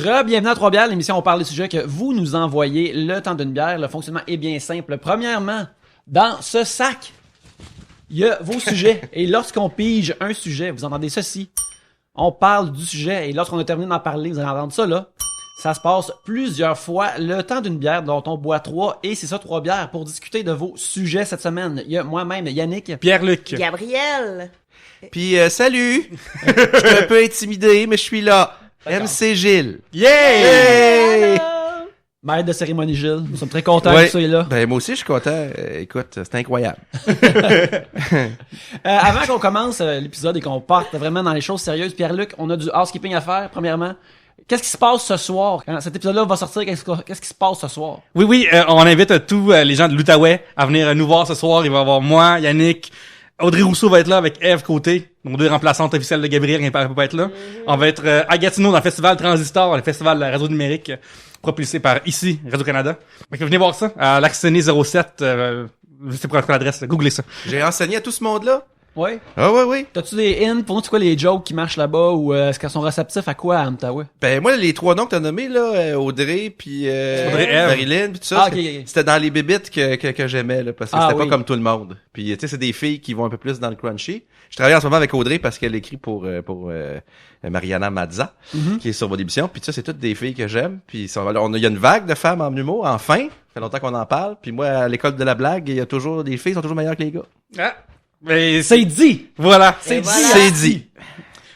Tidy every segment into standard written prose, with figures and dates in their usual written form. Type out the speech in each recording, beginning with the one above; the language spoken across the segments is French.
Bienvenue à Trois-Bières, l'émission où on parle des sujets que vous nous envoyez. Le temps d'une bière, le fonctionnement est bien simple. Premièrement, dans ce sac, il y a vos sujets. Et lorsqu'on pige un sujet, vous entendez ceci. On parle du sujet et lorsqu'on a terminé d'en parler, vous allez entendre ça là. Ça se passe plusieurs fois. Le temps d'une bière dont on boit 3 et c'est ça 3 bières pour discuter de vos sujets cette semaine. Il y a moi-même, Yannick, Pierre-Luc, Gabriel. Puis salut! Je suis un peu intimidé, mais je suis là. MC Gilles. yeah! Hey! maître de cérémonie Gilles. Nous sommes très contents Ouais. que tu sois là. Ben moi aussi je suis content. Écoute, c'est incroyable. Avant qu'on commence l'épisode et qu'on parte vraiment dans les choses sérieuses, Pierre-Luc, on a du housekeeping à faire, premièrement. Qu'est-ce qui se passe ce soir? Quand cet épisode-là va sortir, qu'est-ce qui se passe ce soir? Oui, on invite tous les gens de l'Outaouais à venir nous voir ce soir. Il va y avoir moi, Yannick, Audrey Rousseau va être là avec Eve Côté, nos deux remplaçantes officielles de Gabriel qui ne peut pas être là. On va être à Gatineau dans le festival Transistor, le festival radio numérique propulsé par ici, Radio-Canada. Donc, venez voir ça à l'Axénie 07. Je sais pas l'adresse, googlez ça. J'ai enseigné à tout ce monde-là. Ouais. Ah oui. T'as-tu des hints pour nous, c'est quoi les jokes qui marchent là-bas ou est-ce qu'elles sont réceptifs à quoi à Outaouais? Ben moi les trois noms que t'as nommés là, Audrey puis Audrey, Eve. Marilyn puis tout ça, Ah, ok. c'était dans les bébites que j'aimais là parce que Ah, c'était oui. pas comme tout le monde. Puis tu sais c'est des filles qui vont un peu plus dans le crunchy. Je travaille en ce moment avec Audrey parce qu'elle écrit pour Mariana Mazza qui est sur votre émission. Puis ça c'est toutes des filles que j'aime. Puis il y a une vague de femmes en humour enfin. Ça fait longtemps qu'on en parle. Puis moi à l'école de la blague, il y a toujours des filles qui sont toujours meilleures que les gars. Ah, mais C'est dit! voilà. C'est dit! C'est dit.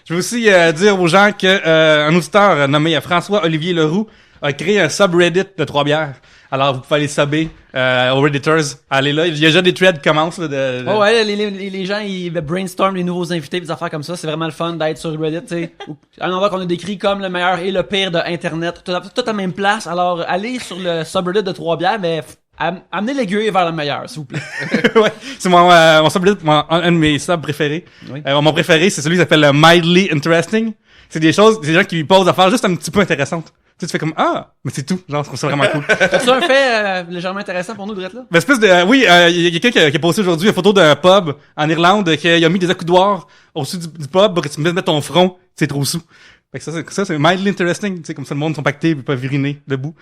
Je veux aussi dire aux gens que un auditeur nommé François-Olivier Leroux a créé un subreddit de Trois-Bières. Alors, vous pouvez aller subber aux Redditors. Allez là. Il y a déjà des threads qui commencent. Là, de... Oh ouais, les gens, ils brainstorment les nouveaux invités, des affaires comme ça. C'est vraiment le fun d'être sur Reddit, tu sais. Un endroit qu'on a décrit comme le meilleur et le pire de Internet. Tout à la même place. Alors, allez sur le subreddit de Trois-Bières, mais amenez l'aiguille vers le meilleur, s'il vous plaît. ouais, c'est mon subreddit, un de mes subs préférés. Oui. Mon préféré, c'est celui qui s'appelle Mildly Interesting. C'est des des gens qui lui posent des affaires juste un petit peu intéressantes. Tu fais comme, mais c'est tout. Genre, je trouve ça vraiment cool. T'as-tu un fait légèrement intéressant pour nous, Drette, là? Ben, espèce de, il y a quelqu'un qui a posté aujourd'hui une photo d'un pub en Irlande qui a mis des accoudoirs au-dessus du pub pour que tu puisses mettre ton front, c'est trop sous. Fait que ça, c'est mildly interesting, tu sais, comme ça, le monde sont pactés, ils peuvent uriner debout.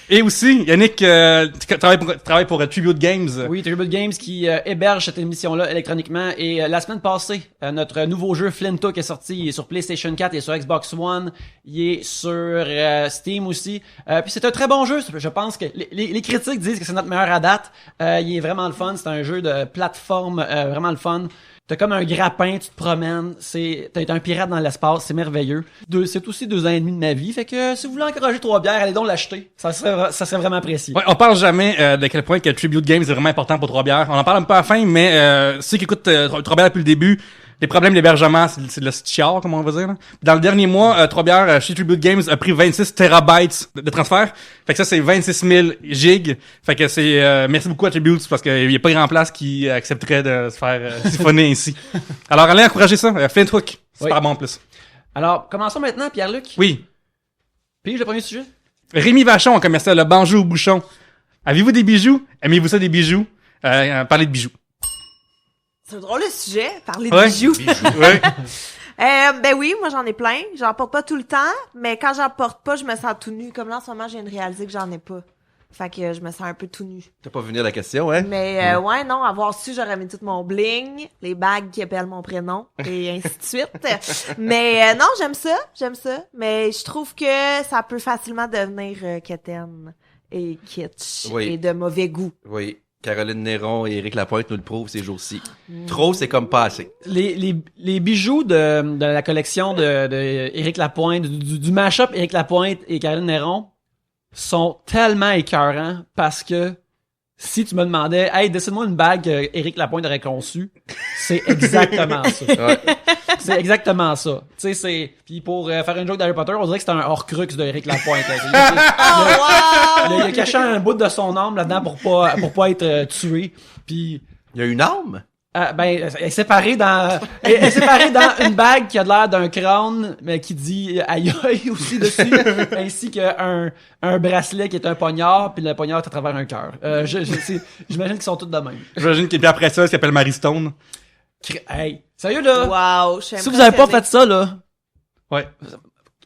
Et aussi, Yannick, tu travailles pour Tribute Games. Oui, Tribute Games qui héberge cette émission-là électroniquement. Et la semaine passée, notre nouveau jeu Flintook est sorti. Il est sur PlayStation 4, il est sur Xbox One, il est sur Steam aussi. Puis c'est un très bon jeu. Je pense que les critiques disent que c'est notre meilleur à date. Il est vraiment le fun. C'est un jeu de plateforme vraiment le fun. T'as comme un grappin, tu te promènes, t'es un pirate dans l'espace, c'est merveilleux. C'est aussi 2 ans et demi de ma vie, fait que si vous voulez encourager Trois-Bières, allez donc l'acheter. Ça serait vraiment apprécié. Ouais, on parle jamais de quel point que Tribute Games est vraiment important pour Trois-Bières. On en parle un peu à la fin, mais ceux qui écoutent Trois-Bières depuis le début, les problèmes d'hébergement, c'est de la chiard, comme on va dire. Là. Dans le dernier mois, Trois-Bières chez Tribute Games a pris 26 terabytes de transfert. Fait que ça, c'est 26 000 gigs. Fait que c'est merci beaucoup à Tribute parce qu'il y a pas grand place qui accepterait de se faire siphonner ainsi. Alors, allez encourager ça. Flintook, super bon en plus. Alors, commençons maintenant, Pierre-Luc. Oui. Puis le premier sujet. Rémi Vachon, en commercial, le banjo au bouchon. Avez-vous des bijoux? Aimez-vous ça des bijoux? Parlez de bijoux. C'est un drôle le sujet, parler de Ouais. bijoux. Ouais. Ben oui, moi j'en ai plein. J'en porte pas tout le temps, mais quand j'en porte pas, je me sens tout nu. Comme là en ce moment, je viens de réaliser que j'en ai pas. Fait que je me sens un peu tout nu. T'as pas venir la question, hein? Mais ouais, non, avoir su, j'aurais mis tout mon bling, les bagues qui appellent mon prénom, et ainsi de suite. Mais non, j'aime ça. Mais je trouve que ça peut facilement devenir quétaine et kitsch Oui. et de mauvais goût. Oui. Caroline Néron et Éric Lapointe nous le prouvent ces jours-ci. Trop, c'est comme pas assez. Les bijoux de la collection de Éric Lapointe, du mash-up Éric Lapointe et Caroline Néron sont tellement écœurants parce que si tu me demandais, hey, dessine-moi une bague que Éric Lapointe aurait conçue, c'est exactement ça. Ouais. C'est exactement ça. Tu sais, puis pour faire une joke d'Harry Potter, on dirait que c'est un Horcrux de Éric Lapointe. Là. Il a caché un bout de son âme là-dedans pour pas être tué. Puis Il y a une arme? elle est séparée dans une bague qui a l'air d'un crâne mais qui dit aïe aïe aussi dessus, ainsi qu'un bracelet qui est un poignard, puis le poignard est à travers un cœur. J'imagine qu'ils sont tous de même. J'imagine qu'il y a après ça, il s'appelle Mary Stone. Hey, sérieux là? Wow, je suis Si vous avez pas impressionnée. fait ça là, Ouais.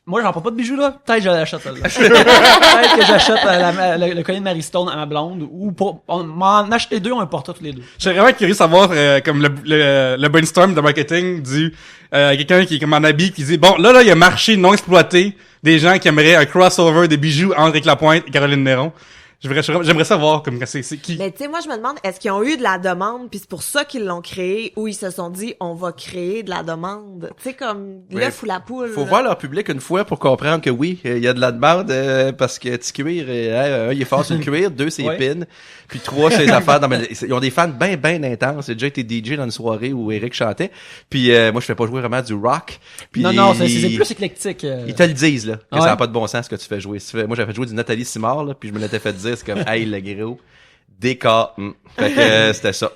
Moi, j'en prends pas de bijoux, là. Peut-être que je l'achète, là. Peut-être que j'achète le collier de Mary Stone à ma blonde, ou pour m'en acheter deux, on importe tous les deux. Je serais vraiment curieux de savoir, comme le brainstorm de marketing du, quelqu'un qui est comme en habit, qui dit, bon, là, il y a un marché non exploité des gens qui aimeraient un crossover de bijoux entre Éric Lapointe et Caroline Néron. J'aimerais savoir comme c'est qui. Mais tu sais, moi, je me demande, est-ce qu'ils ont eu de la demande, puis c'est pour ça qu'ils l'ont créé, ou ils se sont dit, on va créer de la demande. Tu sais, comme l'œuf ou la poule. Faut voir leur public une fois pour comprendre que oui, il y a de la demande, parce que petit cuir, un, il est fort sur le cuir, deux, c'est épine, puis trois, c'est les affaires. Non, mais ils ont des fans bien intenses. J'ai déjà été DJ dans une soirée où Eric chantait, puis moi, je fais pas jouer vraiment du rock. Puis Non, c'est plus éclectique. Ils te le disent, là, que ça n'a pas de bon sens ce que tu fais jouer. Moi, j'avais fait jouer du Nathalie Simard, là, puis je me l'étais fait dire, c'est comme, hey, le gros, DK. Fait que c'était ça.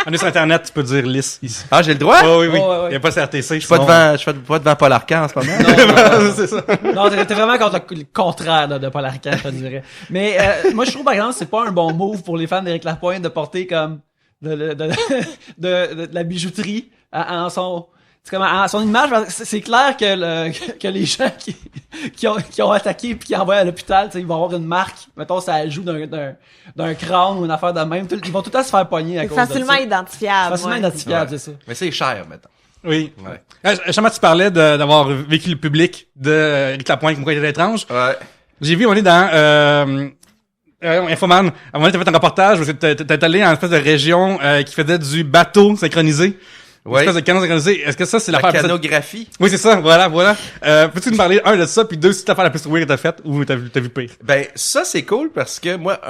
On est sur Internet, tu peux dire lisse ici. Ah, j'ai le droit? Oh, oui. Ouais. Il y a pas CRTC. Je suis pas devant Paul Arcand en ce moment. Non, c'est ça. non, t'es vraiment contre le contraire de Paul Arcand, je te dirais. Mais moi, je trouve, par exemple, c'est pas un bon move pour les fans d'Éric Lapointe de porter comme de la bijouterie en son... C'est comme à son image, c'est clair que les gens qui ont attaqué puis qui envoyé à l'hôpital, ils vont avoir une marque. Mettons, ça joue d'un crâne ou une affaire de même. Ils vont tout le temps se faire pogner à cause de ça. Facilement identifiable. Facilement identifiable, c'est ça. Mais c'est cher, maintenant. Oui. Ouais. Justement, tu parlais d'avoir vécu le public de Éric Lapointe comme quoi il était étrange. Ouais. J'ai vu, on est dans Infoman. À un moment, t'as fait un reportage où t'es allé en une espèce de région qui faisait du bateau synchronisé. Ouais. Une espèce de canon synchronisé. Est-ce que ça, c'est La l'affaire... canographie. Oui, c'est ça. Voilà. Peux-tu nous parler, un, de ça, puis deux, c'est l'affaire la plus weird que t'as faite ou t'as vu pire? Ben, ça, c'est cool parce que moi,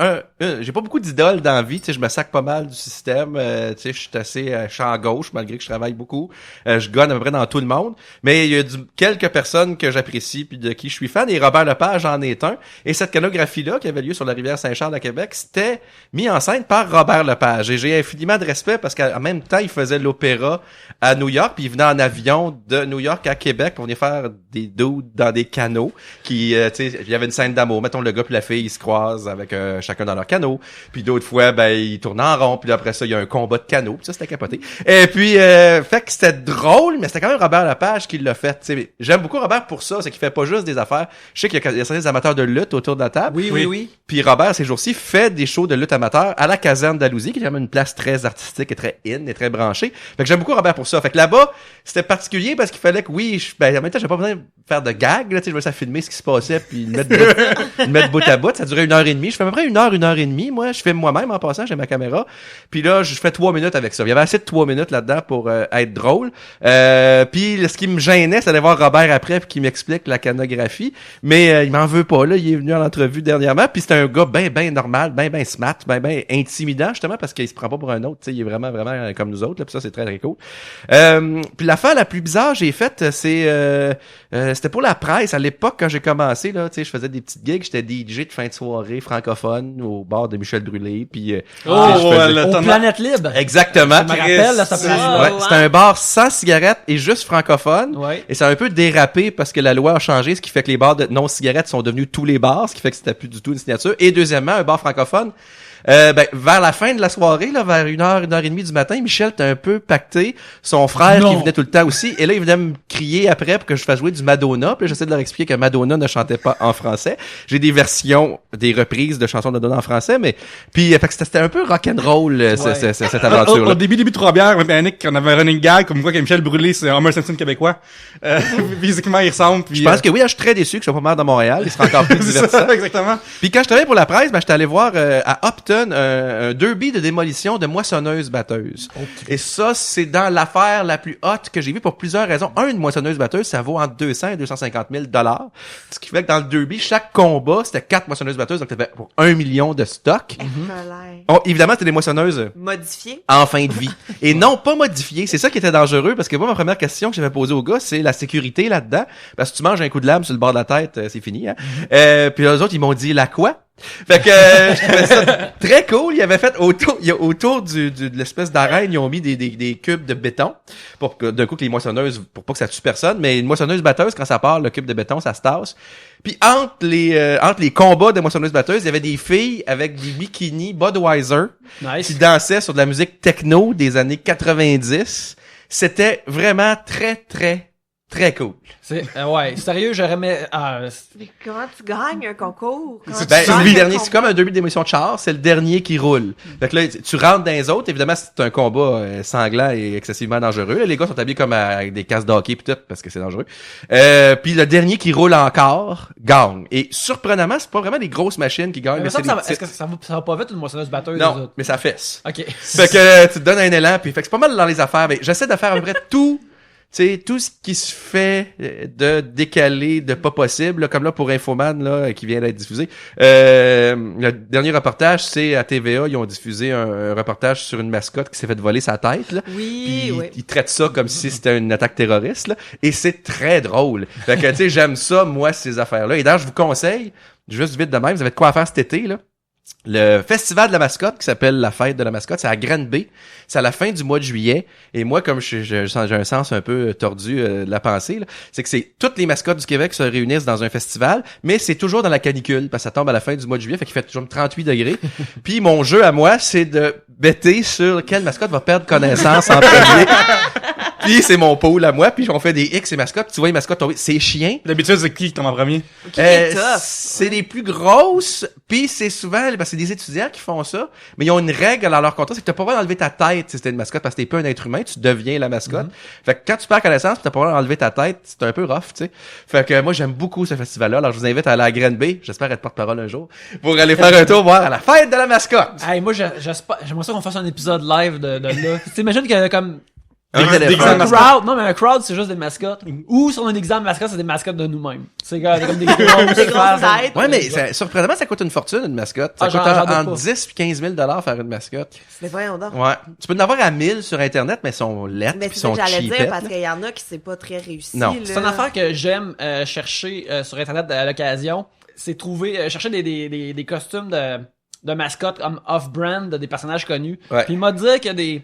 j'ai pas beaucoup d'idoles dans la vie. Tu sais, je me sac pas mal du système. Tu sais, je suis assez champ gauche, malgré que je travaille beaucoup. Je gagne à peu près dans tout le monde. Mais il y a quelques personnes que j'apprécie puis de qui je suis fan. Et Robert Lepage en est un. Et cette canographie-là, qui avait lieu sur la rivière Saint-Charles à Québec, c'était mis en scène par Robert Lepage. Et j'ai infiniment de respect parce qu'en même temps, il faisait l'opéra à New York, puis il venait en avion de New York à Québec. On venait faire des dudes dans des canots qui, tu sais, il y avait une scène d'amour. Mettons, le gars puis la fille, ils se croisent avec chacun dans leur canot. Puis d'autres fois, ben, ils tournent en rond. Puis après ça, il y a un combat de canots. Puis ça, c'était capoté. Et puis, fait que c'était drôle, mais c'était quand même Robert Lepage qui l'a fait. T'sais. J'aime beaucoup Robert pour ça. C'est qu'il fait pas juste des affaires. Je sais qu'il y a certains amateurs de lutte autour de la table. Oui. Puis Robert, ces jours-ci, fait des shows de lutte amateur à la caserne d'Alousie, qui est vraiment une place très artistique et très et très branchée. Fait que j'aime beaucoup Robert pour ça. Fait que là-bas, c'était particulier parce qu'il fallait que, en même temps, j'avais pas besoin de faire de gag, là, tu sais, je voulais ça filmer ce qui se passait puis le mettre bout à bout. Ça durait 1h30. Je fais à peu près 1h30, moi. Je filme moi-même en passant, j'ai ma caméra. Puis là, je fais 3 minutes avec ça. Il y avait assez de 3 minutes là-dedans pour être drôle. Puis ce qui me gênait, c'est d'aller voir Robert après puis qu'il m'explique la canographie. Mais il m'en veut pas, là. Il est venu à l'entrevue dernièrement. Puis c'était un gars ben normal, ben smart, ben intimidant, justement, parce qu'il se prend pas pour un autre. Tu sais, il est vraiment comme nous autres, là. Puis ça, c'est très, très cool. Puis l'affaire la plus bizarre que j'ai faite, c'était pour la presse. À l'époque, quand j'ai commencé, là, tu sais, je faisais des petites gigs. J'étais DJ de fin de soirée francophone au bar de Michel Brûlé. Puis Au Planète Libre. Exactement. Je me rappelle, là, ça fait Ouais, c'était un bar sans cigarettes et juste francophone. Ouais. Et ça a un peu dérapé parce que la loi a changé, ce qui fait que les bars de non-cigarettes sont devenus tous les bars, ce qui fait que c'était plus du tout une signature. Et deuxièmement, un bar francophone. Vers la fin de la soirée, là, vers 1h30 du matin, Michel était un peu pacté. Son frère qui venait tout le temps aussi. Et là, il venait me crier après pour que je fasse jouer du Madonna. Puis là, j'essaie de leur expliquer que Madonna ne chantait pas en français. J'ai des versions, des reprises de chansons de Madonna en français, mais puis fait que c'était un peu rock'n'roll cette aventure-là. Au début de Trois-Bières, même Yannick, on avait un running gag comme quoi que Michel Brûlé, c'est Homer Simpson québécois. Physiquement, il ressemble. Puis, je pense que oui, je suis très déçu que je sois pas maire de Montréal. Il sera encore plus divertissant. Ça, exactement. Puis quand je travaillais pour la presse, j'étais allé voir à Upton un derby de démolition de moissonneuses-batteuses. Okay. Et ça, c'est dans l'affaire la plus haute que j'ai vue pour plusieurs raisons. Une moissonneuse-batteuse, ça vaut entre 200 et 250 000 $. Ce qui fait que dans le derby, chaque combat, c'était 4 moissonneuses-batteuses, donc t'avais pour 1 million de stock. Évidemment, c'était des moissonneuses modifiées en fin de vie. Et non pas modifiées. C'est ça qui était dangereux, parce que moi, ma première question que j'avais posée au gars, c'est la sécurité là-dedans. Parce que tu manges un coup de lame sur le bord de la tête, c'est fini. Hein? Puis les autres, ils m'ont dit, la quoi? Fait que je trouvais ça très cool. Ils avaient fait autour de l'espèce d'arène, ils ont mis des cubes de béton pour que d'un coup que les moissonneuses, pour pas que ça tue personne, mais une moissonneuse batteuse, quand ça part, le cube de béton, ça se tasse. Puis entre les combats de moissonneuses batteuses, il y avait des filles avec des bikinis Budweiser qui dansaient sur de la musique techno des années 90. C'était vraiment très, très Très cool. C'est, ouais, sérieux, j'aurais mis, Mais comment tu gagnes un concours? Comment tu Ben, gagnes le un dernier, concours? c'est comme un début d'émission de char, c'est le dernier qui roule. Fait que là, tu rentres dans les autres, évidemment, c'est un combat sanglant et excessivement dangereux. Là, les gars sont habillés comme avec des casques d'hockey pis tout, parce que c'est dangereux. Puis le dernier qui roule encore, gagne. Et surprenamment, c'est pas vraiment des grosses machines qui gagnent, mais c'est des est-ce que ça va pas vite une moissonneuse batteuse? les Non, autres? mais ça fesse. Ok. Fait que tu te donnes un élan, puis fait que c'est pas mal dans les affaires. Mais j'essaie de faire à peu près tout, tu sais, tout ce qui se fait de décalé, de pas possible, là, comme là pour Infoman là, qui vient d'être diffusé. Le dernier reportage, c'est à TVA, ils ont diffusé un reportage sur une mascotte qui s'est fait voler sa tête. Là. Oui, Puis oui. ils traitent ça comme si c'était une attaque terroriste. Là, et c'est très drôle. Fait que tu sais, j'aime ça, moi, ces affaires-là. Et d'ailleurs, je vous conseille, juste vite de même, vous avez de quoi faire cet été, là. Le festival de la mascotte qui s'appelle la fête de la mascotte, c'est à Granby. C'est à la fin du mois de juillet. Et moi, comme j'ai un sens un peu tordu de la pensée, là, c'est que c'est toutes les mascottes du Québec se réunissent dans un festival, mais c'est toujours dans la canicule parce que ça tombe à la fin du mois de juillet, fait qu'il fait toujours 38 degrés. Puis mon jeu à moi, c'est de bêter sur quelle mascotte va perdre connaissance en premier. Puis c'est mon pôle à moi, puis on fait des X et mascottes. Tu vois les mascottes tomber, c'est chiant. D'habitude, c'est qui tombe en premier? Qui est tough? C'est les plus grosses, puis c'est souvent parce que c'est des étudiants qui font ça, mais ils ont une règle dans leur contrat, c'est que t'as pas le droit d'enlever ta tête si c'était une mascotte parce que t'es pas un être humain, tu deviens la mascotte. Fait que quand tu perds connaissance, t'as pas le droit d'enlever ta tête, c'est un peu rough, tu sais. Fait que moi j'aime beaucoup ce festival-là. Alors je vous invite à aller à Granby, j'espère être porte-parole un jour, pour aller faire un tour voir à la fête de la mascotte. Hey, moi, j'espère, j'aimerais ça qu'on fasse un épisode live de là. T'imagines qu'il y a comme, Un Des téléphone. un mascottes. crowd, non, mais un crowd, c'est juste des mascottes. Ou sur un examen mascotte, c'est des mascottes de nous-mêmes. C'est comme des grosses Des grosses faces. têtes. Ouais, mais surprenamment, ça coûte une fortune, une mascotte. Ça Ah, coûte j'en doute entre pas. 10 et 15 000 faire une mascotte. Mais voyons donc. Ouais. Tu peux en avoir à 1000 sur Internet, mais ils sont lettres Mais pis c'est ça sont que j'allais dire cheapettes. parce qu'il y en a qui c'est pas très réussi. Non. là. C'est une affaire que j'aime chercher sur Internet à l'occasion. C'est trouver, chercher des costumes de mascottes comme off-brand, des personnages connus. Ouais. Puis il m'a dit qu'il y a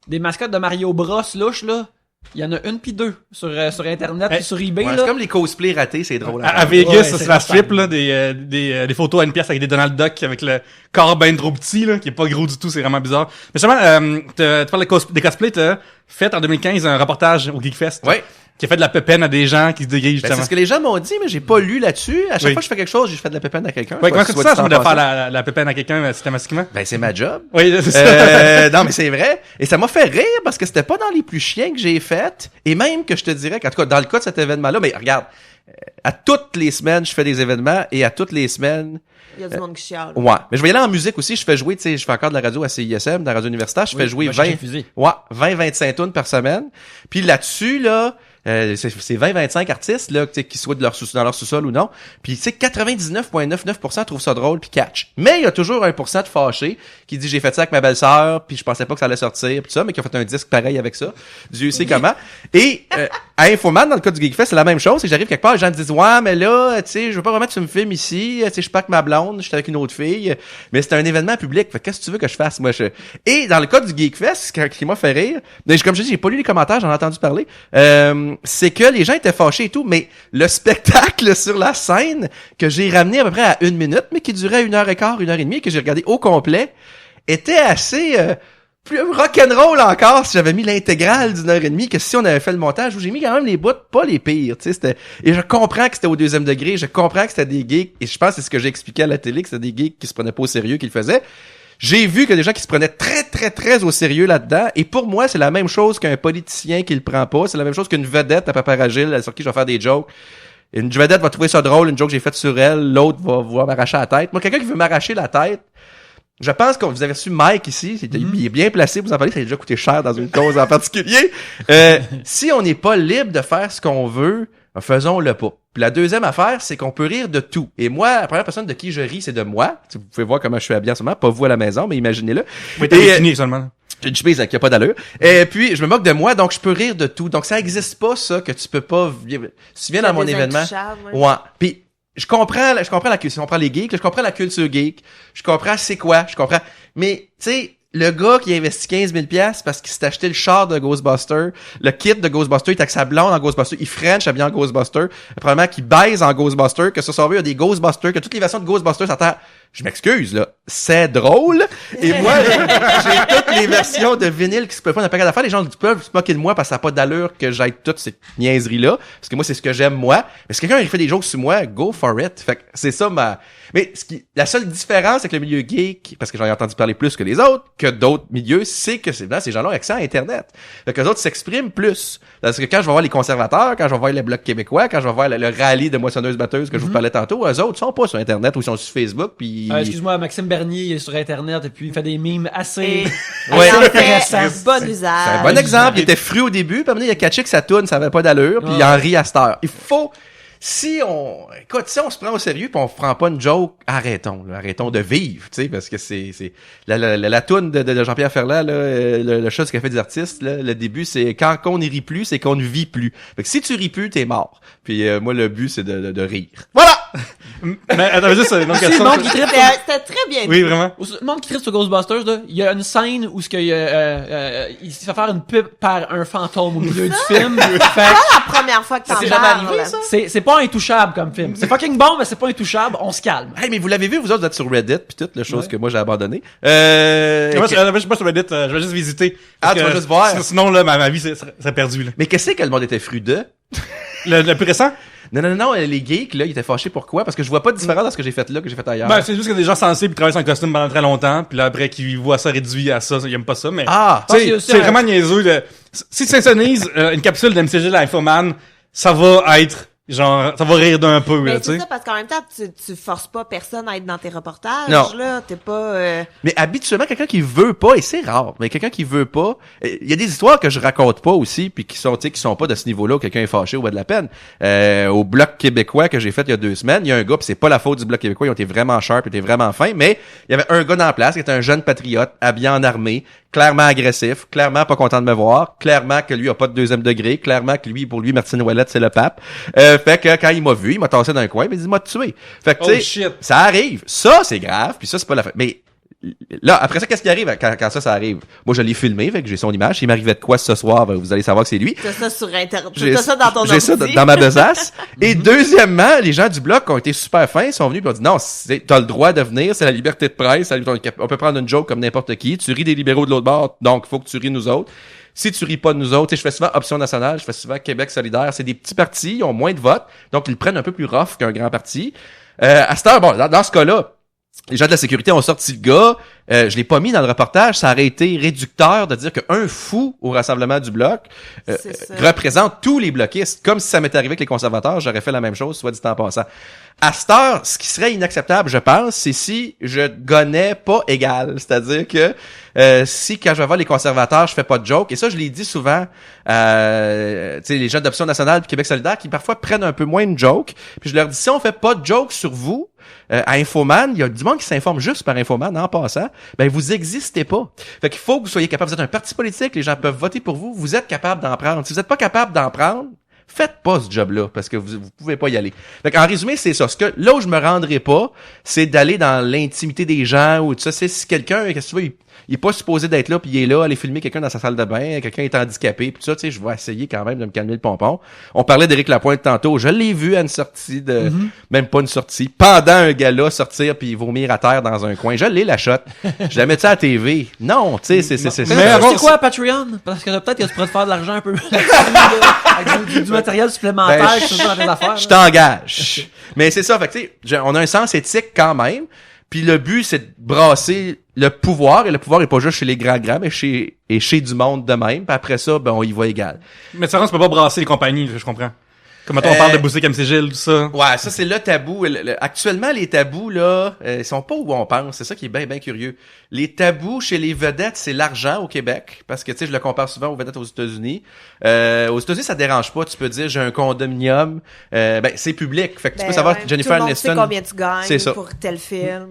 des mascottes de Mario Bros louches, là. Il y en a une puis deux sur Internet puis sur eBay, Ouais, là. c'est comme les cosplays ratés, c'est drôle. À hein. Vegas, Ouais, c'est c'est la strip, rentable. là, des photos à une pièce avec des Donald Duck avec le corps ben trop petit, là, qui est pas gros du tout, c'est vraiment bizarre. Mais justement, tu parles des cosplays, t'as fait en 2015 un reportage au Geekfest. Ouais. Qui a fait de la pépène à des gens qui se déguisent, Ben, justement. c'est ce que les gens m'ont dit, mais j'ai pas lu là-dessus. À chaque Oui. fois que je fais quelque chose, je fais de la pépine à quelqu'un. Ouais, comment Soit c'est dit ça, ça en de faire passant. la pépène à quelqu'un systématiquement? Ben, c'est ma job. Oui, c'est ça. Non, mais c'est vrai. Et ça m'a fait rire parce que c'était pas dans les plus chiens que j'ai fait. Et même que je te dirais qu'en tout cas, dans le cas de cet événement-là, mais regarde, à toutes les semaines, je fais des événements et à toutes les semaines, Il y a du monde qui chiale. ouais. Mais je vais y aller en musique aussi. Je fais jouer, tu sais, je fais encore de la radio à CISM, de la radio universitaire. Je fais jouer va chercher 20, une fusée. ouais, 20-25 tunes par semaine. Puis là-dessus, là, c'est 20-25 artistes, là, tu sais, qui soient dans leur sous-sol ou non. Puis, tu sais, 99,99% trouvent ça drôle puis catch. Mais il y a toujours 1% de fâchés qui dit j'ai fait ça avec ma belle-sœur puis je pensais pas que ça allait sortir puis tout ça, mais qui ont fait un disque pareil avec ça. Dieu sait comment. Et, à Infoman, dans le cas du Geekfest, c'est la même chose. C'est que j'arrive quelque part, les gens me disent, ouais, mais là, tu sais, je veux pas vraiment que tu me filmes ici. Tu sais, je suis pas avec ma blonde, je suis avec une autre fille. Mais c'est un événement public. Fait que qu'est-ce que tu veux que je fasse? Moi, Et dans le cas du Geekfest, ce qui m'a fait rire, mais comme je dis, j'ai pas lu les commentaires, j'en ai entendu parler, c'est que les gens étaient fâchés et tout, mais le spectacle sur la scène, que j'ai ramené à peu près à 1 minute, mais qui durait 1h15, 1h30, et que j'ai regardé au complet, était assez, plus rock'n'roll encore si j'avais mis l'intégrale d'1h30 que si on avait fait le montage où j'ai mis quand même les bouts pas les pires, tu sais, c'était, et je comprends que c'était au 2e degré, je comprends que c'était des geeks, et je pense que c'est ce que j'ai expliqué à la télé, que c'était des geeks qui se prenaient pas au sérieux qui le faisaient. J'ai vu que des gens qui se prenaient très, très, très au sérieux là-dedans, et pour moi, c'est la même chose qu'un politicien qui le prend pas, c'est la même chose qu'une vedette à Paparagile sur qui je vais faire des jokes. Une vedette va trouver ça drôle, une joke que j'ai faite sur elle, l'autre va vouloir m'arracher la tête. Moi, quelqu'un qui veut m'arracher la tête, je pense que vous avez reçu Mike ici, il est bien placé, vous en parlez, ça a déjà coûté cher dans une cause en particulier. Si on n'est pas libre de faire ce qu'on veut, faisons-le pas. Puis la deuxième affaire, c'est qu'on peut rire de tout. Et moi, la première personne de qui je ris, c'est de moi. Vous pouvez voir comment je suis habillé en ce moment, pas vous à la maison, mais imaginez-le. Oui, t'as fini seulement. J'ai une chemise qui a pas d'allure. Et puis, je me moque de moi, donc je peux rire de tout. Donc ça existe pas, ça, que tu peux pas vivre. Si tu viens dans mon Des événement. intouchables, ouais. Ouais. Puis, je comprends la culture. Si on prend les geeks, je comprends la culture geek. Je comprends c'est quoi. Je comprends. Mais, tu sais, le gars qui a investi 15 000 $ parce qu'il s'est acheté le char de Ghostbuster, le kit de Ghostbuster, il est avec sa blonde en Ghostbuster, il French habillé en Ghostbuster, probablement qu'il baise en Ghostbuster, que sur son il y a des Ghostbusters, que toutes les versions de Ghostbuster s'attendent. Je m'excuse, là. C'est drôle. Et moi, j'ai toutes les versions de vinyle qui se peuvent pas dans le paquet d'affaires. Les gens peuvent se moquer de moi parce que ça n'a pas d'allure que j'aille toutes ces niaiseries-là. Parce que moi, c'est ce que j'aime, moi. Mais si quelqu'un il fait des jokes sur moi, go for it. Fait que c'est ça mais la seule différence avec le milieu geek, parce que j'en ai entendu parler plus que les autres, que d'autres milieux, c'est que ces gens-là ont accès à Internet. Fait que les autres s'expriment plus. Parce que quand je vais voir les conservateurs, quand je vais voir les blocs québécois, quand je vais voir le rallye de moissonneuses-batteuses que je vous parlais tantôt, eux autres sont pas sur Internet ou ils sont sur Facebook puis excuse-moi, Maxime Bernier il est sur Internet et puis il fait des mimes assez ouais. C'est un bon usage. C'est un bon exemple. Il était fru au début, puis après, il a catché que sa toune, ça avait pas d'allure, puis il en rit à cette heure. Si on se prend au sérieux puis on prend pas une joke, arrêtons de vivre, tu sais, parce que c'est la toune de Jean-Pierre Ferland, là, le chat du Café des artistes, là, le début, c'est quand on ne rit plus, c'est qu'on ne vit plus. Fait que si tu ris plus, t'es mort. Puis moi, le but, c'est de rire. Voilà! Mais attends, juste une autre question. C'était très bien. Oui, vraiment. Le monde qui tripe sur Ghostbusters, là, il y a une scène où il se fait faire une pub par un fantôme au milieu du film. C'est pas la première fois que t'en C'est jamais parles. arrivé, ça? C'est pas intouchable comme film. C'est fucking bon, mais c'est pas intouchable. On se calme. Hey, mais vous l'avez vu, vous autres, vous êtes sur Reddit, puis toute la chose que moi j'ai abandonné. Moi, je suis pas sur Reddit, je vais juste visiter. Ah, tu vas juste voir. Sinon, là, ma vie serait perdue, là. Mais qu'est-ce que le monde était fru de? Le plus récent? Non, les geeks, là, ils étaient fâchés pourquoi? Parce que je vois pas de différence dans ce que j'ai fait là, que j'ai fait ailleurs. Ben, c'est juste que des gens sensibles qui travaillent sur un costume pendant très longtemps, puis là, après, qui voient ça réduit à ça, ils aiment pas ça, mais. Ah! Tu sais, c'est vraiment niaiseux, si tu synchronise une capsule d'MCG de l'Infoman, ça va être, genre, ça va rire d'un peu, Mais là, tu c'est sais. ça, parce qu'en même temps, tu forces pas personne à être dans tes reportages, Non. là. T'es pas, Mais habituellement, quelqu'un qui veut pas, et c'est rare, mais quelqu'un qui veut pas, il y a des histoires que je raconte pas aussi, puis qui sont pas de ce niveau-là où quelqu'un est fâché ou a de la peine. Au Bloc québécois que j'ai fait il y a 2 semaines, il y a un gars, puis c'est pas la faute du Bloc québécois, ils ont été vraiment sharp, ils étaient vraiment fins, mais il y avait un gars dans la place qui était un jeune patriote, habillé en armée, clairement agressif, clairement pas content de me voir, clairement que lui a pas de 2e degré, clairement que pour lui, Martine Ouellette, c'est le pape. Fait que quand il m'a vu, il m'a tassé dans un coin, il m'a dit, il m'a tué. Fait que, tu sais, ça arrive. Ça, c'est grave, puis ça, c'est pas la fin. Mais, là, après ça, qu'est-ce qui arrive quand ça arrive? Moi, je l'ai filmé, fait que j'ai son image. S'il m'arrivait de quoi ce soir, vous allez savoir que c'est lui. t'as ça sur Internet. T'as ça dans ton ordi. J'ai ça dans ma besace. Et deuxièmement, les gens du Bloc ont été super fins, sont venus et ont dit, non, t'as le droit de venir, c'est la liberté de presse, on peut prendre une joke comme n'importe qui. Tu ris des libéraux de l'autre bord, donc faut que tu ris nous autres. Si tu ris pas de nous autres, tu sais, je fais souvent Option nationale, je fais souvent Québec solidaire, c'est des petits partis, ils ont moins de votes, donc ils le prennent un peu plus rough qu'un grand parti. À cette heure, bon, dans ce cas-là, les gens de la sécurité ont sorti le gars, je l'ai pas mis dans le reportage, ça aurait été réducteur de dire qu'un fou au rassemblement du Bloc représente tous les bloquistes. Comme si ça m'était arrivé avec les conservateurs, j'aurais fait la même chose, soit dit en passant. À cette heure, ce qui serait inacceptable, je pense, c'est si je gonnais pas égal. C'est-à-dire que si quand je vais voir les conservateurs, je fais pas de joke, et ça, je l'ai dit souvent, tu sais, les gens d'Option nationale puis Québec solidaire qui parfois prennent un peu moins de joke, puis je leur dis, si on fait pas de joke sur vous, à Infoman, il y a du monde qui s'informe juste par Infoman en passant, ben vous existez pas. Fait qu'il faut que vous soyez capable, vous êtes un parti politique, les gens peuvent voter pour vous, vous êtes capable d'en prendre. Si vous êtes pas capable d'en prendre, faites pas ce job-là, parce que vous pouvez pas y aller. Fait en résumé, c'est ça. Là où je me rendrai pas, c'est d'aller dans l'intimité des gens, ou tout ça. C'est si quelqu'un, qu'est-ce que tu veux, il est pas supposé d'être là, puis il est là, aller filmer quelqu'un dans sa salle de bain, quelqu'un est handicapé, puis tout ça, tu sais, je vais essayer quand même de me calmer le pompon. On parlait d'Éric Lapointe tantôt, je l'ai vu à une sortie même pas une sortie, pendant un gala sortir puis vomir à terre dans un coin. Je l'ai la shot. Je la mets à la TV. Non, tu sais, c'est c'est quoi Patreon? Parce que peut-être que tu pourrais te faire de l'argent un peu avec du matériel supplémentaire que tu fais dans tes affaires. Je t'engage. Mais c'est ça, fait que tu sais, on a un sens éthique quand même. Puis le but, c'est de brasser le pouvoir, et le pouvoir est pas juste chez les grands, mais chez du monde de même. Puis après ça, ben on y va égal. Mais ça, on peut pas brasser les compagnies, je comprends. Comme maintenant, on parle de booster comme Sigil, tout ça. Ouais, ça, c'est le tabou. Actuellement, les tabous, là, ils sont pas où on pense. C'est ça qui est bien, bien curieux. Les tabous chez les vedettes, c'est l'argent au Québec. Parce que, tu sais, je le compare souvent aux vedettes aux États-Unis. Aux États-Unis, ça dérange pas. Tu peux dire, j'ai un condominium. C'est public. Fait que tu peux savoir que Jennifer Aniston. Tu sais combien tu gagnes c'est ça. pour tel film.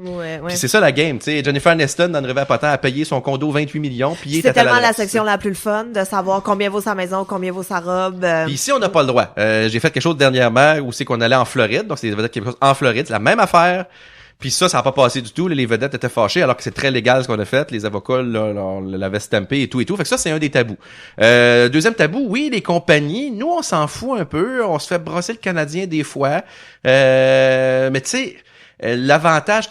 Puis c'est ça la game, tu sais. Jennifer Aniston, dans le Réveil à Potin, a payé son condo 28 millions. Puis c'est tellement la section la plus fun de savoir combien vaut sa maison, combien vaut sa robe. Puis ici, on n'a pas le droit. J'ai fait quelque chose dernièrement où c'est qu'on allait en Floride. Donc, c'est des vedettes québécoises en Floride. C'est la même affaire. Puis ça n'a pas passé du tout. Là, les vedettes étaient fâchées alors que c'est très légal ce qu'on a fait. Les avocats l'avaient stampé et tout. Fait que ça, c'est un des tabous. Deuxième tabou, oui, les compagnies. Nous, on s'en fout un peu. On se fait brosser le Canadien des fois. Mais tu sais... L'avantage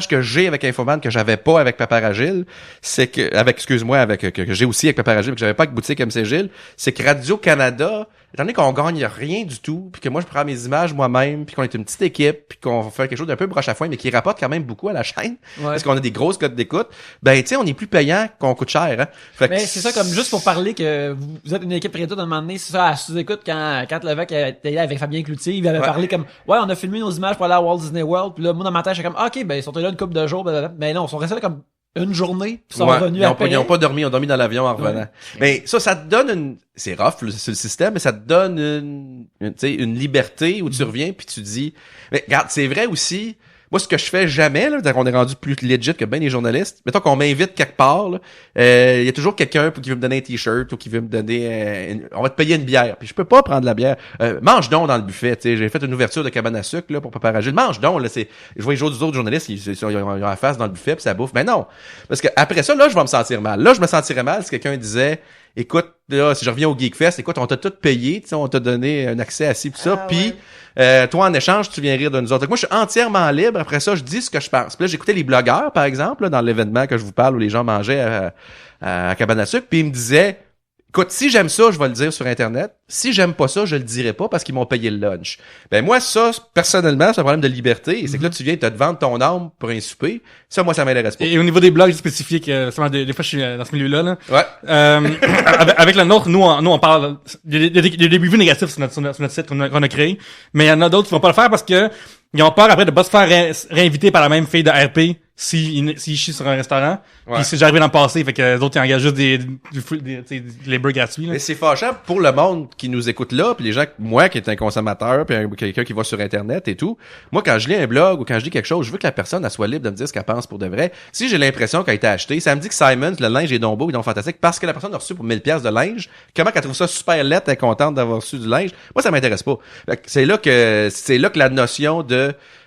que j'ai avec Infoman que j'avais pas avec Paparagile, c'est que que j'ai aussi avec Paparagile que j'avais pas avec boutique MC Gilles, c'est que Radio-Canada, étant donné qu'on gagne rien du tout, puis que moi je prends mes images moi-même, puis qu'on est une petite équipe, puis qu'on fait quelque chose d'un peu broche à foin mais qui rapporte quand même beaucoup à la chaîne parce qu'on a des grosses cotes d'écoute, ben tu sais on est plus payant qu'on coûte cher hein. Fait mais c'est ça, comme juste pour parler que vous êtes une équipe réduite à un moment donné, c'est ça, à sous-écoute quand Lévesque était avec Fabien Cloutier, il avait parlé comme ouais, on a filmé nos images pour aller à Walt Disney World, puis là moi dans ma tête j'étais comme OK, ben ils sont là une couple de jours, mais non, ils sont restés là comme une journée, puis sont revenus après. Ils ont pas dormi, ils ont dormi dans l'avion en revenant. Mais ça te donne c'est rough, le système, mais ça te donne une liberté où tu reviens puis tu dis, mais regarde, c'est vrai aussi, moi, ce que je fais jamais, là, on est rendu plus legit que bien les journalistes, mettons qu'on m'invite quelque part, il y a toujours quelqu'un qui veut me donner un t-shirt ou qui veut me donner on va te payer une bière. Puis je peux pas prendre la bière. Mange donc dans le buffet, tu sais. J'ai fait une ouverture de cabane à sucre, là, pour Paparagile. Mange donc, là, je vois les autres journalistes, ils ont la face dans le buffet puis ça bouffe. Mais non. Parce que après ça, là, je vais me sentir mal. Là, je me sentirais mal si quelqu'un disait, écoute, là, si je reviens au Geekfest, écoute, on t'a tout payé, tu sais, on t'a donné un accès à ci pis ça, puis toi, en échange, tu viens rire de nous autres. Donc, moi, je suis entièrement libre. Après ça, je dis ce que je pense. Puis là, j'écoutais les blogueurs, par exemple, là, dans l'événement que je vous parle où les gens mangeaient à cabane à sucre, puis ils me disaient, écoute, si j'aime ça, je vais le dire sur Internet. Si j'aime pas ça, je le dirai pas parce qu'ils m'ont payé le lunch. Ben moi, ça, personnellement, c'est un problème de liberté. Et c'est que là, tu viens te vendre ton âme pour un souper. Ça, moi, ça m'intéresse pas. Et au niveau des blogs, j'ai spécifié que des fois, je suis dans ce milieu-là. Là. Ouais. Avec le nôtre, nous, on parle... Il y a des reviews négatifs sur notre site qu'on a créé. Mais il y en a d'autres qui vont pas le faire parce que ils ont peur après de pas se faire réinviter par la même fille de RP s'ils chient sur un restaurant. Ouais. Puis c'est déjà arrivé dans le passé, fait que les autres ils engagent juste des labor gratuits. Là. Mais c'est fâchant pour le monde qui nous écoute là, puis les gens, moi qui est un consommateur, puis quelqu'un qui va sur Internet et tout. Moi, quand je lis un blog ou quand je lis quelque chose, je veux que la personne elle soit libre de me dire ce qu'elle pense pour de vrai. Si j'ai l'impression qu'elle a été achetée, ça me dit que Simons, le linge est donc beau, ils donc fantastique, parce que la personne a reçu pour 1000$ de linge. Comment qu'elle trouve ça super laid, elle est contente d'avoir reçu du linge. Moi, ça m'intéresse pas. C'est là que la notion de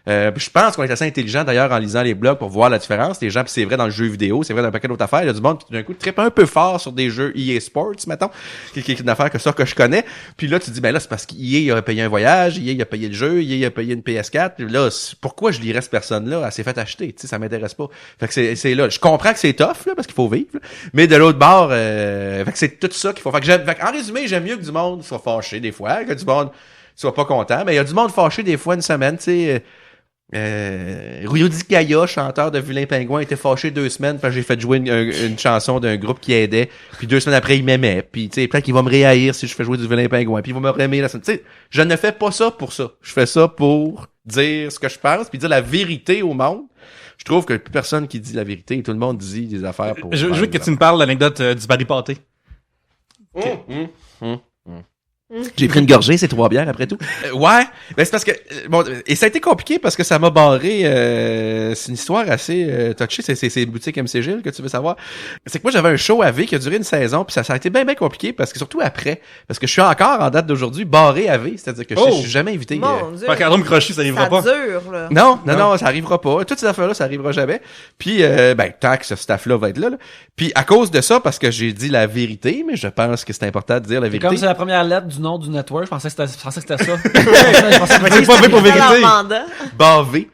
je pense qu'on est assez intelligent d'ailleurs en lisant les blogs pour voir la différence. Les gens, puis c'est vrai dans le jeu vidéo, c'est vrai dans un paquet d'autres affaires. Il y a du monde qui d'un coup trippe un peu fort sur des jeux EA Sports, mettons, qui est une affaire que je connais. Puis là, tu dis, ben là, c'est parce qu'EA a payé un voyage, EA a payé le jeu, EA a payé une PS4. Puis là, pourquoi je lirais cette personne-là? Elle s'est fait acheter, tu sais, ça m'intéresse pas. Fait que c'est là. Je comprends que c'est tough, là, parce qu'il faut vivre. Là. Mais de l'autre bord, fait que c'est tout ça qu'il faut. Fait que en résumé, j'aime mieux que du monde soit fâché des fois, que du monde soit pas content. Mais il y a du monde fâché des fois une semaine, tu sais. Rudy Gaia, chanteur de Vilain Pingouin, était fâché 2 semaines parce que j'ai fait jouer une chanson d'un groupe qui aidait, puis 2 semaines après il m'aimait, puis tu sais peut-être qu'il va me réhaïr si je fais jouer du Vilain Pingouin, puis il va me remettre la semaine. Tu sais, je ne fais pas ça pour ça. Je fais ça pour dire ce que je pense puis dire la vérité au monde. Je trouve que plus personne qui dit la vérité, tout le monde dit des affaires pour. Je veux que tu me parles de l'anecdote du Barry Pâté. J'ai pris une gorgée, c'est 3 bières après tout. Ouais, ben c'est parce que bon, et ça a été compliqué parce que ça m'a barré. C'est une histoire assez touchée. C'est une boutique MC Gilles que tu veux savoir. C'est que moi j'avais un show à V qui a duré une saison, puis ça a été bien compliqué parce que surtout après, parce que je suis encore en date d'aujourd'hui barré à V, c'est-à-dire que je suis jamais invité. Mon Dieu. Pas qu'Androme Crochet, ça arrivera pas. Ça dure, là. Non, ça arrivera pas. Toutes ces affaires-là, ça arrivera jamais. Puis ben tant que ce staff-là va être là. Puis à cause de ça, parce que j'ai dit la vérité, mais je pense que c'est important de dire la vérité. Comme c'est la première lettre du nom du network, je pensais que c'était ça. C'est pas vrai pour vérité. Bavé.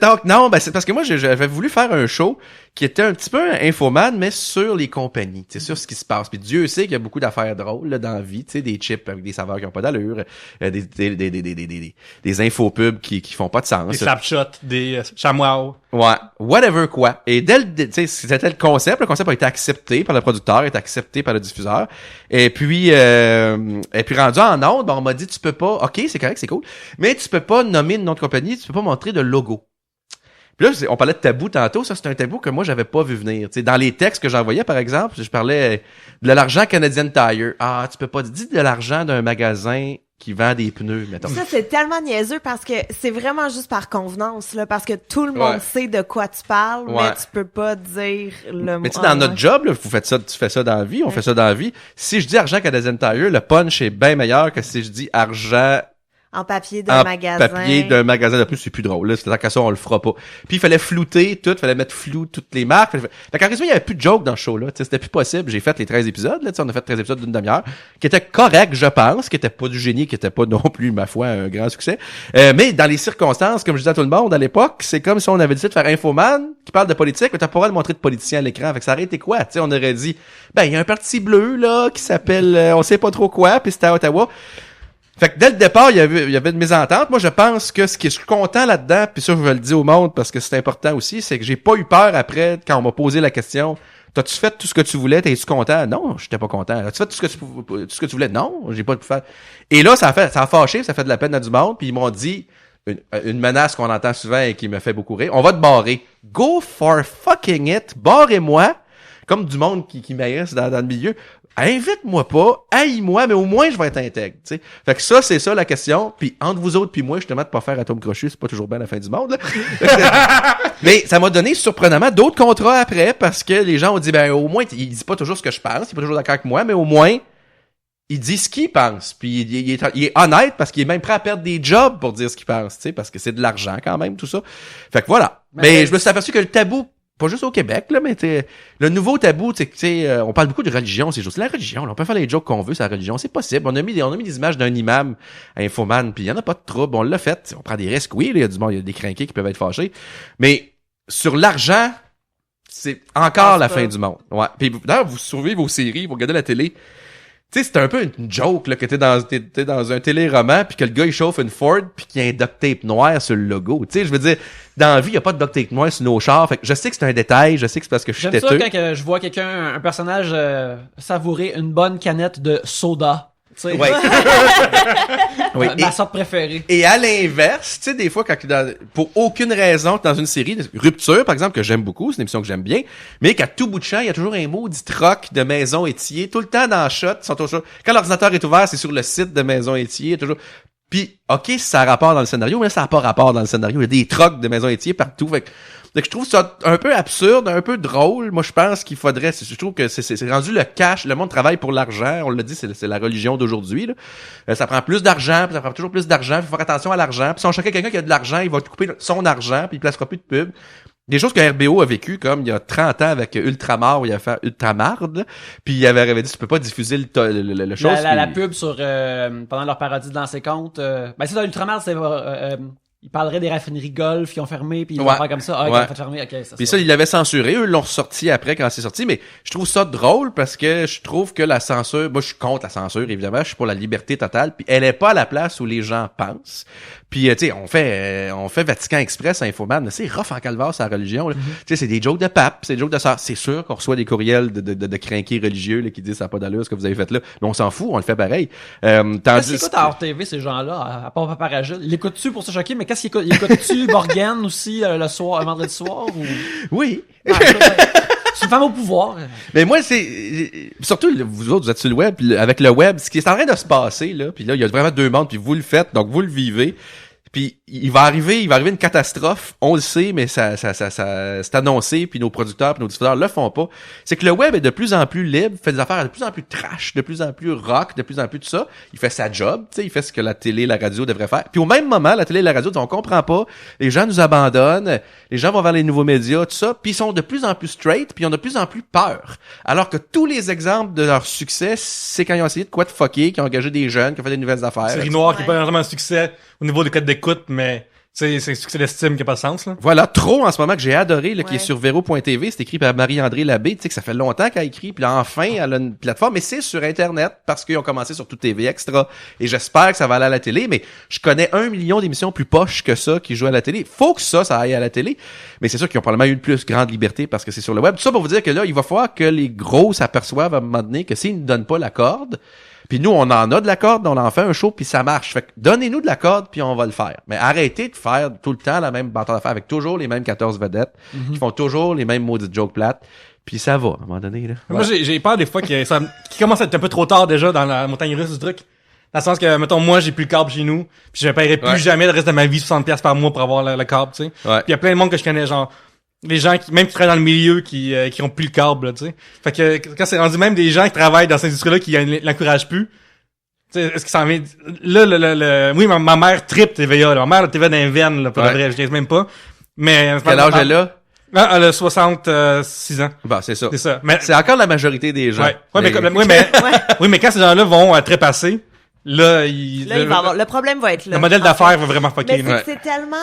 Donc non, ben c'est parce que moi j'avais voulu faire un show qui était un petit peu un infoman, mais sur les compagnies, tu sais, sur ce qui se passe. Puis Dieu sait qu'il y a beaucoup d'affaires drôles là, dans la vie, tu sais, des chips avec des saveurs qui ont pas d'allure, des infopubs qui font pas de sens. Des slapshots, des chamois. Ouais, whatever quoi. Et tu sais, c'était le concept. Le concept a été accepté par le producteur, a été accepté par le diffuseur. Et puis rendu en onde, ben, on m'a dit tu peux pas. Ok, c'est correct, c'est cool, mais tu peux pas nommer une nom de compagnie, tu peux pas montrer de logo. Puis là, on parlait de tabou tantôt, ça c'est un tabou que moi j'avais pas vu venir. T'sais, dans les textes que j'envoyais, par exemple, je parlais de l'argent Canadian Tire. Ah, tu peux pas dire de l'argent d'un magasin qui vend des pneus, mettons. Ça, c'est tellement niaiseux parce que c'est vraiment juste par convenance, là, parce que tout le monde sait de quoi tu parles, mais tu peux pas dire le mot. Mais tu sais, dans notre job, là, tu fais ça dans la vie, on fait ça dans la vie. Si je dis argent Canadian Tire, le punch est bien meilleur que si je dis argent En papier d'un magasin. Papier d'un magasin de plus, c'est plus drôle. Là, c'est tant qu'à ça, on le fera pas. Puis il fallait flouter tout, fallait mettre flou toutes les marques. Fait qu'en résumé, il y avait plus de jokes dans le show là. T'sais, c'était plus possible. J'ai fait les 13 épisodes. Là, on a fait 13 épisodes d'une demi-heure, qui étaient corrects, je pense, qui étaient pas du génie, qui étaient pas non plus, ma foi, un grand succès. Mais dans les circonstances, comme je disais à tout le monde à l'époque, c'est comme si on avait décidé de faire Infoman qui parle de politique, mais t'as pas le droit de montrer de politiciens à l'écran. Fait que ça aurait été quoi? T'sais, on aurait dit, il y a un parti bleu là qui s'appelle, on sait pas trop quoi, puis c'était à Ottawa. Fait que dès le départ, il y avait une mésentente. Moi, je pense que ce qui je suis content là-dedans, puis ça, je vais le dire au monde parce que c'est important aussi, c'est que j'ai pas eu peur après, quand on m'a posé la question, t'as-tu fait tout ce que tu voulais, t'es-tu content? Non, j'étais pas content. As-tu fait tout ce que tu voulais? Non, j'ai pas pu faire. Et là, ça a fâché, ça fait de la peine à du monde, puis ils m'ont dit, une menace qu'on entend souvent et qui me fait beaucoup rire, on va te barrer. Go for fucking it, barrez-moi, comme du monde qui m'haïsse dans le milieu. Invite-moi pas, haïs-moi, mais au moins je vais être intègre, tu sais. Fait que ça, c'est ça la question. Puis entre vous autres puis moi, justement, de pas faire atome crochu, c'est pas toujours bien la fin du monde, là. Mais ça m'a donné surprenamment d'autres contrats après, parce que les gens ont dit, au moins, il dit pas toujours ce que je pense, il est pas toujours d'accord avec moi, mais au moins, il dit ce qu'il pense. Puis il est honnête, parce qu'il est même prêt à perdre des jobs pour dire ce qu'il pense, tu sais, parce que c'est de l'argent quand même, tout ça. Fait que voilà. Mais je me suis aperçu que le tabou, pas juste au Québec, là, mais le nouveau tabou, on parle beaucoup de religion, ces choses. La religion, là, on peut faire les jokes qu'on veut sur la religion, c'est possible. On a mis des images d'un imam à Infoman, puis il y en a pas de trouble, on l'a fait. On prend des risques, oui, il y a du monde, il y a des crinqués qui peuvent être fâchés. Mais sur l'argent, c'est encore la fin du monde. Ouais. Puis d'ailleurs, vous surveillez vos séries, vous regardez la télé. Tu sais, c'est un peu une joke, là, que t'es dans un téléroman, puis que le gars, il chauffe une Ford, puis qu'il y a un duct tape noir sur le logo. Tu sais, je veux dire, dans la vie, il y a pas de duct tape noir sur nos chars. Fait que je sais que c'est un détail, je sais que c'est parce que je suis têteux. J'aime ça quand je vois quelqu'un, un personnage, savourer une bonne canette de soda. Tu sais. Ouais. Oui. Ma sorte préférée. Et à l'inverse, tu sais, des fois, pour aucune raison, dans une série, Rupture, par exemple, que j'aime beaucoup, c'est une émission que j'aime bien, mais qu'à tout bout de champ, il y a toujours un maudit troc de Maison Étier, tout le temps dans le shot, ils sont toujours, quand l'ordinateur est ouvert, c'est sur le site de Maison Étier, toujours. Puis, ok, ça a rapport dans le scénario, mais ça n'a pas rapport dans le scénario. Il y a des trocs de Maison Étier partout. Fait que je trouve ça un peu absurde, un peu drôle. Moi, je pense qu'il faudrait, je trouve que c'est rendu le cash. Le monde travaille pour l'argent. On l'a dit, c'est la religion d'aujourd'hui, là. Ça prend plus d'argent, puis ça prend toujours plus d'argent. Il faut faire attention à l'argent. Puis si on cherche quelqu'un qui a de l'argent, il va te couper son argent, puis il placera plus de pub. Des choses que RBO a vécu, comme il y a 30 ans avec Ultramar, où il a fait Ultramarde, là, puis il avait dit, tu peux pas diffuser le chose. La pub sur, pendant leur parodie de Dans ses comptes, c'est ça, Ultramarde, c'est, ils parleraient des raffineries Golf qui ont fermé, puis ils vont faire comme ça. Ah, ils ont fait fermer, ok, ça. Puis ça, ils l'avaient censuré, eux l'ont ressorti après quand c'est sorti, mais je trouve ça drôle parce que je trouve que la censure, moi je suis contre la censure, évidemment, je suis pour la liberté totale, puis elle est pas à la place où les gens pensent. Puis tu sais, on fait Vatican Express à Infoman, c'est rough en calvaire sa religion. Tu sais, c'est des jokes de pape, c'est des jokes de sœur. C'est sûr qu'on reçoit des courriels de crinqués religieux là, qui disent ça n'a pas d'allure ce que vous avez fait là, mais on s'en fout, on le fait pareil. Qu'est-ce qu'ils écoutent à RTV ces gens-là, à part Paparagile? Ils l'écoutent-tu pour se choquer, mais qu'est-ce qu'ils écoutent? Ils écoutent-tu Morgane aussi le soir, vendredi soir ou? Oui. C'est une femme au pouvoir. Mais moi, c'est surtout vous autres, vous êtes sur le web, puis avec le web, ce qui est en train de se passer là, puis là il y a vraiment deux mondes, puis vous le faites, donc vous le vivez. Puis il va arriver une catastrophe, on le sait, mais ça c'est annoncé, puis nos producteurs, puis nos diffuseurs le font pas. C'est que le web est de plus en plus libre, fait des affaires de plus en plus trash, de plus en plus rock, de plus en plus tout ça. Il fait sa job, tu sais, il fait ce que la télé, la radio devraient faire. Puis au même moment, la télé et la radio, on comprend pas, les gens nous abandonnent, les gens vont vers les nouveaux médias, tout ça, puis ils sont de plus en plus straight, puis ils ont de plus en plus peur. Alors que tous les exemples de leur succès, c'est quand ils ont essayé de quoi de fucker, qui ont engagé des jeunes, qui ont fait des nouvelles affaires. Série Noire qui est pas vraiment un succès au niveau des codes d'écoute, mais c'est un succès d'estime qui a pas de sens, là. Voilà, trop en ce moment que j'ai adoré, là, qui est sur Vero.tv, c'est écrit par Marie-André Labbé, tu sais que ça fait longtemps qu'elle a écrit, puis là, enfin, elle a une plateforme, mais c'est sur Internet, parce qu'ils ont commencé sur Tout TV Extra, et j'espère que ça va aller à la télé, mais je connais 1 million d'émissions plus poches que ça qui jouent à la télé. Faut que ça aille à la télé, mais c'est sûr qu'ils ont probablement eu une plus grande liberté parce que c'est sur le web. Tout ça pour vous dire que là, il va falloir que les gros s'aperçoivent à un moment donné que s'ils ne donnent pas la corde, puis nous, on en a de la corde, on en fait un show, puis ça marche. Fait que donnez-nous de la corde, puis on va le faire. Mais arrêtez de faire tout le temps la même bâton d'affaires avec toujours les mêmes 14 vedettes, qui font toujours les mêmes maudites jokes plates. Puis ça va, à un moment donné, là. Moi, j'ai peur des fois qu'il commence à être un peu trop tard déjà dans la montagne russe du truc. Dans le sens que, mettons, moi, j'ai plus le câble chez nous, puis je ne paierai plus jamais le reste de ma vie 60$ par mois pour avoir le câble, tu sais. Ouais. Puis il y a plein de monde que je connais, genre, les gens qui, même qui travaillent dans le milieu, qui ont plus le câble, là, tu sais. Fait que, quand c'est rendu même des gens qui travaillent dans cette industrie-là qui l'encouragent plus, sais, est-ce qu'il s'en vient... Là, oui, ma mère tripe TVA, là. Ma mère a TVA dans les veines, là, pour Ouais. le vrai, je dis même pas. Mais... Quel âge elle a? Ah, elle a 66 ans. Bon, c'est ça. C'est ça. Mais, C'est encore la majorité des gens. oui, mais quand ces gens-là vont trépasser, là, Là, il va avoir, le problème va être là. le modèle En d'affaires fait. va vraiment fucker. Mais c'est là. que c'est tellement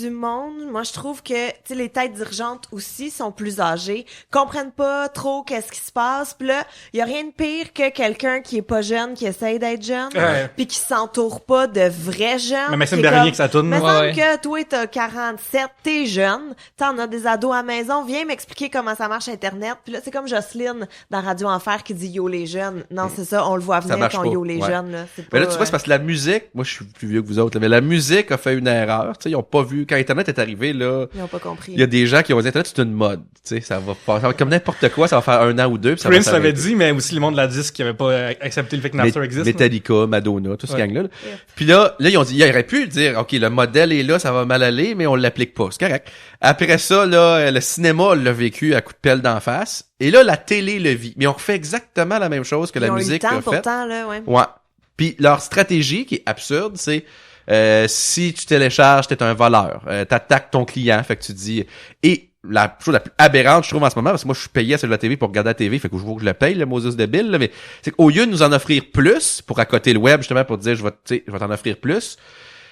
du monde. Moi, je trouve que, tu sais, les têtes dirigeantes aussi sont plus âgées, comprennent pas trop qu'est-ce qui se passe. Puis là, il y a rien de pire que quelqu'un qui est pas jeune, qui essaye d'être jeune, Ouais. puis qui s'entoure pas de vrais jeunes. Mais Maxime qui est Bernier comme, que ça tourne. me Ouais, semble ouais. que toi, t'as 47, t'es jeune, t'en as des ados à la maison, viens m'expliquer comment ça marche Internet. Puis là, c'est comme Jocelyne dans Radio Enfer qui dit Yo les jeunes. Non, c'est ça, on le voit Ça venir marche ton pas. Yo les Ouais. jeunes. Là. C'est Mais là, pas, tu vois, c'est parce que la musique, moi, je suis plus vieux que vous autres, là, mais la musique a fait une erreur. Tu sais, ils ont pas vu, quand Internet est arrivé, là, Ils ont pas compris. il y a des gens qui ont dit Internet, c'est une mode. Tu sais, ça va comme n'importe quoi, ça va faire 1 an ou 2, puis ça Prince va l'avait s'arrêter. dit, mais aussi le monde de la disque qui avait pas accepté le fait que Napster existe. Metallica, Madonna, tout ce Ouais. gang-là. Là. Yeah. Puis là, ils ont dit, il aurait pu dire, OK, le modèle est là, ça va mal aller, mais on l'applique pas. C'est correct. Après ça, là, le cinéma l'a vécu à coup de pelle d'en face. Et là, la télé le vit. Mais on refait exactement la même chose que Ils la ont eu le musique temps a fait. pourtant, là, ouais. Ouais. Puis leur stratégie, qui est absurde, c'est si tu télécharges, t'es un voleur. T'attaques ton client, fait que tu dis... Et la chose la plus aberrante, je trouve, en ce moment, parce que moi, je suis payé sur la TV pour regarder la TV, fait que je vois que je le paye, le Moses de Bill, là, mais c'est qu'au lieu de nous en offrir plus, pour accoter le web, justement, pour te dire, je vais t'en offrir plus,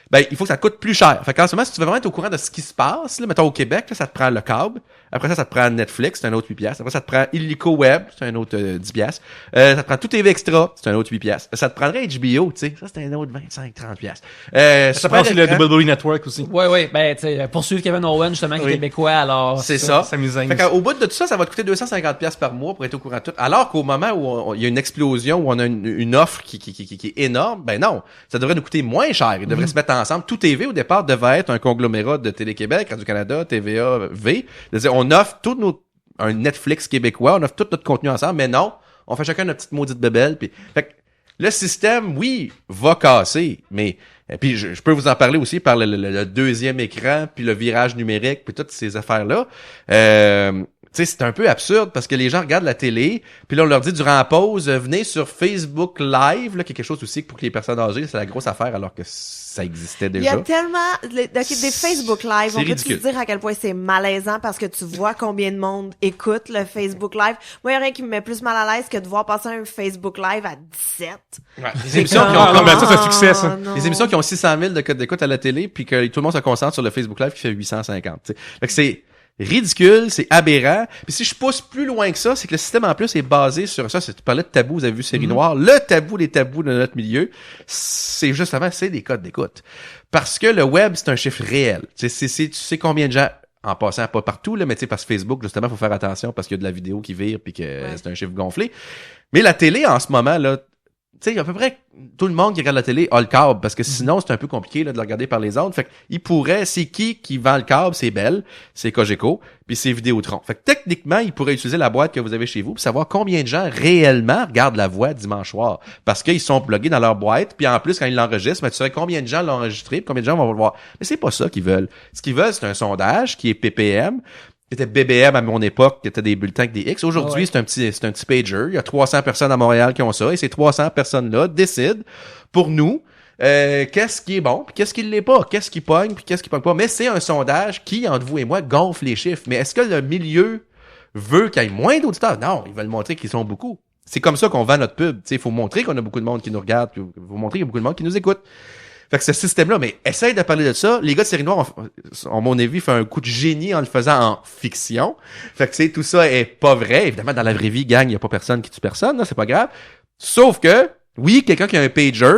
ben, il faut que ça te coûte plus cher. Fait qu'en ce moment, si tu veux vraiment être au courant de ce qui se passe, là, mettons au Québec, là, ça te prend le câble. Après ça te prend Netflix, c'est un autre 8 piastres. Après ça te prend Illico Web, c'est un autre 10 piastres. Ça te prend Tout TV Extra, c'est un autre 8 piastres. Ça te prendrait HBO, tu sais, ça c'est un autre 25-30 piastres. Ça prend aussi le WWE Network aussi. Ouais, ben, tu sais, poursuivre Kevin Owen, justement, qui est Oui. québécois, alors. C'est ça. Ça m'usine. Fait qu'au bout de tout ça, ça va te coûter 250 piastres par mois pour être au courant de tout. Alors qu'au moment où il y a une explosion, où on a une offre qui est énorme, ben non, ça devrait nous coûter moins cher. Ils devraient se mettre ensemble. Tout TV, au départ, devait être un conglomérat de Télé-Québec, Radio-Canada, TVA, V. C'est-à-dire, on offre un Netflix québécois, on offre tout notre contenu ensemble, mais non, on fait chacun notre petite maudite bébelle. Puis, fait que le système, oui, va casser, mais puis je peux vous en parler aussi par le deuxième écran, puis le virage numérique, puis toutes ces affaires-là. Tu sais, c'est un peu absurde parce que les gens regardent la télé, puis là on leur dit durant la pause, venez sur Facebook Live, là, qui est quelque chose aussi pour que les personnes âgées, c'est la grosse affaire alors que ça existait Il y a déjà. tellement des Facebook Live. C'est On peut ridicule. te dire à quel point c'est malaisant parce que tu vois combien de monde écoute le Facebook Live. Moi, il y a rien qui me met plus mal à l'aise que de voir passer un Facebook Live à 17. Les émissions qui Ah, non, ont mais ça, c'est un succès, ça. non. les émissions qui ont 600 000 de codes d'écoute à la télé, puis que tout le monde se concentre sur le Facebook Live qui fait 850. T'sais. Fait que c'est ridicule, c'est aberrant. Puis si je pousse plus loin que ça, c'est que le système en plus est basé sur ça. Tu parlais de tabou, vous avez vu Série Noire. Le tabou, les tabous de notre milieu, c'est justement, c'est des codes d'écoute. Parce que le web, c'est un chiffre réel. Tu sais combien de gens, en passant pas partout, là, mais tu sais, parce que Facebook, justement, faut faire attention parce qu'il y a de la vidéo qui vire puis que c'est un chiffre gonflé. Mais la télé, en ce moment, là, tu sais, à peu près tout le monde qui regarde la télé a le câble, parce que sinon, c'est un peu compliqué là, de le regarder par les autres. Fait qu'il pourrait, c'est qui vend le câble? C'est Bell, c'est Cogeco, puis c'est Vidéotron. Fait que techniquement, il pourrait utiliser la boîte que vous avez chez vous pour savoir combien de gens réellement regardent la voix dimanche soir. Parce qu'ils sont plugués dans leur boîte, puis en plus, quand ils l'enregistrent, tu saurais combien de gens l'ont enregistré, puis combien de gens vont le voir. Mais c'est pas ça qu'ils veulent. Ce qu'ils veulent, c'est un sondage qui est PPM, qui était BBM à mon époque, qui était des bulletins avec des X. Aujourd'hui, c'est un petit pager. Il y a 300 personnes à Montréal qui ont ça, et ces 300 personnes-là décident pour nous qu'est-ce qui est bon, puis qu'est-ce qui l'est pas, qu'est-ce qui pogne, puis qu'est-ce qui pogne pas. Mais c'est un sondage qui, entre vous et moi, gonfle les chiffres. Mais est-ce que le milieu veut qu'il y ait moins d'auditeurs? Non, ils veulent montrer qu'ils sont beaucoup. C'est comme ça qu'on vend notre pub. Il faut montrer qu'on a beaucoup de monde qui nous regarde, puis il faut montrer qu'il y a beaucoup de monde qui nous écoute. Fait que ce système-là, mais essaye de parler de ça. Les gars de Série Noire, à mon avis, fait un coup de génie en le faisant en fiction. Fait que, tu sais, tout ça est pas vrai. Évidemment, dans la vraie vie, gang, il y a pas personne qui tue personne, là, c'est pas grave. Sauf que, oui, quelqu'un qui a un pager,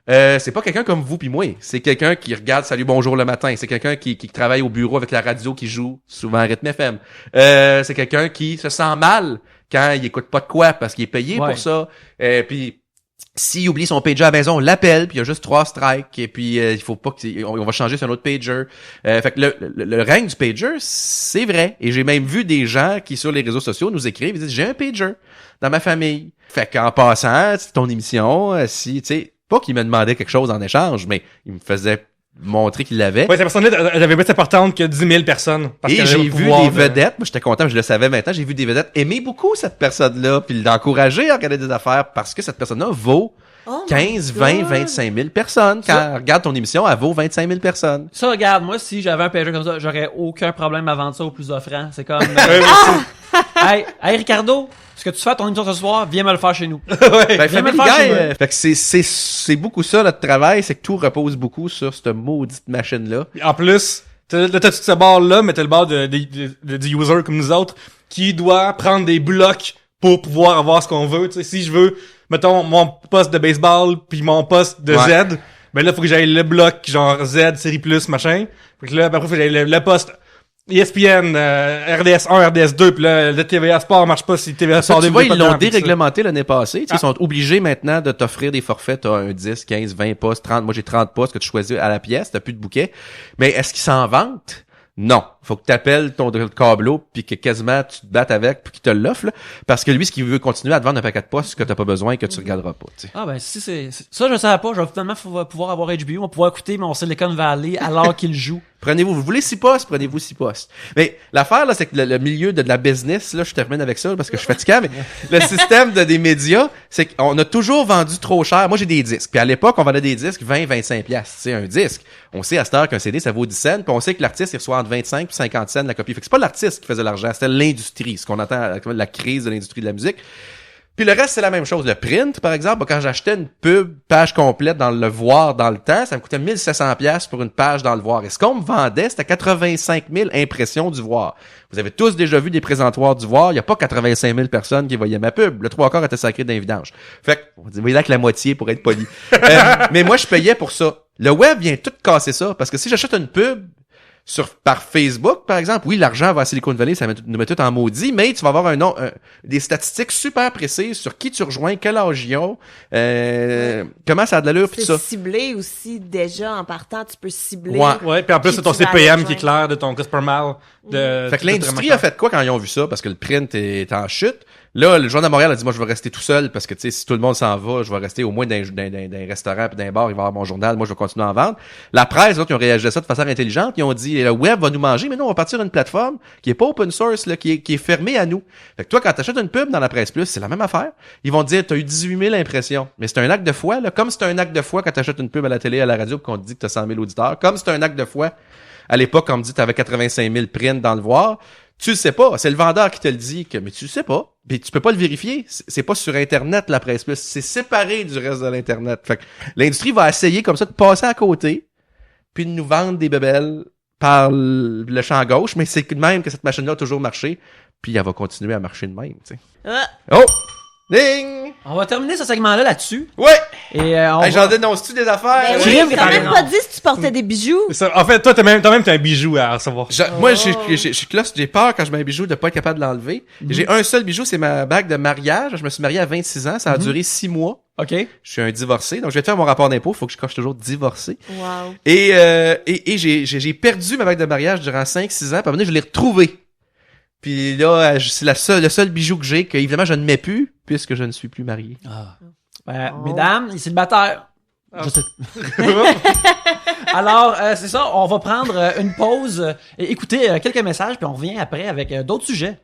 c'est pas quelqu'un comme vous puis moi. C'est quelqu'un qui regarde Salut Bonjour le matin. C'est quelqu'un qui travaille au bureau avec la radio qui joue souvent à Rythme FM. C'est quelqu'un qui se sent mal quand il écoute pas de quoi parce qu'il est payé pour ça. Puis s'il oublie son pager à la maison, on l'appelle, puis il y a juste 3 strikes, et puis il faut pas on va changer sur un autre pager. Fait que le règne du pager, c'est vrai. Et j'ai même vu des gens qui, sur les réseaux sociaux, nous écrivent, ils disent, j'ai un pager dans ma famille. Fait qu'en passant, c'est ton émission, si, tu sais, pas qu'il me demandait quelque chose en échange, mais il me faisait montrer qu'il l'avait. Ouais, cette personne-là, elle avait plus importante que 10 000 personnes. Parce Et qu'elle avait j'ai le vu pouvoir des de- vedettes, moi j'étais content, je le savais maintenant, j'ai vu des vedettes aimer beaucoup cette personne-là, puis l'encourager à regarder des affaires, parce que cette personne-là vaut Oh my 15, 20, God. 25 000 personnes. Quand regarde ton émission, elle vaut 25 000 personnes. Ça, regarde, moi, si j'avais un pager comme ça, j'aurais aucun problème à vendre ça au plus offrant. C'est comme... hey, Ricardo, ce que tu fais à ton émission ce soir, viens me le faire chez nous. Ben, Viens me Family le faire Guy, chez moi. fait que c'est beaucoup ça, notre travail, c'est que tout repose beaucoup sur cette maudite machine-là. Puis en plus, t'as tout ce bar-là, mais t'as le bar du user comme nous autres, qui doit prendre des blocs pour pouvoir avoir ce qu'on veut. Tu sais, si je veux, mettons, mon poste de baseball puis mon poste de Ouais. Z, ben là, faut que j'aille le bloc, genre Z, série plus, machin. Fait que là, après, faut que j'aille le poste ESPN, RDS1, RDS2, puis là, le TVA Sport marche pas si TVA Ça, Sport tu vois, ils l'ont puis ça. déréglementé l'année passée. Tu sais, ils sont obligés maintenant de t'offrir des forfaits. T'as un 10, 15, 20 postes, 30. Moi, j'ai 30 postes que tu choisis à la pièce. T'as plus de bouquet. Mais est-ce qu'ils s'en vantent? Non. Faut que t'appelles ton câbleau puis que quasiment tu te battes avec puis qu'il te l'offre, là. Parce que lui, ce qu'il veut continuer à te vendre un paquet de postes que t'as pas besoin et que tu regarderas pas, tu sais. Ah ben si ça je savais pas, je vais finalement pouvoir avoir HBO, on va pouvoir écouter mon Silicon Valley alors qu'il joue. Vous voulez 6 postes, prenez-vous 6 postes. Mais l'affaire, là, c'est que le milieu de la business, là, je termine avec ça parce que je suis fatigué, mais le système des médias, c'est qu'on a toujours vendu trop cher. Moi, j'ai des disques. Puis à l'époque, on vendait des disques 20-25$. Tu sais, un disque. On sait à cette heure qu'un CD, ça vaut 10 cents, puis on sait que l'artiste, il reçoit entre 25 et 50 cents la copie. Fait que c'est pas l'artiste qui faisait l'argent, c'était l'industrie, ce qu'on entend, la crise de l'industrie de la musique. Puis le reste, c'est la même chose. Le print, par exemple, quand j'achetais une pub, page complète dans le Voir dans le temps, ça me coûtait 1700$ pour une page dans le Voir. Et ce qu'on me vendait, c'était 85 000 impressions du Voir. Vous avez tous déjà vu des présentoirs du Voir. Il n'y a pas 85 000 personnes qui voyaient ma pub. Le 3/4 était sacré d'un vidange. Fait que, on dit, là que la moitié pour être poli. Mais moi, je payais pour ça. Le web vient tout casser ça. Parce que si j'achète une pub, par Facebook, par exemple, oui, l'argent va à Silicon Valley, ça nous met tout en maudit, mais tu vas avoir des statistiques super précises sur qui tu rejoins, quel âge ils ont, comment ça a de l'allure, pis tout ça. C'est ciblé aussi, déjà, en partant, tu peux cibler. Ouais. Ouais, puis en plus, Qui c'est ton tu vas CPM aller qui est clair de ton cost per mile. Fait que l'industrie a fait quoi quand ils ont vu ça? Parce que le print est en chute. Là, le Journal de Montréal a dit, moi, je vais rester tout seul parce que, tu sais, si tout le monde s'en va, je vais rester au moins dans un restaurant puis dans un bar, il va y avoir mon journal, moi, je vais continuer à en vendre. La presse, ils ont réagi à ça de façon intelligente. Ils ont dit, le web va nous manger, mais nous, on va partir d'une plateforme qui est pas open source, là, qui est fermée à nous. Fait que toi, quand t'achètes une pub dans la presse plus, c'est la même affaire. Ils vont te dire, t'as eu 18 000 impressions. Mais c'est un acte de foi, là. Comme c'est un acte de foi quand t'achètes une pub à la télé, à la radio, pis qu'on te dit que t'as 100 000 auditeurs. Comme c'est un acte de foi à l'époque, quand on me dit que t'avais 85 000 prints dans le Voir. Tu le sais pas. C'est le vendeur qui te le dit mais tu le sais pas. Puis tu peux pas le vérifier. C'est pas sur Internet, la presse plus. C'est séparé du reste de l'Internet. Fait que l'industrie va essayer comme ça de passer à côté puis de nous vendre des bébelles par le champ gauche, mais c'est même que cette machine-là a toujours marché puis elle va continuer à marcher de même, tu sais. Ah, Oh! Ding! On va terminer ce segment-là là-dessus. Ouais! Et on Hey, va... j'en dénonce-tu des affaires? ben Crime, oui, t'as même carrément. pas dit si tu portais des bijoux. Ça, en fait, toi, t'as même un bijou à recevoir. Moi, j'ai peur quand je mets un bijou de pas être capable de l'enlever. J'ai un seul bijou, c'est ma bague de mariage. Je me suis marié à 26 ans. Ça a duré 6 mois. OK. Je suis un divorcé. Donc, je vais te faire mon rapport d'impôt. Faut que je coche toujours divorcé. Wow. Et j'ai perdu ma bague de mariage durant 5-6 ans. Puis à un moment donné, je l'ai retrouvée. Puis là, c'est le seul bijou que j'ai, que évidemment, je ne mets plus, puisque je ne suis plus marié. Oh. Mesdames, les célibataires. Je sais. Alors, c'est ça, on va prendre une pause et écouter quelques messages, puis on revient après avec d'autres sujets.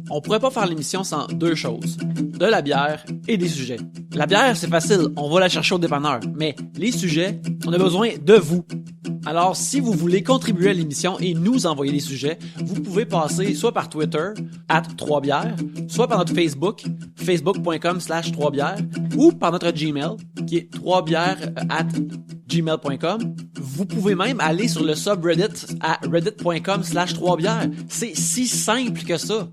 On pourrait pas faire l'émission sans deux choses. De la bière et des sujets. La bière, c'est facile, on va la chercher au dépanneur. Mais les sujets, on a besoin de vous. Alors, si vous voulez contribuer à l'émission et nous envoyer des sujets, vous pouvez passer soit par Twitter, @3bières, soit par notre Facebook, facebook.com/3bières, ou par notre Gmail, qui est 3bières@gmail.com. Vous pouvez même aller sur le subreddit à reddit.com/3bières. C'est si simple que ça.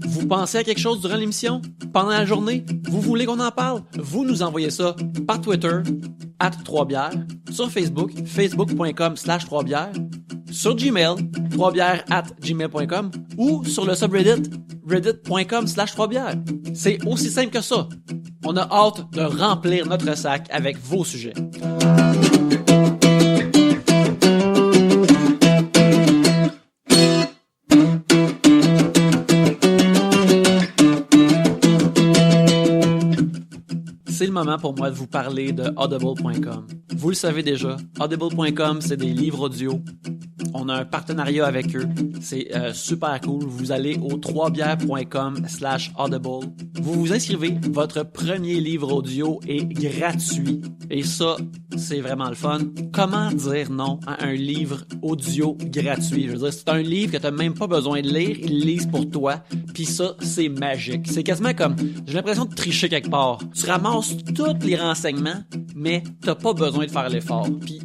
Vous pensez à quelque chose durant l'émission? Pendant la journée? Vous voulez qu'on en parle? Vous nous envoyez ça par Twitter, @3bières, sur Facebook, facebook.com/3bières, sur Gmail, 3bières@gmail.com, ou sur le subreddit, reddit.com/3bières. C'est aussi simple que ça. On a hâte de remplir notre sac avec vos sujets. C'est le moment pour moi de vous parler de Audible.com. Vous le savez déjà, Audible.com, c'est des livres audio On a un partenariat avec eux. C'est super cool. Vous allez au 3bières.com/audible. Vous vous inscrivez. Votre premier livre audio est gratuit. Et ça, c'est vraiment le fun. Comment dire non à un livre audio gratuit? Je veux dire, c'est un livre que t'as même pas besoin de lire. Ils le lisent pour toi. Puis ça, c'est magique. C'est quasiment comme... J'ai l'impression de tricher quelque part. Tu ramasses tous les renseignements, mais t'as pas besoin de faire l'effort. Puis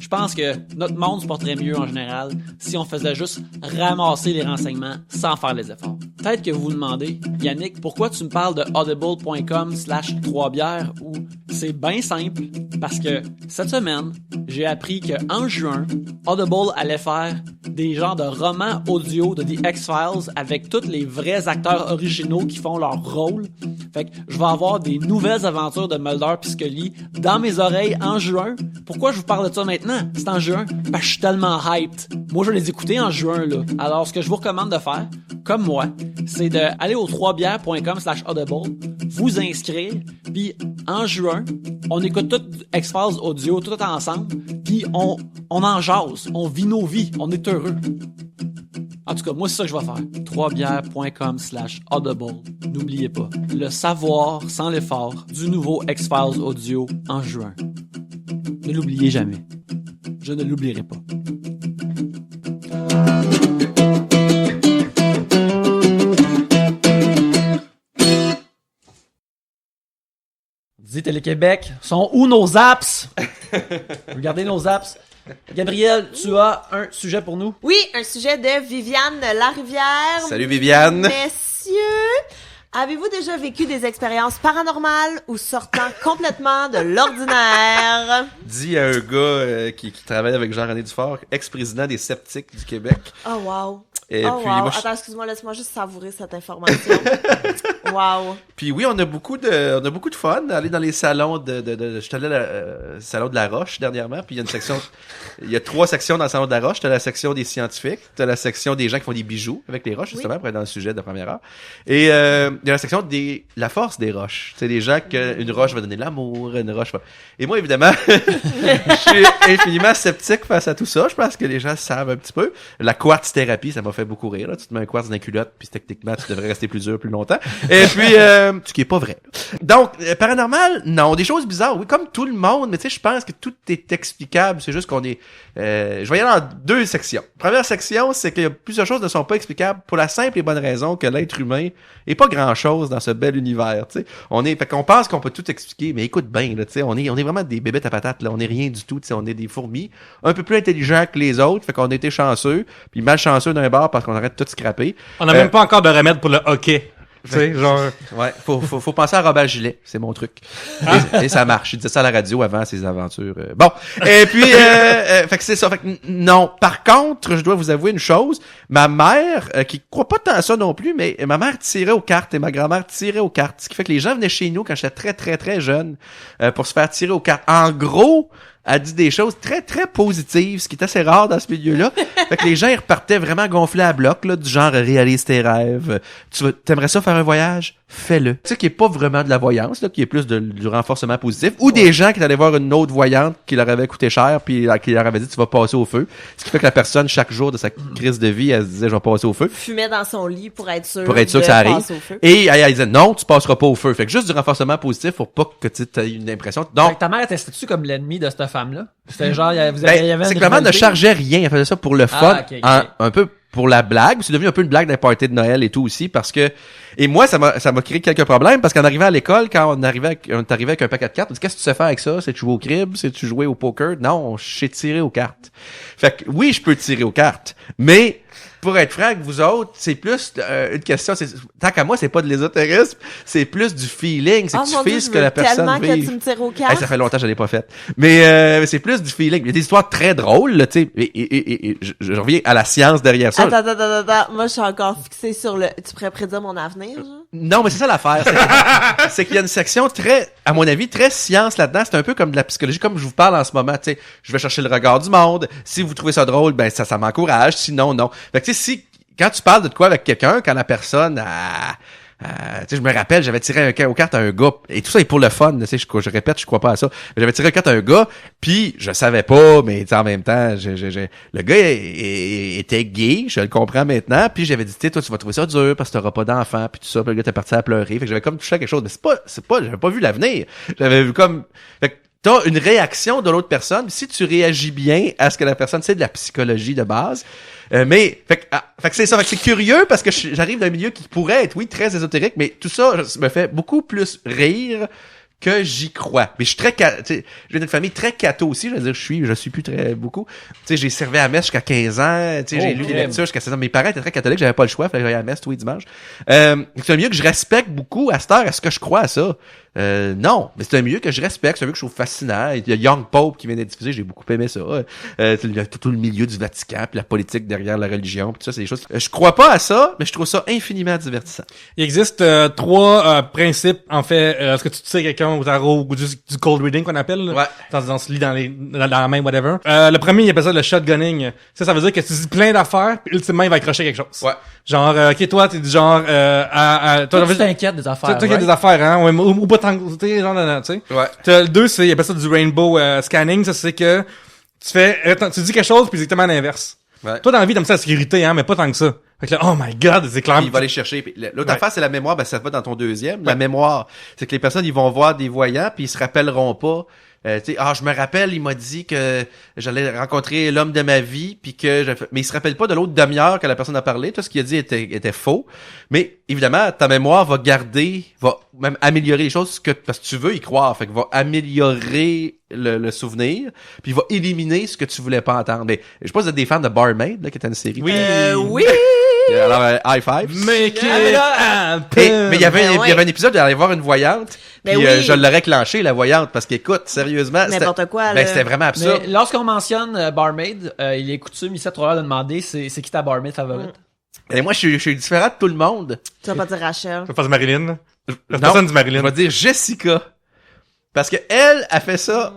je pense que notre monde se porterait mieux en général si on faisait juste ramasser les renseignements sans faire les efforts. Peut-être que vous vous demandez, Yannick, pourquoi tu me parles de audible.com/3bières ou c'est bien simple parce que cette semaine, j'ai appris qu'en juin, Audible allait faire des genres de romans audio de The X-Files avec tous les vrais acteurs originaux qui font leur rôle. Fait que je vais avoir des nouvelles aventures de Mulder pis Scully dans mes oreilles en juin. Pourquoi je vous parle de ça maintenant? C'est en juin. Parce que je suis tellement hyped. Moi, je vais les écouter en juin, là. Alors, ce que je vous recommande de faire, comme moi, c'est d'aller au 3bières.com/audible, vous inscrire, puis en juin, on écoute tout X-Files audio, tout ensemble, puis on en jase, on vit nos vies, on est heureux. En tout cas, moi, c'est ça que je vais faire. 3bières.com/audible. N'oubliez pas, le savoir sans l'effort du nouveau X-Files audio en juin. Ne l'oubliez jamais. Je ne l'oublierai pas. Dis Télé-Québec, sont où nos apps? Regardez nos apps. Gabriel, tu as un sujet pour nous? Oui, un sujet de Viviane Larivière. Salut Viviane. Messieurs, avez-vous déjà vécu des expériences paranormales ou sortant complètement de l'ordinaire? Dis à un gars qui travaille avec Jean-René Dufort, ex-président des Sceptiques du Québec. Oh wow. Et oh puis, wow. moi, Attends, excuse-moi, laisse-moi juste savourer cette information. Wow. Puis oui, on a beaucoup de fun d'aller dans les salons je suis allé au salon de la Roche dernièrement, puis il y a 3 sections dans le salon de la Roche. T'as la section des scientifiques, t'as la section des gens qui font des bijoux avec les roches, justement, pour être dans le sujet de la première heure. Et il y a la section la force des roches. C'est des gens qu'une roche va donner l'amour, une roche va... Et moi, évidemment, je suis infiniment sceptique face à tout ça. Je pense que les gens savent un petit peu. La quartz thérapie, ça m'a fait beaucoup rire. Là. Tu te mets un quartz dans la culotte, puis techniquement, tu devrais rester plus dur plus longtemps. Et puis, ce qui est pas vrai. Donc, paranormal, non. Des choses bizarres, oui, comme tout le monde, mais tu sais, je pense que tout est explicable. C'est juste qu'on est... je vais y aller en 2 sections. Première section, c'est que plusieurs choses ne sont pas explicables pour la simple et bonne raison que l'être humain est pas grand-chose dans ce bel univers, tu sais. Fait qu'on pense qu'on peut tout expliquer, mais écoute bien, là, tu sais, on est vraiment des bébêtes à patates, là. On est rien du tout, tu sais, on est des fourmis, un peu plus intelligents que les autres, fait qu'on a été chanceux, puis malchanceux d'un bord parce qu'on arrête de tout scraper. On n'a même pas encore de remède pour le hockey. Tu sais, genre... Ouais, faut penser à Robert Gilet, c'est mon truc. Et ça marche. Il disait ça à la radio avant ses aventures. Bon, et puis, fait que c'est ça. Fait que non. Par contre, je dois vous avouer une chose. Ma mère, qui croit pas tant à ça non plus, mais ma mère tirait aux cartes et ma grand-mère tirait aux cartes. Ce qui fait que les gens venaient chez nous quand j'étais très, très, très jeune pour se faire tirer aux cartes. En gros, elle dit des choses très, très positives, ce qui est assez rare dans ce milieu-là. Fait que les gens, ils repartaient vraiment gonflés à bloc, là, du genre, réalise tes rêves. T'aimerais ça faire un voyage? Fais-le. Tu sais, qui est pas vraiment de la voyance, là, qui est plus du renforcement positif. Ou des gens qui allaient voir une autre voyante qui leur avait coûté cher, puis qui leur avait dit, tu vas passer au feu. Ce qui fait que la personne, chaque jour de sa crise de vie, elle se disait, je vais passer au feu. Fumait dans son lit pour être sûr que ça arrive. Passer au feu. Et elle disait, non, tu passeras pas au feu. Fait que juste du renforcement positif pour pas que tu aies une impression. Donc, ta mère était-tu comme l'ennemi de cette femme-là? C'était genre, il y avait c'est que la mère ne chargeait rien. Elle faisait ça pour le fun. Okay. Un peu pour la blague. C'est devenu un peu une blague d'un party de Noël et tout aussi parce que, et moi, ça m'a créé quelques problèmes parce qu'en arrivant à l'école, quand on est arrivé avec un paquet de cartes, on dit, qu'est-ce que tu sais faire avec ça? C'est-tu jouer au crib? C'est-tu jouer au poker? Non, je sais tirer aux cartes. Fait que, oui, je peux tirer aux cartes. Mais, pour être franc avec vous autres, c'est plus une question, tant qu'à moi, c'est pas de l'ésotérisme, c'est plus du feeling, c'est que tu fais ce que la personne vive. Que tu me tires aux cartes. Ça fait longtemps que je l'ai pas fait. Mais c'est plus du feeling. Il y a des histoires très drôles, là, tu sais, et je reviens à la science derrière ça. Attends. Moi, je suis encore fixée sur tu pourrais prédire mon avenir, genre? Non, mais c'est ça l'affaire. C'est qu'il y a une section très, à mon avis, très science là-dedans. C'est un peu comme de la psychologie, comme je vous parle en ce moment, tu sais. Je vais chercher le regard du monde. Si vous trouvez ça drôle, ben, ça m'encourage. Sinon, non. Fait que, tu sais, quand tu parles de quoi avec quelqu'un, quand la personne sais, je me rappelle, j'avais tiré aux cartes à un gars, et tout ça est pour le fun, tu sais, je répète, je crois pas à ça. Mais j'avais tiré aux cartes à un gars, puis je savais pas, mais en même temps, le gars était gay, je le comprends maintenant, puis j'avais dit, tu sais, toi, tu vas trouver ça dur parce que t'auras pas d'enfant, puis tout ça, puis le gars t'es parti à pleurer. Fait que j'avais comme touché à quelque chose, mais c'est pas, j'avais pas vu l'avenir. J'avais vu comme, fait que t'as une réaction de l'autre personne, puis si tu réagis bien à ce que la personne, c'est de la psychologie de base. Mais fait que c'est ça, fait que c'est curieux parce que j'arrive d'un milieu qui pourrait être très ésotérique, mais tout ça me fait beaucoup plus rire que j'y crois. Mais je suis très je viens d'une famille très catho aussi, je veux dire je suis plus très beaucoup. Tu sais, j'ai servi à la messe jusqu'à 15 ans, tu sais, j'ai lu des lectures jusqu'à 16 ans. Mes parents étaient très catholiques, j'avais pas le choix, fallait que j'aille à la messe tous les dimanches. C'est un milieu que je respecte beaucoup à cette heure, est-ce que je crois à ça? Non, mais c'est un milieu que je respecte, c'est un milieu que je trouve fascinant. Il y a Young Pope qui vient d'être diffusé, j'ai beaucoup aimé ça. Tout le milieu du Vatican, puis la politique derrière la religion, puis tout ça, c'est des choses. Je crois pas à ça, mais je trouve ça infiniment divertissant. Il existe 3 principes, en fait. Est-ce que tu sais quelqu'un au tarot ou du cold reading qu'on appelle? Là? Ouais. Dans ce lit dans la main, whatever. Le premier, il appelle ça le shotgunning. Ça veut dire que tu dis plein d'affaires, puis ultimement, il va accrocher quelque chose. Ouais. Genre, ok, toi, t'es du genre, toi, tu t'inquiètes des affaires. Toi, il y a des affaires, hein, ouais, ou pas tant, tu sais, genre, tu sais. Ouais. Le 2, il appelle ça du rainbow scanning. Ça, c'est que tu dis quelque chose, puis exactement l'inverse. Ouais. Toi, dans la vie, t'aimes ça la sécurité, hein, mais pas tant que ça. Fait que là, oh my god, c'est clair. Puis il va aller chercher. Puis l'autre affaire, c'est la mémoire. Ben, ça va dans ton deuxième. La mémoire, c'est que les personnes, ils vont voir des voyants, puis ils se rappelleront pas. Tu sais, je me rappelle, il m'a dit que j'allais rencontrer l'homme de ma vie, puis mais il se rappelle pas de l'autre demi-heure que la personne a parlé. Tout ce qu'il a dit était faux. Mais évidemment, ta mémoire va même améliorer les choses parce que tu veux y croire. Fait que va améliorer le souvenir, puis il va éliminer ce que tu voulais pas entendre. Mais je sais pas si vous êtes des fans de Barmaid, là, qui était une série. Oui. Oui! Alors, high five. Make it happen. Mais il y avait un épisode d'aller voir une voyante, Ben puis oui. je l'aurais clenché, la voyante, parce qu'écoute, sérieusement, N'importe quoi, ben, là. c'était vraiment absurde. Mais lorsqu'on mentionne Barmaid, il est coutume ici à 3 heures de demander c'est qui ta Barmaid favorite? Et moi, je suis différent de tout le monde. Tu vas pas dire Rachel. Je vais pas dire Marilyn, là. La Non, personne dit Marilyn. Je vais dire Jessica. Parce que elle a fait ça.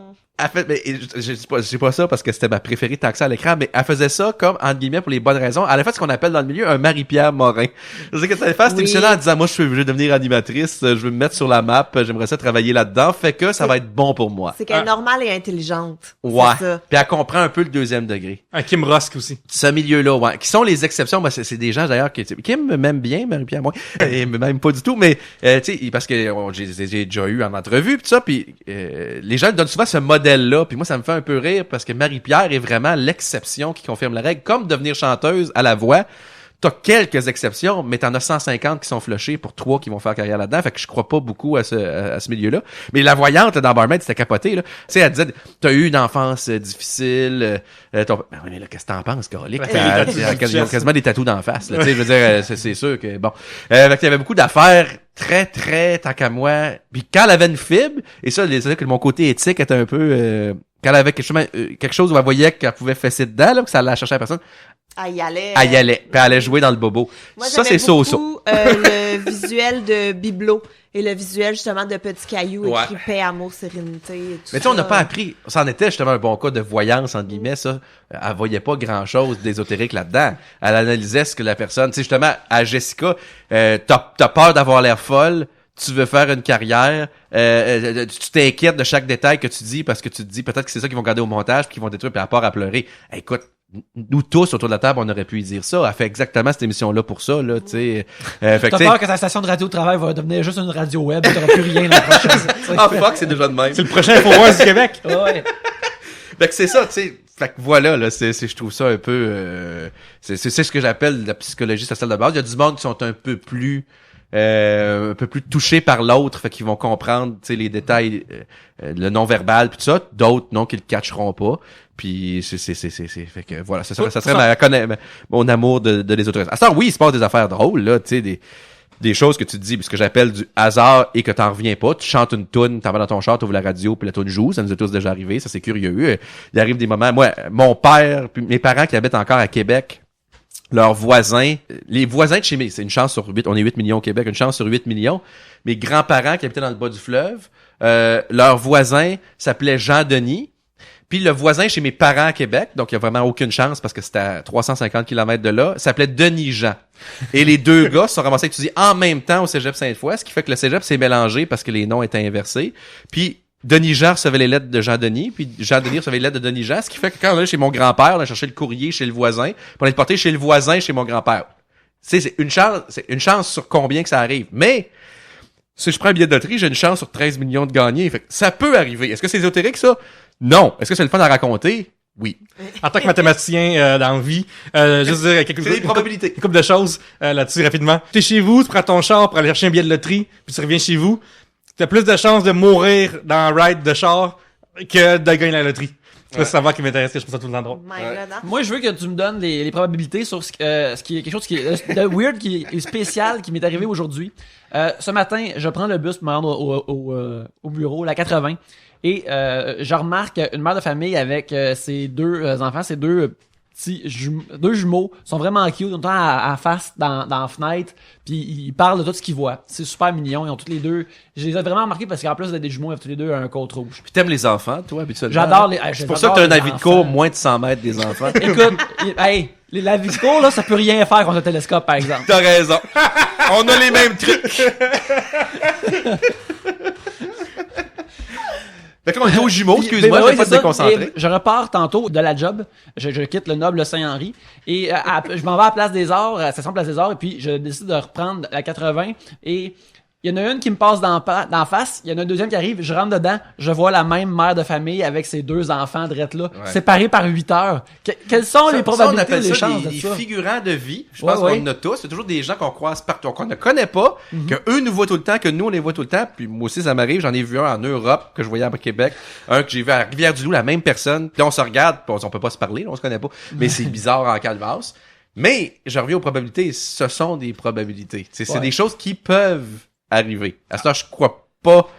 Mais je dis pas ça parce que c'était ma préférée tant que ça à l'écran, mais elle faisait ça comme, entre guillemets, pour les bonnes raisons. Elle a fait ce qu'on appelle dans le milieu un Marie-Pierre Morin. Je sais que ça allait faire cette émission-là en disant, moi, je veux devenir animatrice, je veux me mettre sur la map, j'aimerais ça travailler là-dedans, fait que ça va être bon pour moi. C'est qu'elle est normale et intelligente. Ouais. C'est ça. Puis elle comprend un peu le deuxième degré. Kim Rusk aussi. Ce milieu-là, ouais. Qui sont les exceptions. Moi, c'est des gens, d'ailleurs, qui m'aiment bien, Marie-Pierre, moi. Et même pas du tout, mais, tu sais, parce que j'ai déjà eu en entrevue, pis ça, puis les gens donnent souvent ce modèle-là, puis moi, ça me fait un peu rire, parce que Marie-Pierre est vraiment l'exception qui confirme la règle. Comme devenir chanteuse à la voix, t'as quelques exceptions, mais t'en as 150 qui sont flushés pour 3 qui vont faire carrière là-dedans. Fait que je crois pas beaucoup à ce milieu-là. Mais la voyante dans Barmaid, c'était capoté, là. Tu sais, elle disait, t'as eu une enfance difficile, ben oui, mais là, qu'est-ce que t'en penses, Colique? Ils ont quasiment des tatous d'en face, là. Tu sais, je veux dire, c'est sûr que, bon. Fait qu'il y avait beaucoup d'affaires très, très, tant qu'à moi. Puis quand elle avait une fibre, et ça, c'est-à-dire que mon côté éthique était un peu, quand elle avait quelque chose où elle voyait qu'elle pouvait fesser dedans, là, que ça allait chercher la personne, Elle y allait. elle y allait. Puis elle allait jouer dans le bobo. Moi, Ça, j'aimais c'est so-so. beaucoup, le visuel de Biblo et le visuel, justement, de Petits Cailloux Ouais. écrit paix, amour, sérénité et tout Mais tu sais, on n'a ça. pas appris. Ça en était justement un bon cas de voyance, entre guillemets, ça. Elle voyait pas grand-chose d'ésotérique là-dedans. Elle analysait ce que la personne... Tu sais, justement, à Jessica, t'as peur d'avoir l'air folle, tu veux faire une carrière, tu t'inquiètes de chaque détail que tu dis parce que tu te dis peut-être que c'est ça qu'ils vont garder au montage puis qu'ils vont détruire puis à part à pleurer. Écoute, nous tous autour de la table, on aurait pu y dire ça. Elle fait exactement cette émission-là pour ça, là, tu sais. Fait T'as que, tu sais, peur que ta station de radio de travail va devenir juste une radio web, t'auras plus rien la prochaine. ah fuck, c'est déjà de même. C'est le prochain Infowars du Québec. Ouais. Fait que c'est ça, tu sais. Fait que voilà, là, je trouve ça un peu, c'est ce que j'appelle la psychologie sociale de base. Il y a du monde qui sont un peu plus touchés par l'autre, fait qu'ils vont comprendre, tu sais, les détails, le non-verbal puis tout ça. D'autres, non, qu'ils le catcheront pas. Puis fait que voilà, ça serait mon amour de l'ésotérisme. À ça, oui, il se passe des affaires drôles, là, tu sais, des choses que tu te dis, ce que j'appelle du hasard et que t'en reviens pas. Tu chantes une toune, t'en vas dans ton char, t'ouvres la radio, puis la toune joue. Ça nous est tous déjà arrivé, ça c'est curieux. Il arrive des moments, moi, mon père, puis mes parents qui habitent encore à Québec, leurs voisins, les voisins de chez moi, c'est une chance sur 8, on est 8 millions au Québec, une chance sur 8 millions. Mes grands-parents qui habitaient dans le bas du fleuve, leur voisin s'appelait Jean-Denis. Puis le voisin chez mes parents à Québec, donc il y a vraiment aucune chance parce que c'était à 350 km de là, s'appelait Denis Jean. Et les deux gars se sont ramassés à étudier en même temps au Cégep Sainte-Foy, ce qui fait que le Cégep s'est mélangé parce que les noms étaient inversés. Puis Denis Jean recevait les lettres de Jean-Denis, puis Jean-Denis recevait les lettres de Denis Jean, ce qui fait que quand on allait chez mon grand-père, on allait chercher le courrier chez le voisin, puis on allait le porter chez le voisin chez mon grand-père. C'est une chance sur combien que ça arrive. Mais si je prends un billet de loterie, j'ai une chance sur 13 millions de gagnés. Fait que ça peut arriver. Est-ce que c'est ésotérique, ça? Non. Est-ce que c'est le fun à raconter? Oui. En tant que mathématicien dans la vie, juste dire quelques C'est des probabilités. une couple de choses là-dessus rapidement. Tu es chez vous, tu prends ton char pour aller chercher un billet de loterie, puis tu reviens chez vous. Tu as plus de chances de mourir dans un ride de char que de gagner la loterie. C'est ça va qui m'intéresse, que je trouve ça tout le temps drôle. My God, hein? Moi, je veux que tu me donnes les probabilités sur ce qui est quelque chose qui est de weird, qui est spécial, qui m'est arrivé aujourd'hui. Ce matin, je prends le bus pour me rendre au bureau, la 80, et je remarque une mère de famille avec ses deux enfants, ses deux deux jumeaux, sont vraiment cute, tout le temps à face dans la fenêtre, puis ils parlent de tout ce qu'ils voient. C'est super mignon, ils ont tous les deux, je les ai vraiment remarqués parce qu'en plus d'être des jumeaux, ils ont tous les deux un côte rouge. Puis t'aimes les enfants, toi, habituellement? J'adore les C'est pour ça que t'as un avis de cours moins de 100 mètres des enfants. Écoute, la vie de cours, là, ça peut rien faire contre le télescope, par exemple. T'as raison. On a les mêmes trucs. Fait que là, on est aux jumeaux, excuse-moi, j'ai pas de déconcentrer. Je repars tantôt de la job, je quitte le noble Saint-Henri, et je m'en vais à Place des Arts, à la station Place des Arts, et puis je décide de reprendre la 80, et il y en a une qui me passe d'en face, il y en a une deuxième qui arrive, je rentre dedans, je vois la même mère de famille avec ses deux enfants drette là, séparés par 8 heures. Quelles sont les probabilités, les chances de ça? Des figurants de vie, je pense qu'on en a tous, c'est toujours des gens qu'on croise partout, qu'on ne connaît pas, que eux nous voient tout le temps, que nous on les voit tout le temps, puis moi aussi ça m'arrive, j'en ai vu un en Europe que je voyais à Québec, un que j'ai vu à Rivière-du-Loup, la même personne, puis là on se regarde, puis on peut pas se parler, là, on se connaît pas, mais c'est bizarre en calvasse. Mais je reviens aux probabilités, ce sont des probabilités. C'est des choses qui peuvent arriver. À ce temps, je crois pas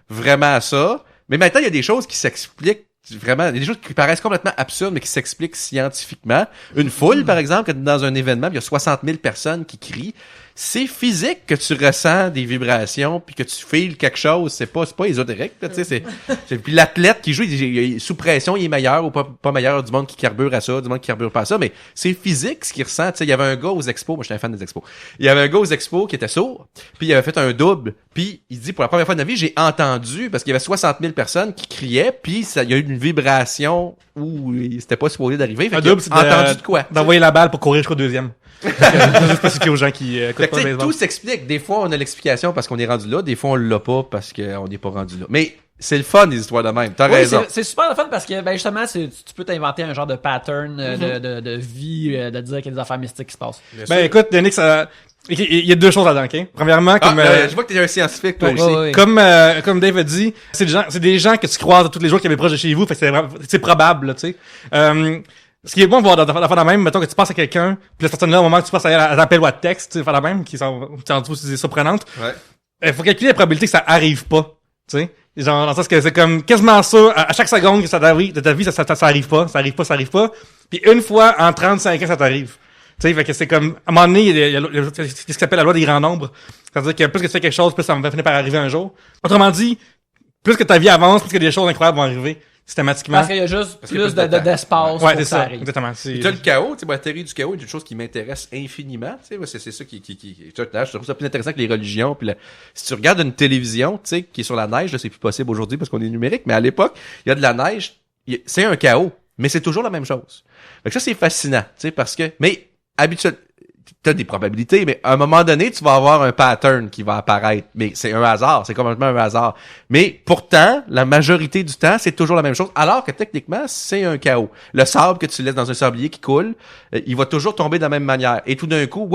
vraiment à ça. Mais maintenant, il y a des choses qui s'expliquent vraiment, il y a des choses qui paraissent complètement absurdes, mais qui s'expliquent scientifiquement. Une foule, par exemple, quand dans un événement, il y a 60 000 personnes qui crient. C'est physique que tu ressens des vibrations puis que tu files quelque chose. C'est pas ésotérique, tu sais. Puis l'athlète qui joue, il sous pression, il est meilleur ou pas meilleur, du monde qui carbure à ça, du monde qui carbure pas à ça. Mais c'est physique ce qu'il ressent. Tu sais, il y avait un gars aux expos. Moi, j'étais un fan des expos. Il y avait un gars aux expos qui était sourd. Puis il avait fait un double. Puis il dit, pour la première fois de ma vie, j'ai entendu parce qu'il y avait 60 000 personnes qui criaient. Puis il y a eu une vibration où c'était pas supposé d'arriver. Fait un double, c'est entendu de quoi? D'envoyer la balle pour courir jusqu'au deuxième. Juste pas expliquer aux gens qui écoutent pas le baseball. Tout s'explique. Des fois, on a l'explication parce qu'on est rendu là. Des fois, on l'a pas parce qu'on n'est pas rendu là. Mais c'est le fun, des histoires de même. T'as raison. C'est super le fun parce que, ben, justement, tu peux t'inventer un genre de pattern de vie, de dire qu'il y a des affaires mystiques qui se passent. Ben, écoute, Yannick, il y a deux choses là-dedans, ok? Premièrement, comme, je vois que t'es un scientifique, toi aussi. Comme Dave a dit, c'est des gens que tu croises tous les jours qui habitent proche de chez vous, fait que c'est probable, tu sais. Ce qui est bon de voir faire la même, mettons que tu passes à quelqu'un, puis la personne là, au moment que tu passes à l'appel ou à texte, tu sais, faire la même, qui sont, c'est surprenante. Ouais. Faut calculer la probabilité que ça arrive pas, tu sais. Genre, dans le sens que c'est comme quasiment ça, à chaque seconde que ça t'arrive, de ta vie, ça arrive pas, ça arrive pas. Puis une fois en 35 ans, ça t'arrive. Tu sais, fait que c'est comme, à un moment donné, il y a ce qui s'appelle la loi des grands nombres. C'est-à-dire que plus que tu fais quelque chose, plus ça va finir par arriver un jour. Autrement dit, plus que ta vie avance, plus que des choses incroyables vont arriver. Systématiquement. Parce qu'il y a juste plus d'espace pour c'est ça. arrive. Exactement. Tu as le chaos, tu sais, la théorie du chaos est une chose qui m'intéresse infiniment, tu sais, c'est ça qui là, je trouve ça plus intéressant que les religions, puis si tu regardes une télévision, tu sais, qui est sur la neige, là, c'est plus possible aujourd'hui parce qu'on est numérique, mais à l'époque, il y a de la neige, c'est un chaos, mais c'est toujours la même chose. Fait que ça, c'est fascinant, tu sais, parce que, mais, habituellement, t'as des probabilités, mais à un moment donné, tu vas avoir un pattern qui va apparaître. Mais c'est un hasard, c'est complètement un hasard. Mais pourtant, la majorité du temps, c'est toujours la même chose, alors que techniquement, c'est un chaos. Le sable que tu laisses dans un sablier qui coule, il va toujours tomber de la même manière. Et tout d'un coup,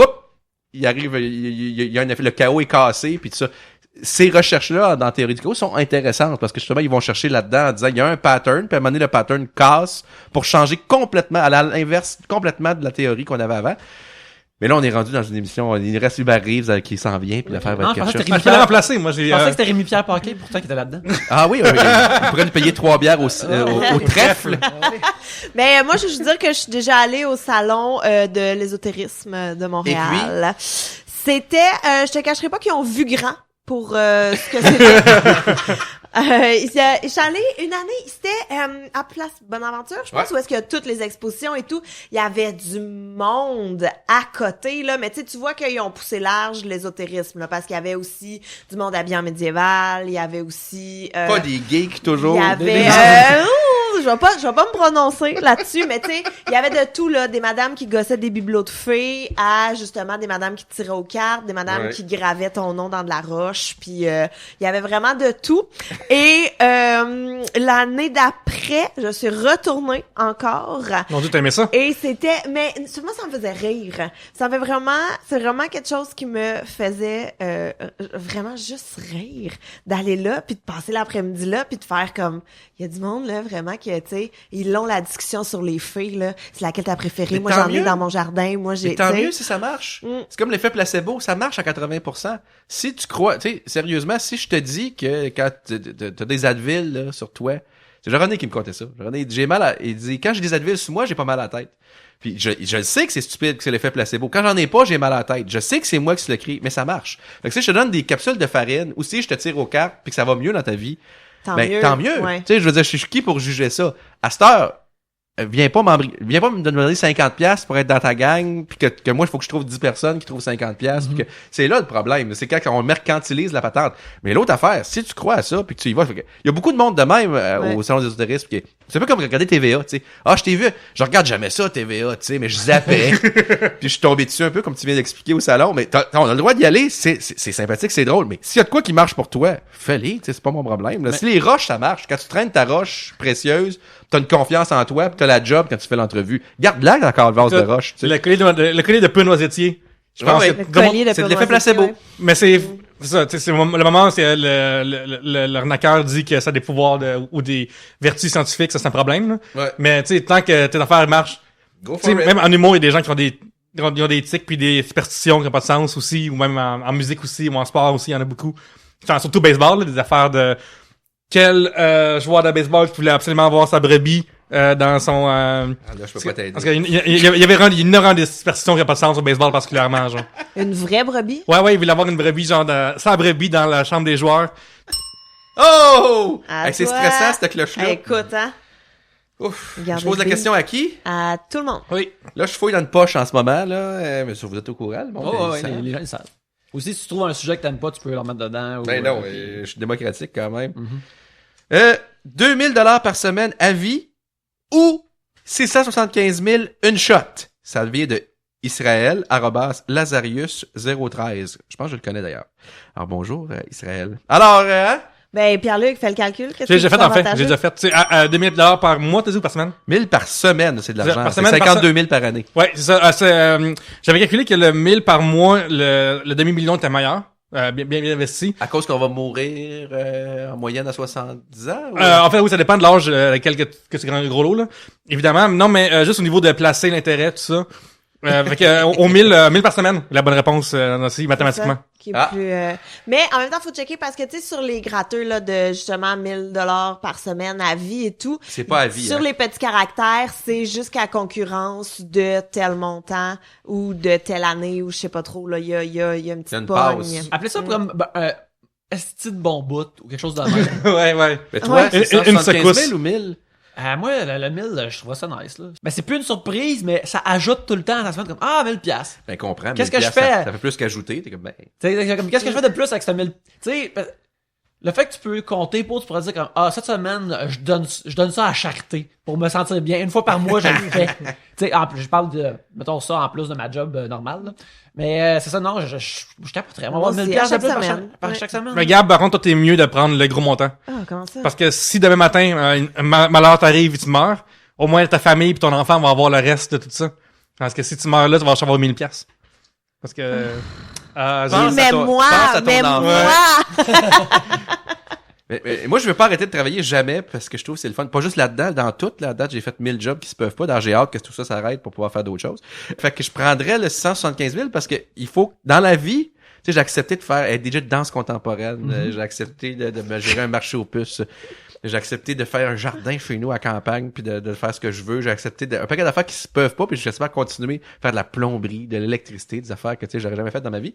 il arrive, il y a un effet, le chaos est cassé, puis tout ça. Ces recherches-là, dans la théorie du chaos, sont intéressantes, parce que justement, ils vont chercher là-dedans en disant, il y a un pattern, puis à un moment donné, le pattern casse pour changer complètement, à l'inverse, complètement de la théorie qu'on avait avant. Mais là, on est rendu dans une émission, il reste Hubert Reeves qui s'en vient, puis l'affaire va être quelque chose. Je l'ai remplacé, moi, Je pensais que c'était Rémi-Pierre Paquet, pourtant, qui était là-dedans. Ah oui, il pourrait nous payer 3 bières au trèfle. Mais moi, je veux juste dire que je suis déjà allée au salon de l'ésotérisme de Montréal. C'était, je te cacherai pas qu'ils ont vu grand pour ce que c'était. Je suis allée une année, c'était à Place Bonaventure, je pense, Ouais. où est-ce que toutes les expositions et tout, il y avait du monde à côté, là, mais tu vois qu'ils ont poussé large l'ésotérisme, là, parce qu'il y avait aussi du monde habillé en médiéval, il y avait aussi... Pas des geeks toujours. il y avait... je vais pas me prononcer là-dessus, mais tu sais, il y avait de tout, là, des madames qui gossaient des bibelots de fées à, justement, des madames qui tiraient aux cartes, des madames Ouais. qui gravaient ton nom dans de la roche, puis il y avait vraiment de tout. Et l'année d'après, je suis retournée encore. Mon Dieu, t'aimais ça? Et c'était, mais moi ça me faisait rire. Ça me fait vraiment, c'est vraiment quelque chose qui me faisait vraiment juste rire d'aller là, puis de passer l'après-midi là, puis de faire comme, il y a du monde là vraiment que tu sais, ils ont la discussion sur les fées là, c'est laquelle t'as préférée. Mais Moi tant j'en ai mieux. dans mon jardin, moi j'ai. Mais tant tu sais. mieux si ça marche. Mm. C'est comme l'effet placebo, ça marche à 80%. Si tu crois, tu sais, sérieusement, si je te dis que quand t'as des Advil là, sur toi, c'est René qui me contait ça. René, j'ai mal à, il dit, quand j'ai des Advil sur moi, j'ai pas mal à la tête. Puis je sais que c'est stupide, que c'est l'effet placebo. Quand j'en ai pas, j'ai mal à la tête. Je sais que c'est moi qui se le crie, mais ça marche. Fait que si je te donne des capsules de farine, ou si je te tire aux cartes, puis que ça va mieux dans ta vie, Tant tant mieux. Ouais. Tu sais, je veux dire, je suis qui pour juger ça? À cette heure, viens pas me demander 50$ pour être dans ta gang, puis que moi, il faut que je trouve 10 personnes qui trouvent 50$, puis que c'est là le problème. C'est quand on mercantilise la patente. Mais l'autre affaire, si tu crois à ça, puis que tu y vas, il y a beaucoup de monde de même Ouais. au salon des ésotérismes, c'est un peu comme regarder TVA, tu sais. Ah, je t'ai vu, je regarde jamais ça, TVA, tu sais, mais je zappais. Puis je suis tombé dessus un peu, comme tu viens d'expliquer au salon, mais on a le droit d'y aller, c'est sympathique, c'est drôle, mais s'il y a de quoi qui marche pour toi, fais-le, tu sais, c'est pas mon problème. Là. Si les roches, ça marche, quand tu traînes ta roche précieuse, t'as une confiance en toi, pis t'as la job quand tu fais l'entrevue. Garde-la dans le vase de roche, tu sais. Le collier de peu noisettier. Je pense Ouais, que Le tout le monde- collier de c'est de Père l'effet placebo. Noisetier, ouais. Mais c'est ça, tu sais, c'est le moment où c'est l'arnaqueur dit que ça a des pouvoirs ou des vertus scientifiques, ça c'est un problème. Là. Ouais. Mais tu sais, tant que tes affaires marchent, Go tu sais, for it. même en humour, il y a des gens qui ont des tics puis des superstitions qui n'ont pas de sens aussi, ou même en musique aussi, ou en sport aussi, il y en a beaucoup. Enfin, surtout baseball, là, des affaires de quel joueur de baseball qui voulait absolument avoir sa brebis dans son... Ah, là, je peux pas t'aider. parce qu'il y avait une heure des superstitions qui n'ont pas de sens au baseball particulièrement, genre. Une vraie brebis. Ouais, il voulait avoir une brebis, genre, sa brebis dans la chambre des joueurs. Oh! À Hey, c'est toi. stressant, cette cloche-là. Écoute, hein, Ouf. Regardez Je pose la le question à qui? à tout le monde. Oui. Là, je fouille dans une poche en ce moment, là. Mais ça, vous êtes au courant, le monde? Oh, ils ouais, savent. les gens le savent. Aussi, si tu trouves un sujet que t'aimes pas, tu peux leur mettre dedans. Ou, Ben non, puis- je suis démocratique quand même. Mhm. 2000$ par semaine à vie ou 675 000 une shot. Ça vient de Israël, @Lazarius013. Je pense que je le connais d'ailleurs. Alors bonjour, Israël. Alors, hein? Ben, Pierre-Luc, fais le calcul. Qu'est-ce J'ai qui déjà fait, est en fait. avantageux? J'ai déjà fait. Tu sais, à 2000 $ par mois, t'as dit, ou par semaine? 1000 par semaine, c'est de l'argent. Par C'est semaine, par 52 000 par année. Ouais, c'est ça. J'avais calculé que le 1000 par mois, le demi-million était meilleur. Bien investi. À cause qu'on va mourir en moyenne à 70 ans? Ou... En fait, oui, ça dépend de l'âge lequel que c'est gros lot, là. Évidemment. Non, mais juste au niveau de placer l'intérêt, tout ça. Fait que, au 1000 par semaine, la bonne réponse aussi, mathématiquement. Ça, qui est Ah. plus, mais en même temps, faut checker parce que, tu sais, sur les gratteux, là, de justement 1000$ par semaine à vie et tout. C'est pas à vie. Sur hein. les petits caractères, c'est jusqu'à concurrence de tel montant ou de telle année ou je sais pas trop, là. Il y a une Il y a petite une pogne. pause. Appelez ça comme esti de bon bout ou quelque chose de même. Ouais. Mais toi, Ouais. c'est Une 175 secousse. 000 ou 1000? Moi, le 1000, je trouve ça nice, là. Ben, c'est plus une surprise, mais ça ajoute tout le temps à la semaine comme, 1000 piastres. Ben, comprends. Qu'est-ce 1000 que je piastres, fais? Ça fait plus qu'ajouter. T'es comme, ben, Tu sais, comme, qu'est-ce que je fais de plus avec ce 1000? Tu sais, le fait que tu peux compter pour, tu pourrais dire comme, cette semaine, je donne ça à charité pour me sentir bien. Une fois par mois, je le fais. Tu sais, je parle de, mettons ça en plus de ma job normale, là. Mais, c'est ça, non, je capoterais. On va avoir Moi 1000 aussi, à piastres de chaque plus semaine. par Ouais. chaque semaine. Mais Gab, par contre, toi, t'es mieux de prendre le gros montant. Ah, comment ça? Parce que si demain matin, un malheur t'arrive et tu meurs, au moins ta famille et ton enfant vont avoir le reste de tout ça. Parce que si tu meurs là, tu vas avoir 1000 piastres. Parce que... Pense mais à ton- moi, pense à ton mais enfant. moi! Mais moi, je veux pas arrêter de travailler jamais parce que je trouve que c'est le fun. Pas juste là-dedans, dans toute la date, j'ai fait 1000 jobs qui se peuvent pas. Dans j'ai hâte que tout ça s'arrête pour pouvoir faire d'autres choses. Fait que je prendrais le 175 000 parce que il faut, dans la vie, tu sais, j'ai accepté de faire être DJ de danse contemporaine. J'ai accepté de me gérer un marché aux puces. J'ai accepté de faire un jardin chez nous à campagne puis de faire ce que je veux. J'ai accepté un paquet d'affaires qui se peuvent pas puis j'espère continuer à faire de la plomberie, de l'électricité, des affaires que tu sais j'aurais jamais fait dans ma vie.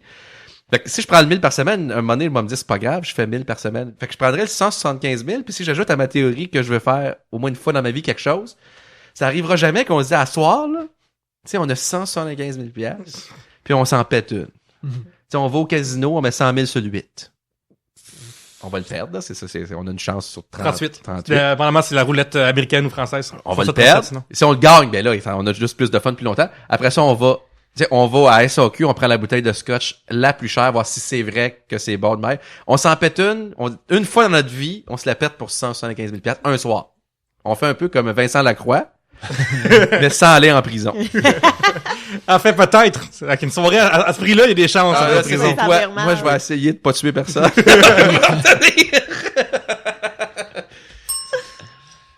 Fait que si je prends le 1000 par semaine, un moment donné, il va me dire c'est pas grave, je fais 1000 par semaine. Fait que je prendrais le 175 000, puis si j'ajoute à ma théorie que je veux faire au moins une fois dans ma vie quelque chose, ça arrivera jamais qu'on se dise à soir, là, tu sais, on a 175 000 piastres, puis on s'en pète une. Tu sais, on va au casino, on met 100 000 sur le 8. On va le perdre, là, c'est ça, on a une chance sur 38. 38. Apparemment, c'est la roulette américaine ou française. On va le perdre. Si on le gagne, ben là, on a juste plus de fun plus longtemps. Après ça, on va à SAQ, on prend la bouteille de scotch la plus chère, voir si c'est vrai que c'est bon de mer. On s'en pète une fois dans notre vie, on se la pète pour 175 000 piastres un soir. On fait un peu comme Vincent Lacroix, mais sans aller en prison. Enfin, peut-être. Avec une soirée à ce prix-là, il y a des chances. Ah, en là, prison. ça. moi, Vraiment, moi, je vais ouais. essayer de pas tuer personne.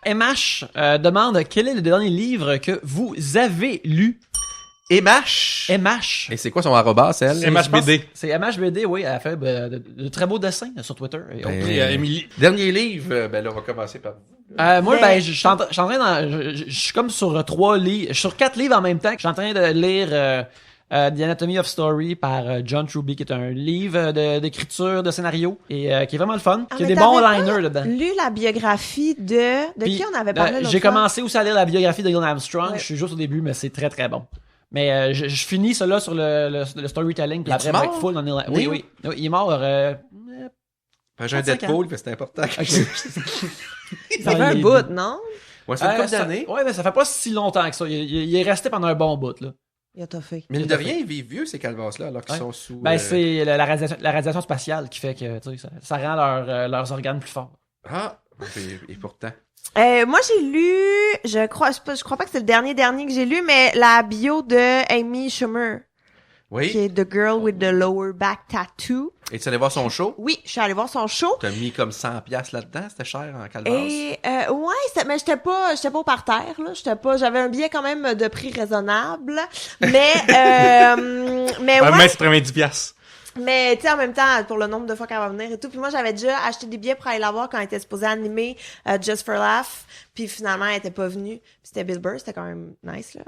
MH demande quel est le dernier livre que vous avez lu. MH. MH. Et c'est quoi son arrobas, elle? MHBD. C'est MHBD, oui. Elle fait de très beaux dessins sur Twitter. Et autres. Puis, Émilie. Dernier livre, ben là, on va commencer par vous. Moi, Mais- ben, je suis en train je suis comme sur 3 livres, je suis sur 4 livres en même temps. Je suis en train de lire The Anatomy of Story par John Truby, qui est un livre d'écriture, de scénario, et qui est vraiment le fun, qui a mais des bons t'avais liners dedans. Lu la biographie de Puis, qui on avait parlé l'autre j'ai fois? commencé aussi à lire la biographie de Neil Armstrong. Ouais. Je suis juste au début, mais c'est très très bon. Mais je finis cela sur le storytelling, puis Il après est mort? break full dans Neil. Neil? Oui, il est mort. J'ai un 35 Deadpool, mais c'était important. Ok. Ça fait un bout, non? Ouais, c'est une couple d'années. Ouais, mais ça fait pas si longtemps que ça. Il est resté pendant un bon bout, là. Il a toffé. Mine de rien, ils vivent vieux, ces calvas-là, alors qu'ils Ouais. sont sous... Ben, c'est la radiation spatiale qui fait que, tu sais, ça rend leurs organes plus forts. Ah! Et pourtant. Moi, j'ai lu, je crois pas que c'est le dernier que j'ai lu, mais la bio de Amy Schumer, qui Oui. est The Girl with the Lower Back Tattoo. Et tu allais voir son show? Oui, je suis allée voir son show. T'as mis comme 100 piastres là-dedans? C'était cher en calvas. Et ouais, mais j'étais pas au parterre là, j'avais un billet quand même de prix raisonnable, mais mais Un ouais, mec, c'est 90 piastres. mais tu sais en même temps pour le nombre de fois qu'elle va venir et tout, puis moi j'avais déjà acheté des billets pour aller la voir quand elle était supposée animer Just for Laugh, puis finalement elle était pas venue, puis c'était Bill Burr, c'était quand même nice là,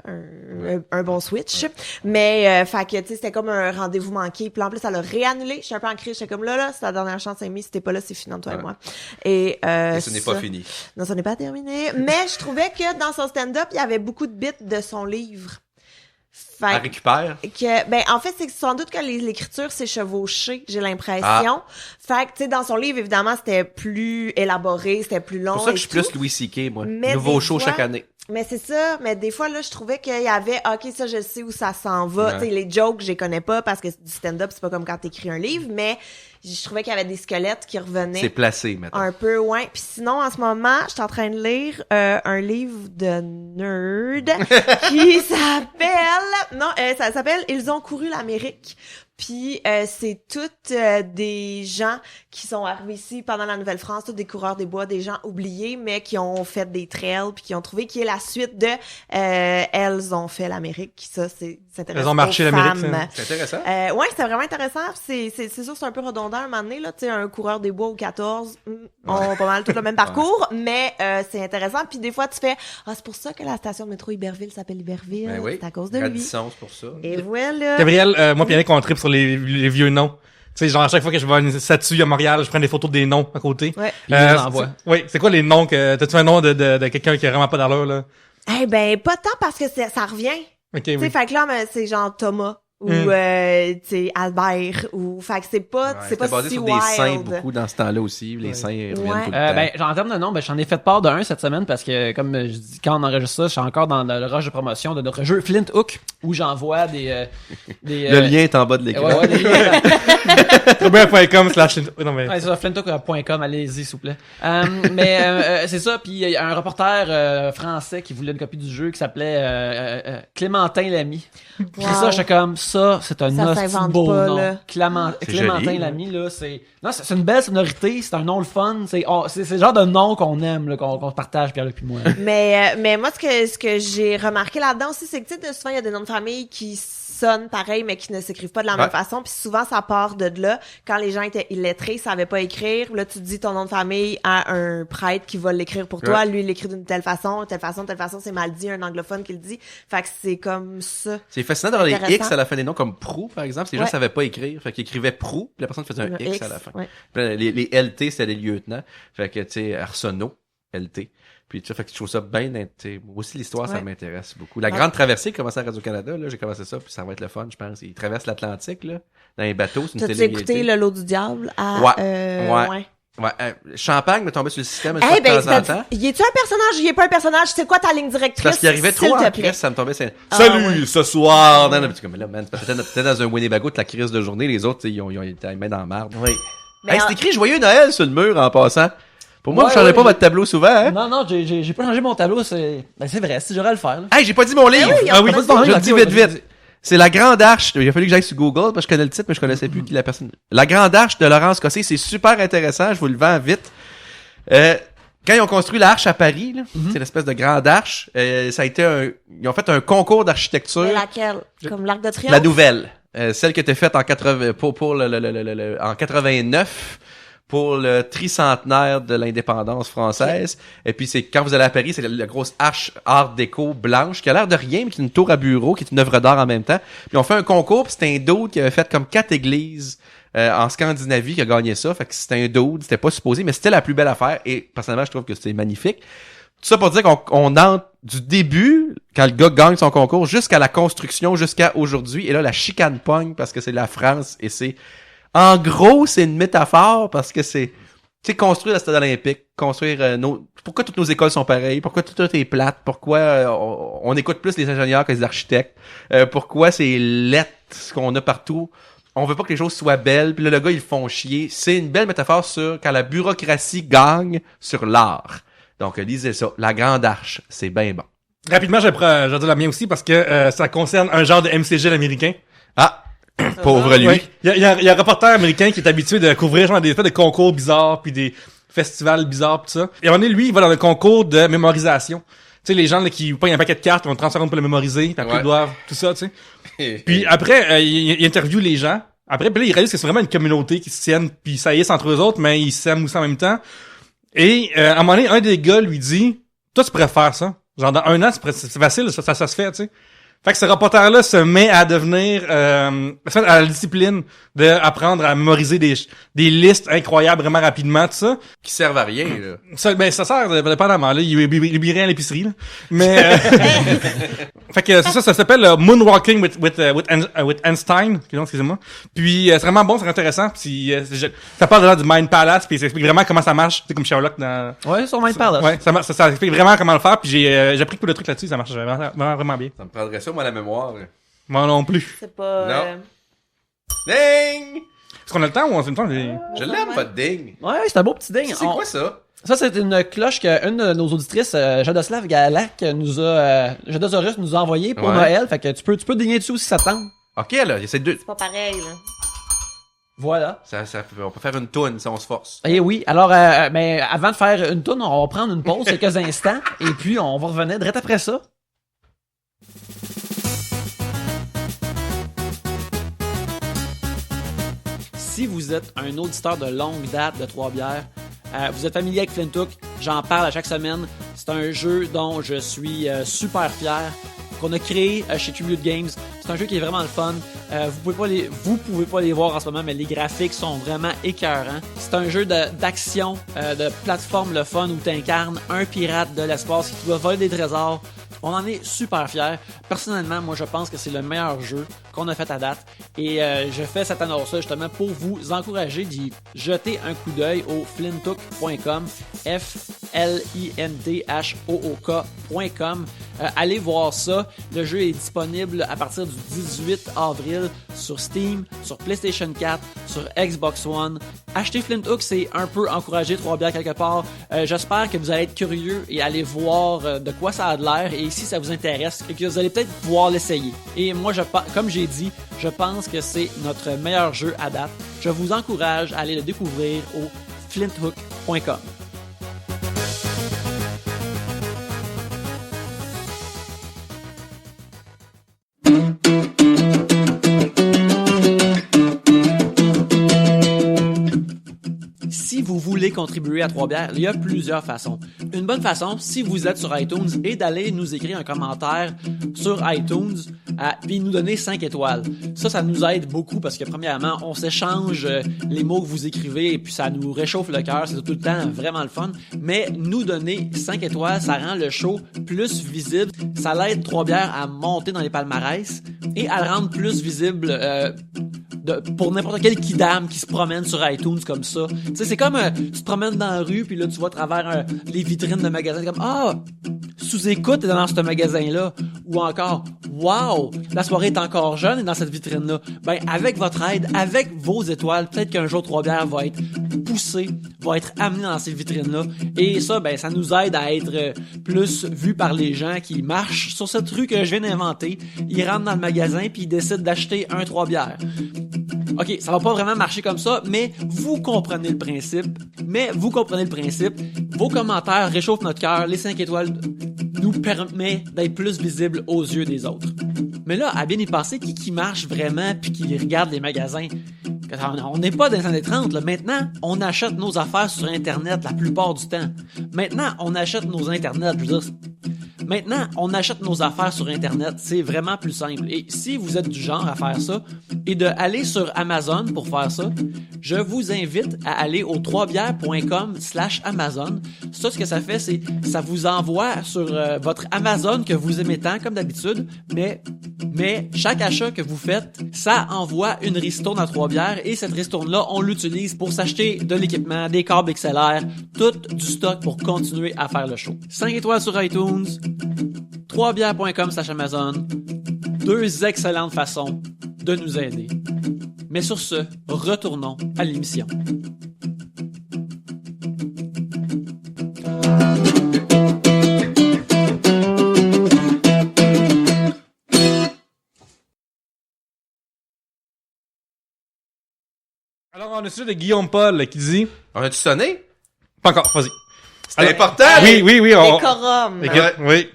un bon switch, mais fait que tu sais c'était comme un rendez-vous manqué, puis en plus elle a réannulé, je suis un peu en crise, j'étais comme là c'est la dernière chance Amy, si t'es pas là c'est fini entre toi et moi, et Et ce n'est pas ça- fini. non, ça n'est pas terminé. Mais je trouvais que dans son stand-up, il y avait beaucoup de bits de son livre. Elle Fait récupère. que, ben, en fait, c'est que sans doute que l'écriture s'est chevauchée, j'ai l'impression. Ah. Fait que, tu sais, dans son livre, évidemment, c'était plus élaboré, c'était plus long. C'est pour ça que et je suis tout. plus Louis C.K., moi. Mais Nouveau des show fois- chaque année. Mais c'est ça, mais des fois, là, je trouvais qu'il y avait, OK, ça, je sais où ça s'en va. Ouais. Tu sais, les jokes, je les connais pas parce que du stand-up, c'est pas comme quand t'écris un livre, mais je trouvais qu'il y avait des squelettes qui revenaient. C'est placé, maintenant. Un peu, ouais. Puis sinon, en ce moment, je suis en train de lire un livre de nerd qui s'appelle... Non, ça s'appelle « Ils ont couru l'Amérique ». Puis c'est toutes des gens qui sont arrivés ici pendant la Nouvelle-France, tous des coureurs des bois, des gens oubliés, mais qui ont fait des trails, puis qui ont trouvé qui est la suite de Elles ont fait l'Amérique. Ça, c'est intéressant. Elles ont marché l'Amérique, femmes. C'est intéressant. Ouais, c'était vraiment intéressant. C'est sûr, c'est un peu redondant à un moment donné, là. Tu sais, un coureur des bois ou 14, ont pas mal tout le même parcours, mais c'est intéressant. Puis des fois, tu fais, c'est pour ça que la station de métro Iberville s'appelle Iberville. Ben oui. C'est à cause de lui. Radisson, c'est pour ça. Et voilà. Gabriel, moi pis Yannick, on tripe sur les vieux noms. Tu sais, genre, à chaque fois que je vois une statue à Montréal, je prends des photos des noms à côté. Ouais. Puis ils les envoient. Oui, c'est quoi les noms que... T'as-tu un nom de quelqu'un qui a vraiment pas d'allure, là? Eh ben, pas tant parce que ça revient. Ok, Tu sais, oui. fait que là, mais c'est genre Thomas. Ou, tu sais, Albert. Ou, fait que c'est pas basé si sur wild. des saints beaucoup dans ce temps-là aussi. Les saints reviennent tout le temps. Ben, en termes de nom, j'en ai fait part d'un cette semaine parce que, comme je dis, quand on enregistre ça, je suis encore dans le rush de promotion de notre jeu Flint Hook où j'envoie des Le lien est en bas de l'écran. Ouais, des liens. Robert.com/... Non, mais... Ouais, c'est ça, flinthook.com, allez-y, s'il vous plaît. Mais c'est ça, puis il y a un reporter français qui voulait une copie du jeu qui s'appelait Clémentin Lamy. Puis ça, j'étais comme, ça, c'est un Ça hostie s'invente beau pas, nom. là. Clémentin joli, Lamy, là, c'est... Non, c'est une belle sonorité, c'est un nom le fun, c'est le genre de nom qu'on aime, là, qu'on partage, Pierre-Luc puis moi. Mais moi, ce que j'ai remarqué là-dedans aussi, c'est que, tu sais, souvent, il y a des noms de famille qui sonnent pareil, mais qui ne s'écrivent pas de la même façon. Puis souvent, ça part de là. Quand les gens étaient illettrés, ils savaient pas écrire. Là, tu dis ton nom de famille à un prêtre qui va l'écrire pour toi. Lui, il l'écrit d'une telle façon, c'est mal dit, un anglophone qui le dit. Fait que c'est comme ça. C'est fascinant d'avoir les X à la fin des noms, comme Prou, par exemple. Si les gens savaient pas écrire, fait qu'ils écrivaient Prou, puis la personne faisait un X à la fin. Ouais. Les LT, c'était les lieutenants. Fait que, tu sais, Arsenault, LT. Puis tu sais, fait que je trouve ça bien, moi aussi l'histoire, ça m'intéresse beaucoup. La Grande Traversée commençait à Radio-Canada, là, j'ai commencé ça, puis ça va être le fun, je pense. Ils traversent l'Atlantique, là, dans les bateaux, c'est une télé. T'as-tu écouté Le Lot du Diable à, Champagne me tombait sur le système de temps en temps. Y est-tu un personnage? Y est pas un personnage? C'est quoi ta ligne directrice? Parce qu'il arrivait trop en crise, ça me tombait. Salut, ce soir! Non, comme là, man, t'étais dans un Winnebago de la crise de journée, les autres, ils ont été mis dans la marde. Oui. Hey, c'est écrit Joyeux Noël sur le mur en passant. Pour moi, vous changez pas votre tableau souvent, hein? Non, j'ai pas changé mon tableau, c'est vrai, si j'aurais à le faire, là. Hey, j'ai pas dit mon livre! Oui, je le dis vite. C'est La Grande Arche. Il a fallu que j'aille sur Google parce que je connais le titre, mais je connaissais plus qui la personne. La Grande Arche de Laurence Cossé, c'est super intéressant, je vous le vends vite. Quand ils ont construit l'arche à Paris, là, c'est l'espèce de grande arche, ça a été ils ont fait un concours d'architecture. Mais laquelle? Comme l'Arc de Triomphe? La nouvelle. Celle qui était faite en 89 pour le tricentenaire de l'indépendance française. Okay. Et puis c'est quand vous allez à Paris, c'est la grosse arche art déco blanche qui a l'air de rien, mais qui est une tour à bureau, qui est une œuvre d'art en même temps. Puis on fait un concours, puis c'était un dude qui avait fait comme 4 églises en Scandinavie qui a gagné ça. Fait que c'était un dude, c'était pas supposé, mais c'était la plus belle affaire. Et personnellement, je trouve que c'était magnifique. Tout ça pour dire qu'on entre du début, quand le gars gagne son concours, jusqu'à la construction, jusqu'à aujourd'hui. Et là, la chicane pogne parce que c'est la France et c'est... En gros, c'est une métaphore parce que c'est, tu sais, construire le stade olympique, construire pourquoi toutes nos écoles sont pareilles, pourquoi tout est plate, pourquoi on écoute plus les ingénieurs que les architectes, pourquoi c'est laid ce qu'on a partout. On veut pas que les choses soient belles, puis là, le gars, ils le font chier. C'est une belle métaphore sur quand la bureaucratie gagne sur l'art. Donc, lisez ça. La Grande Arche, c'est bien bon. Rapidement, je vais dire la mienne aussi parce que ça concerne un genre de MCG américain. Ah! Pauvre lui. Oui. Il y a un reporter américain qui est habitué de couvrir genre des concours bizarres puis des festivals bizarres pis ça. Et on est lui, il va dans le concours de mémorisation. Tu sais, les gens là, qui pognent un paquet de cartes, ils vont 30 secondes pour le mémoriser, puis après ils doivent tout ça, tu sais. Puis après, il interviewe les gens. Après, puis là, il réalise que c'est vraiment une communauté qui se tienne, puis ça y est entre eux autres, mais ils s'aiment aussi en même temps. Et à un moment donné, un des gars lui dit, toi tu pourrais faire ça. Genre dans 1 an, c'est facile, ça se fait, tu sais. Fait que ce reporter-là se met à devenir à la discipline d'apprendre à mémoriser des listes incroyables vraiment rapidement, tout ça. Qui servent à rien, là. Ça sert dépendamment, là. Il oublie rien à l'épicerie, là. Mais fait que c'est ça s'appelle Moonwalking with Einstein, excusez-moi. Puis c'est vraiment bon, c'est intéressant. Puis ça parle là du Mind Palace, puis ça explique vraiment comment ça marche, c'est comme Sherlock dans... Ouais, sur Mind Palace. Ouais, ça explique vraiment comment le faire, puis j'ai appris tout le truc là-dessus, ça marche vraiment bien. Ça me prendrait ça, moi, la mémoire. Moi non plus. C'est pas... Non. Ding! Est-ce qu'on a le temps ou on a le temps? Je l'aime, votre ding. Ouais, c'est un beau petit ding. C'est quoi ça? Ça, c'est une cloche qu'une de nos auditrices, Jadoslav Galak, Jadozorus nous a envoyé pour Noël. Fait que tu peux digner dessus si ça te tente. Ok, là, c'est deux. C'est pas pareil, là. Voilà. On peut faire une toune si on se force. Eh oui. Alors, mais avant de faire une toune, on va prendre une pause quelques instants. Et puis, on va revenir direct après ça. Si vous êtes un auditeur de longue date de Trois-Bières, vous êtes familier avec Flintook, j'en parle à chaque semaine. C'est un jeu dont je suis super fier, qu'on a créé chez Tribute Games. C'est un jeu qui est vraiment le fun. Vous pouvez pas les voir en ce moment, mais les graphiques sont vraiment écœurants. C'est un jeu d'action, de plateforme le fun où tu incarnes un pirate de l'espace qui doit voler des trésors. On en est super fiers. Personnellement, moi, je pense que c'est le meilleur jeu qu'on a fait à date. Et je fais cette annonce-là justement pour vous encourager d'y jeter un coup d'œil au flintook.com, FLINTHOOK.com. Allez voir ça. Le jeu est disponible à partir du 18 avril sur Steam, sur PlayStation 4, sur Xbox One. Acheter Flintook, c'est un peu encourager Trois-Bières quelque part. J'espère que vous allez être curieux et aller voir de quoi ça a de l'air et si ça vous intéresse et que vous allez peut-être pouvoir l'essayer. Et moi, comme j'ai dit, je pense que c'est notre meilleur jeu à date. Je vous encourage à aller le découvrir au flintook.com. contribuer à Trois-Bières, il y a plusieurs façons. Une bonne façon, si vous êtes sur iTunes, est d'aller nous écrire un commentaire sur iTunes puis nous donner 5 étoiles. Ça nous aide beaucoup parce que premièrement, on s'échange les mots que vous écrivez et puis ça nous réchauffe le cœur. C'est tout le temps vraiment le fun. Mais nous donner 5 étoiles, ça rend le show plus visible. Ça l'aide Trois-Bières à monter dans les palmarès et à le rendre plus visible pour n'importe quel kidam qui se promène sur iTunes comme ça. Tu sais, c'est comme tu te promènes dans la rue puis là tu vois à travers les vitrines de magasins comme sous-écoute est dans ce magasin-là ou encore wow, la soirée est encore jeune et dans cette vitrine-là. Ben avec votre aide, avec vos étoiles, peut-être qu'un jour Trois-Bières va être poussé, va être amené dans ces vitrines-là et ça ben ça nous aide à être plus vu par les gens qui marchent sur cette rue que je viens d'inventer. Ils rentrent dans le magasin puis ils décident d'acheter un Trois-Bières. OK, ça va pas vraiment marcher comme ça, mais vous comprenez le principe. Vos commentaires réchauffent notre cœur. Les 5 étoiles nous permet d'être plus visibles aux yeux des autres. Mais là, à bien y penser, qui marche vraiment puis qui regarde les magasins? On n'est pas dans les années 30, là. Maintenant, on achète nos affaires sur Internet la plupart du temps. Maintenant, on achète nos Internet, je veux dire. Maintenant, on achète nos affaires sur Internet. C'est vraiment plus simple. Et si vous êtes du genre à faire ça et de aller sur Amazon pour faire ça, je vous invite à aller au troisbières.com/Amazon. Ça, ce que ça fait, c'est ça vous envoie sur votre Amazon que vous aimez tant, comme d'habitude, mais chaque achat que vous faites, ça envoie une ristourne à Trois-Bières et cette ristourne-là, on l'utilise pour s'acheter de l'équipement, des câbles XLR, tout du stock pour continuer à faire le show. 5 étoiles sur iTunes, troisbières.com/Amazon, 2 excellentes façons de nous aider. Mais sur ce, retournons à l'émission. Alors, on a celui de Guillaume Paul qui dit... On a-tu sonné? Pas encore, vas-y. C'est important! Oui. Décorum. Oui.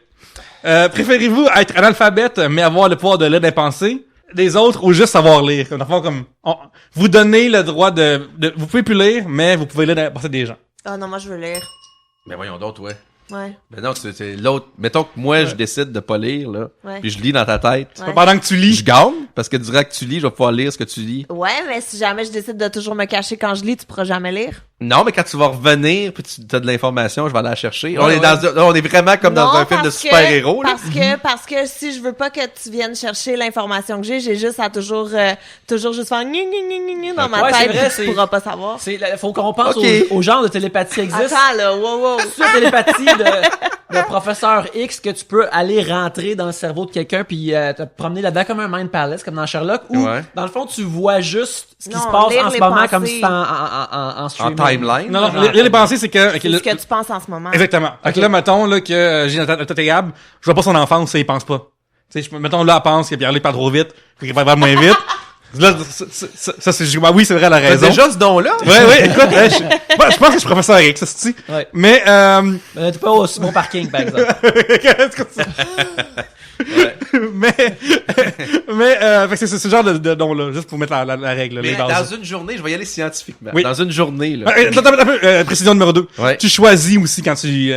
Préférez-vous être analphabète, mais avoir le pouvoir de lire des pensées des autres ou juste savoir lire? Vous donnez le droit de... Vous pouvez plus lire, mais vous pouvez lire les pensées des gens. Ah non, moi je veux lire. Mais voyons d'autres, ouais. Ouais. Mais non, c'est l'autre. Mettons que moi, je décide de pas lire, là. Ouais. Puis je lis dans ta tête. Ouais. Pendant que tu lis. Je gagne, parce que durant que tu lis, je vais pouvoir lire ce que tu lis. Ouais, mais si jamais je décide de toujours me cacher quand je lis, tu pourras jamais lire. Non, mais quand tu vas revenir, puis tu as de l'information, je vais aller la chercher. Ouais, on est vraiment comme dans Non, un film de parce que- super-héros, là. Parce que si je veux pas que tu viennes chercher l'information que j'ai juste à toujours juste faire gni gni gni gni dans ma Ouais, c'est tête, vrai, puis tu pourras pas savoir. Faut qu'on pense Ok. au genre de télépathie qui existe. Attends là, wow. C'est la télépathie de professeur X que tu peux aller rentrer dans le cerveau de quelqu'un puis te promener là-dedans comme un mind palace, comme dans Sherlock, où Ouais. dans le fond tu vois juste ce qui Non, se passe lire en ce les moment pensées. comme si c'était en En streaming. timeline. Non, lire les pensées, c'est que... C'est ce que tu penses en ce moment. Exactement. Fait que là, mettons là, que j'ai notre Gab, je vois pas son enfance et il pense pas. Tu sais, mettons là, elle pense que Pierre-Luc parle trop vite, qu'il va moins vite. Là, ça c'est... Oui, c'est vrai, elle a T'as raison. déjà ce don-là? Ouais, écoute, je pense que je suis professeur X, ça se dit. Ouais. Mais, Mais t'es pas au mon parking par exemple. fait que c'est ce genre de don-là, juste pour mettre la règle, Mais les dans bases. une journée, je vais y aller scientifiquement. Oui. Dans une journée, là. Précision numéro 2. Ouais. Tu choisis aussi quand tu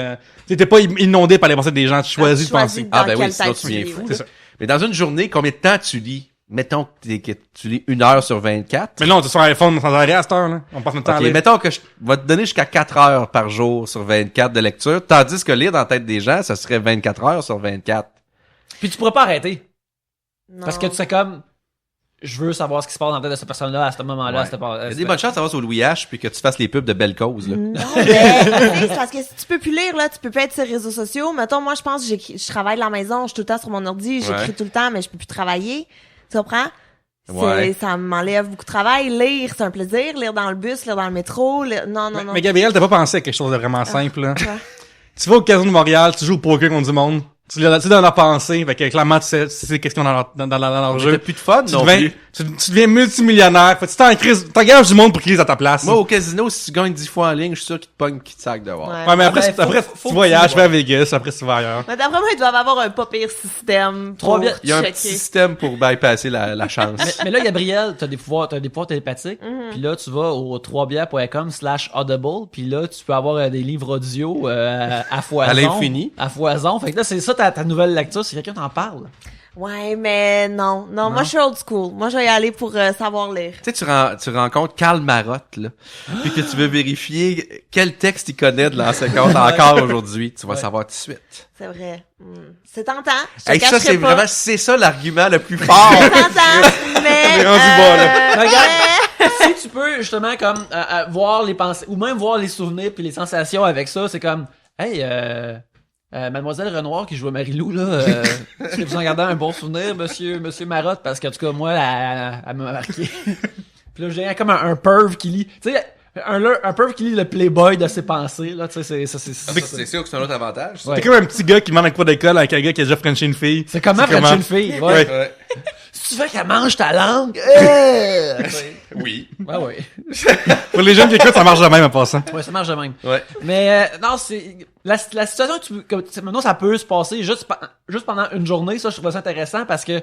t'es pas inondé par les pensées des gens, tu choisis de penser. Dans Ben oui, quelle sinon tête tu viens lis, fou. ouais. C'est ça. Mais dans une journée, combien de temps tu lis? Mettons que tu lis 1 heure sur 24. Mais non, tu es sur iPhone sans arrêt à cette heure, là. On passe notre temps à Ok, lire. mettons que je vais te donner jusqu'à 4 heures par jour sur 24 de lecture, tandis que lire dans la tête des gens, ça serait 24 heures sur 24. Puis tu pourrais pas arrêter Non. parce que tu sais comme je veux savoir ce qui se passe dans la tête de cette personne-là à ce moment-là. Ouais. Il y a des bonnes chances d'avoir sur Louis H puis que tu fasses les pubs de belles causes, là. Non, mais tu sais, c'est parce que si tu peux plus lire, là, tu peux pas être sur les réseaux sociaux. Mettons, moi, je pense que je travaille de la maison, je suis tout le temps sur mon ordi, j'écris Ouais. tout le temps, mais je peux plus travailler. Tu comprends? Ouais. Ça m'enlève beaucoup de travail. Lire, c'est un plaisir. Lire dans le bus, lire dans le métro. Non. Mais Gabriel, t'as pas pensé à quelque chose de vraiment simple, là? Ouais. Tu vas au Casino de Montréal, tu joues au poker contre du monde, Tu sais dans leur pensée, fait que clairement tu sais qu'est-ce qu'ils ont dans leur J'ai jeu. plus de fun non plus. Tu deviens multimillionnaire. Fait que tu t'engages du monde pour qu'ils lisent à ta place. Moi, au casino, si tu gagnes 10 fois en ligne, je suis sûr qu'ils te pognent, qu'ils te sacent dehors. Ouais, mais après, ben, après faut tu que voyages, tu tu vas à Vegas, après tu vas ailleurs. Mais d'après moi, ils doivent avoir un pas pire système pour Il Il y a un checker. petit système pour bypasser la chance. Mais là, Gabriel, t'as des pouvoirs télépathiques. Puis là, tu vas au 3bières.com/audible. Puis là, tu peux avoir des livres audio à foison. À l'infini. À foison. Fait que là, c'est ça ta nouvelle lecture. Si quelqu'un t'en parle. Ouais, mais non, moi je suis old school. Moi je vais y aller pour savoir lire. Tu sais, tu rencontres Karl Marotte, là, puis que tu veux vérifier quel texte il connaît de l'ancien compte encore aujourd'hui. Tu vas savoir tout de suite. C'est vrai. C'est tentant. Je te Hey, ça, cacherai c'est pas. vraiment, c'est ça l'argument le plus fort. C'est tentant, mais On est rendu bas, là. Mais regarde, si tu peux justement comme voir les pensées ou même voir les souvenirs puis les sensations avec ça, c'est comme hey Mademoiselle Renoir qui joue à Marie-Lou là, est-ce que vous en gardez un bon souvenir, monsieur Marotte, parce qu'en tout cas moi elle m'a marqué. Puis là j'ai comme un perv qui lit, tu sais un perv qui lit le Playboy de ses pensées là, tu sais C'est sûr que c'est un autre avantage. ça. Ouais. C'est comme un petit gars qui demande un cours d'école avec un gars qui a déjà frenché une fille. C'est comment frencher une fille, ouais. Ouais. Si tu veux qu'elle mange ta langue, Oui. ouais. Pour les jeunes qui écoutent, ça marche de même en passant. Ouais, ça marche de même. Ouais. Mais non, c'est la situation maintenant ça peut se passer juste pendant une journée, ça je trouve ça intéressant parce que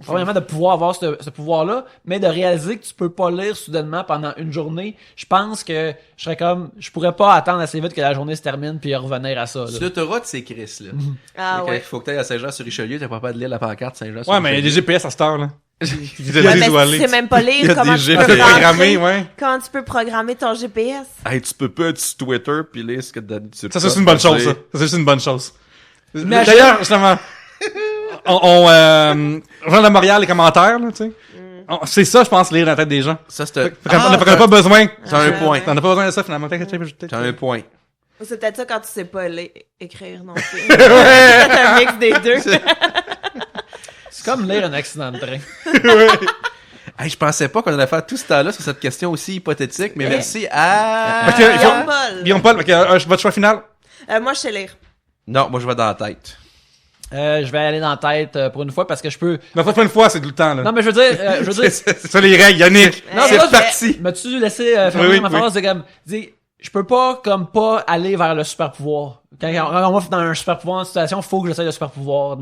premièrement de pouvoir avoir ce pouvoir-là, mais de réaliser que tu peux pas lire soudainement pendant une journée, je pense que je pourrais pas attendre assez vite que la journée se termine puis revenir à ça. Là. Sur l'autoroute, c'est Chris, là. Ah Fait que ouais. Il faut que t'ailles à Saint-Jean-sur-Richelieu, t'as pas de lire la pancarte Saint-Jean-sur-Richelieu. Ouais, mais il y a des GPS à cette heure, là. Ils te Ouais, disent où mais aller. tu sais même pas Il y lire a comment des tu GPS peux programmé, rentrer. ouais. Comment tu peux programmer ton GPS? Hey, tu peux pas être sur Twitter pis lire ce que t'as dit. Ça, c'est une bonne chose, ça. Ça, c'est une bonne chose. Mais D'ailleurs, justement, Jean de Montréal, les commentaires, là, tu sais. C'est ça, je pense, lire dans la tête des gens. Ça, c'est On n'a pas besoin. T'as un point. T'en as pas besoin de ça, finalement. T'as un point. Ou c'est peut-être ça quand tu sais pas écrire non plus. C'est peut-être un mix des deux. C'est comme lire un accident de train. Hey, je pensais pas qu'on allait faire tout ce temps-là sur cette question aussi hypothétique, mais merci à... Ok, il faut- Guillaume Paul. Guillaume Paul, votre choix final? Moi je sais lire. Non, moi je vais dans la tête. Je vais aller dans la tête pour une fois parce que je peux. Non, pas une fois, c'est tout le temps, là. Non mais je veux dire, C'est ça les règles, Yannick. non, C'est là, parti. M'as-tu laissé finir Oui, ma oui. phrase de comme dire je peux pas aller vers le super pouvoir. Quand on va dans un super pouvoir en situation, faut que j'essaie le super pouvoir.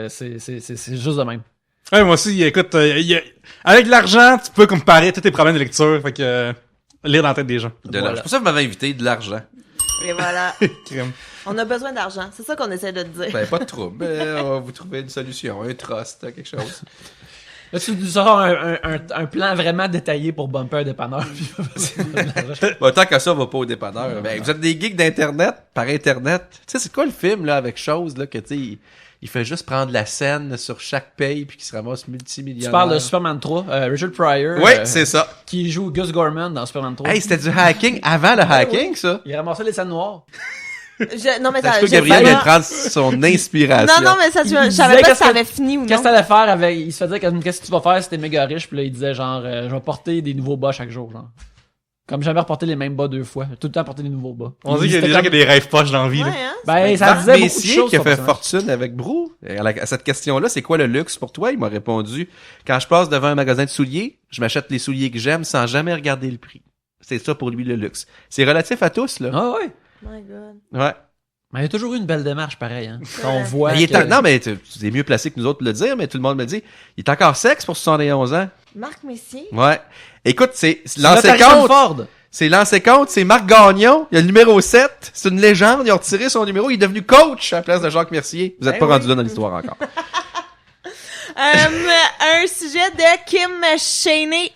C'est juste de même. Ouais, moi aussi, écoute, avec l'argent, tu peux comparer tous tes problèmes de lecture, fait que lire dans la tête des gens. De Voilà. l'argent. C'est pour ça que vous m'avez invité, de l'argent. Et voilà. Crème. On a besoin d'argent. C'est ça qu'on essaie de te dire. Ben, pas de trouble. On va vous trouver une solution, un trust, quelque chose. Là, tu nous auras un plan vraiment détaillé pour Bumper Dépanneur. Bon, tant qu'à ça, on va pas au dépanneur. Ben, vous êtes des geeks d'Internet, par Internet. Tu sais, c'est quoi le film, là, avec chose, là, que, tu sais, il fait juste prendre la scène sur chaque paye puis qu'il se ramasse multimillionnaire. Tu parles de Superman 3, Richard Pryor. Oui, c'est ça. Qui joue Gus Gorman dans Superman 3. Hey, c'était du hacking avant le hacking, ça. Il ramassait les scènes noires. Non, mais Ça ça, se peut que j'ai Gabriel pas- vient de prendre son inspiration. Non, mais ça, je Il savais disait pas qu'est-ce si ça que- avait fini ou non. Qu'est-ce que t'allais faire avec. Il se faisait qu'est-ce que tu vas faire si t'es méga riche, puis là, il disait genre, je vais porter des nouveaux bas chaque jour, genre. Comme jamais reporter les mêmes bas 2 fois. Tout le temps porter des nouveaux bas. On dit qu'il y a C'était des gens qui comme- ont des rêves poches dans la vie, Ouais, là. hein? Ben, ça Marc disait beaucoup de Messier choses. qui a sur fait le personnage. fortune avec Brou. À cette question-là, c'est quoi le luxe pour toi? Il m'a répondu, quand je passe devant un magasin de souliers, je m'achète les souliers que j'aime sans jamais regarder le prix. C'est ça pour lui le luxe. C'est relatif à tous, là. Ah ouais. My God. Ouais. Mais il y a toujours eu une belle démarche, pareil, hein. On voit. Mais il est que- non, mais tu es mieux placé que nous autres pour le dire, mais tout le monde me dit, il est encore sexe pour 71 ans. Marc Messier. Ouais. Écoute, c'est Notre lancé Harrison compte. Ford. C'est lancé compte, c'est Marc Gagnon. Il y a le numéro 7. C'est une légende. Ils ont retiré son numéro. Il est devenu coach à la place de Jacques Mercier. Vous êtes Ben pas oui. rendu là dans l'histoire encore. Un sujet de Kim Chaney,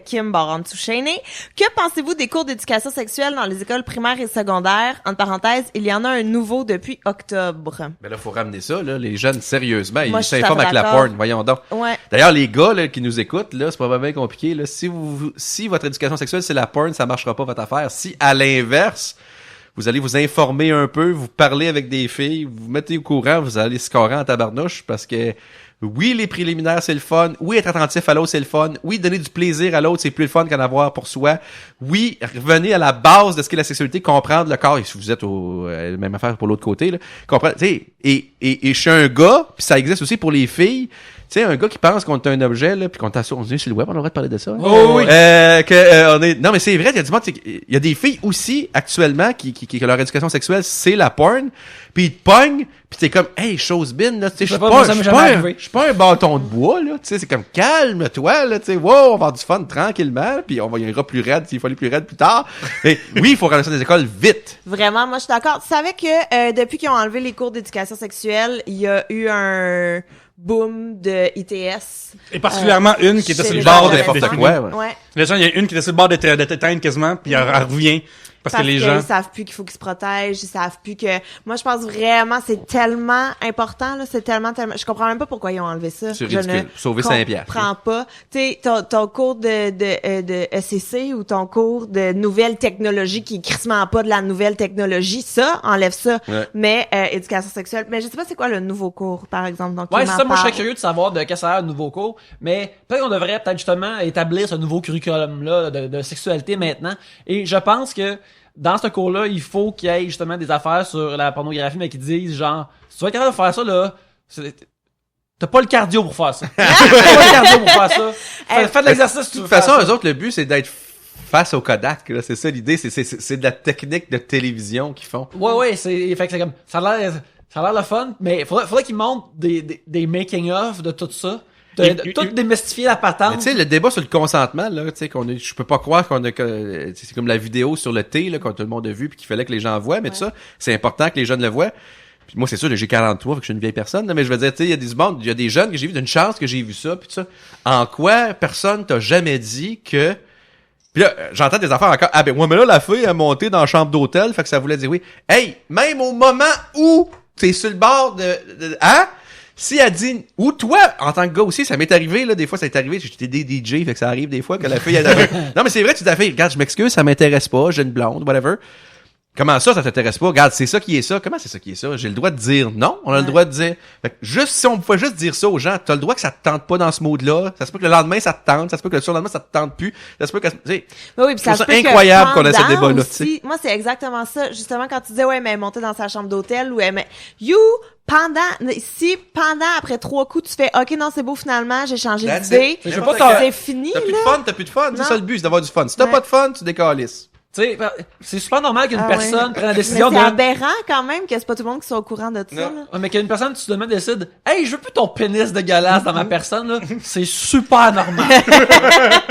Kim Barantou Chaney. Que pensez-vous des cours d'éducation sexuelle dans les écoles primaires et secondaires? En parenthèse, il y en a un nouveau depuis octobre. Mais là, faut ramener ça, là. Les jeunes, sérieusement, Moi, ils je suis s'informent tout à avec la fait d'accord. porn. Voyons donc. Ouais. D'ailleurs, les gars, là, qui nous écoutent, là, c'est pas vraiment compliqué, là. Si votre éducation sexuelle, c'est la porn, ça marchera pas votre affaire. Si, à l'inverse, vous allez vous informer un peu, vous parler avec des filles, vous mettez au courant, vous allez scorer en tabarnouche parce que Oui, les préliminaires, c'est le fun. Oui, être attentif à l'autre, c'est le fun. Oui, donner du plaisir à l'autre, c'est plus le fun qu'en avoir pour soi. Oui, revenez à la base de ce qu'est la sexualité, comprendre le corps. Et si vous êtes même affaire pour l'autre côté, là, comprendre, tu sais, et je suis un gars, puis ça existe aussi pour les filles. Tu sais, un gars qui pense qu'on est un objet, là, puis qu'on t'assure, on est sur le web, on aurait de parler de ça. Hein? Oh, oui. On est, non, mais c'est vrai, il y a du monde, il y a des filles aussi, actuellement, que leur éducation sexuelle, c'est la porn, puis ils te pognent, puis t'es comme, hey, chose bin, là, tu sais, je suis pas un bâton de bois, là, tu sais, c'est comme, calme-toi, là, tu sais, wow, on va avoir du fun tranquillement, puis on va y ira plus raide, s'il faut aller plus raide plus tard. Et oui, il faut rendre ça des écoles vite. Vraiment, moi, je suis d'accord. Tu savais que, depuis qu'ils ont enlevé les cours d'éducation sexuelle, il y a eu un boom de ITS. Et particulièrement une qui était sur le les bord gens de n'importe quoi, ouais. Ouais. Les gens, il y a une qui était sur le bord de t'éteindre quasiment, puis elle revient. Parce que les gens... ils savent plus qu'il faut qu'ils se protègent, ils savent plus que... Moi, je pense vraiment, c'est tellement important, là, c'est tellement... Je comprends même pas pourquoi ils ont enlevé ça. C'est Je ridicule. ne Sauver 5 piastres. comprends pas. Tu sais, ton cours de ECC ou ton cours de nouvelle technologie qui est crissement pas de la nouvelle technologie, ça, enlève ça. Ouais. Mais, éducation sexuelle, mais je sais pas c'est quoi le nouveau cours, par exemple. Donc, Ouais, il c'est m'en ça. Moi, je serais parle. curieux de savoir de qu'est-ce que ça a un nouveau cours. Mais peut-être qu'on devrait justement établir ce nouveau curriculum-là de sexualité maintenant. Et je pense que dans ce cours-là, il faut qu'il y ait justement des affaires sur la pornographie, mais qui disent genre, si tu vas être capable de faire ça, là, t'as pas le cardio pour faire ça. T'as pas le cardio pour faire ça. Fais de l'exercice, tu De veux toute faire façon, ça. eux autres, le but, c'est d'être face au Kodak, là. C'est ça l'idée. C'est de la technique de télévision qu'ils font. Ouais, fait que c'est comme, ça a l'air le fun, mais faudrait qu'ils montrent des making-of de tout ça. Tout démystifier la patente. Mais tu sais, le débat sur le consentement, là, tu sais, je peux pas croire c'est comme la vidéo sur le thé, là, quand tout le monde a vu puis qu'il fallait que les gens voient, mais tout ça, c'est important que les jeunes le voient. Puis moi, c'est sûr, là, j'ai 43, fait que je suis une vieille personne, là, mais je veux dire, tu sais, il y a des jeunes que j'ai vu, d'une chance que j'ai vu ça, puis tout ça. En quoi personne t'a jamais dit que... Puis là, j'entends des affaires encore. Ah ben, ouais, mais là, la fille est montée dans la chambre d'hôtel, fait que ça voulait dire oui. Hey, même au moment où t'es sur le bord hein? Si elle dit, ou toi, en tant que gars aussi, ça m'est arrivé, là, des fois, ça m'est arrivé, j'étais des DJ, fait que ça arrive des fois que la fille, non, mais c'est vrai, tu t'as fait, regarde, je m'excuse, ça m'intéresse pas, j'ai une blonde, whatever. Comment ça t'intéresse pas? Regarde, c'est ça qui est ça. Comment c'est ça qui est ça? J'ai le droit de dire non. On a le droit de dire, fait que juste, si on pouvait juste dire ça aux gens, t'as le droit que ça te tente pas dans ce mood-là. Ça se peut que le lendemain, ça te tente. Ça se peut que le surlendemain, ça te tente plus. Ça se peut que, tu sais. Oui, puis ça je trouve se ça peut que incroyable qu'on ait ce pendant débat-là, aussi- tu sais. Moi, c'est exactement ça. Justement, quand tu disais, ouais, mais elle est montée dans sa chambre d'hôtel ou elle pendant, après 3 coups, tu fais, OK, non, c'est beau, finalement, j'ai changé That's d'idée. it. Je veux pas C'est fini, T'as plus de là. fun, C'est Non. ça le but, c'est d'avoir du fun. Si t'as Ouais. pas de fun, tu décalisses. Tu sais, c'est super normal qu'une Ah personne ouais. prenne la Mais décision c'est de... aberrant quand même que c'est pas tout le monde qui soit au courant de ça. Non. Là. Ouais, mais qu'une personne, tu demain décide, hey, je veux plus ton pénis dégueulasse dans ma personne, là. C'est super normal.